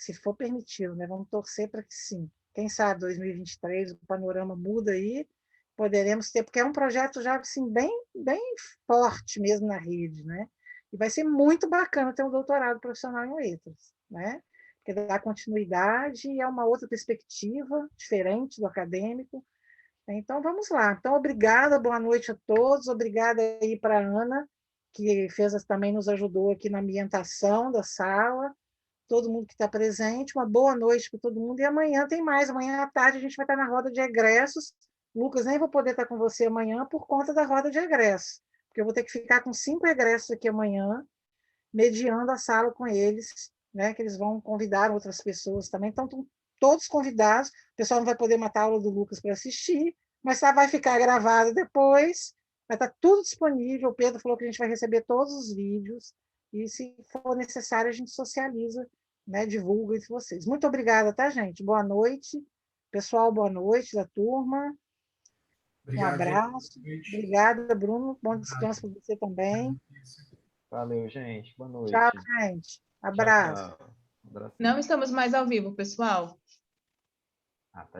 Se for permitido, né? Vamos torcer para que sim. Quem sabe 2023 o panorama muda aí, poderemos ter, porque é um projeto já assim bem forte mesmo na rede, né? E vai ser muito bacana ter um doutorado profissional em letras, né? Porque dá continuidade e é uma outra perspectiva diferente do acadêmico. Então vamos lá. Então obrigada, boa noite a todos, obrigada aí para a Ana, que também nos ajudou aqui na ambientação da sala, todo mundo que está presente, uma boa noite para todo mundo, e amanhã tem mais, amanhã à tarde a gente vai estar na roda de egressos. Lucas, nem vou poder estar com você amanhã por conta da roda de egressos, porque eu vou ter que ficar com 5 egressos aqui amanhã, mediando a sala com eles, né, que eles vão convidar outras pessoas também, então todos convidados. O pessoal não vai poder matar a aula do Lucas para assistir, mas vai ficar gravado depois, vai estar tudo disponível. O Pedro falou que a gente vai receber todos os vídeos, e se for necessário, a gente socializa, né, divulga entre vocês. Muito obrigada, tá, gente? Boa noite. Pessoal, boa noite da turma. Obrigado, Um abraço. Obrigada, Bruno. Bom descanso para você também. Valeu, gente. Boa noite. Tchau, gente. Abraço. Tchau, tchau. Não estamos mais ao vivo, pessoal. Ah, tá.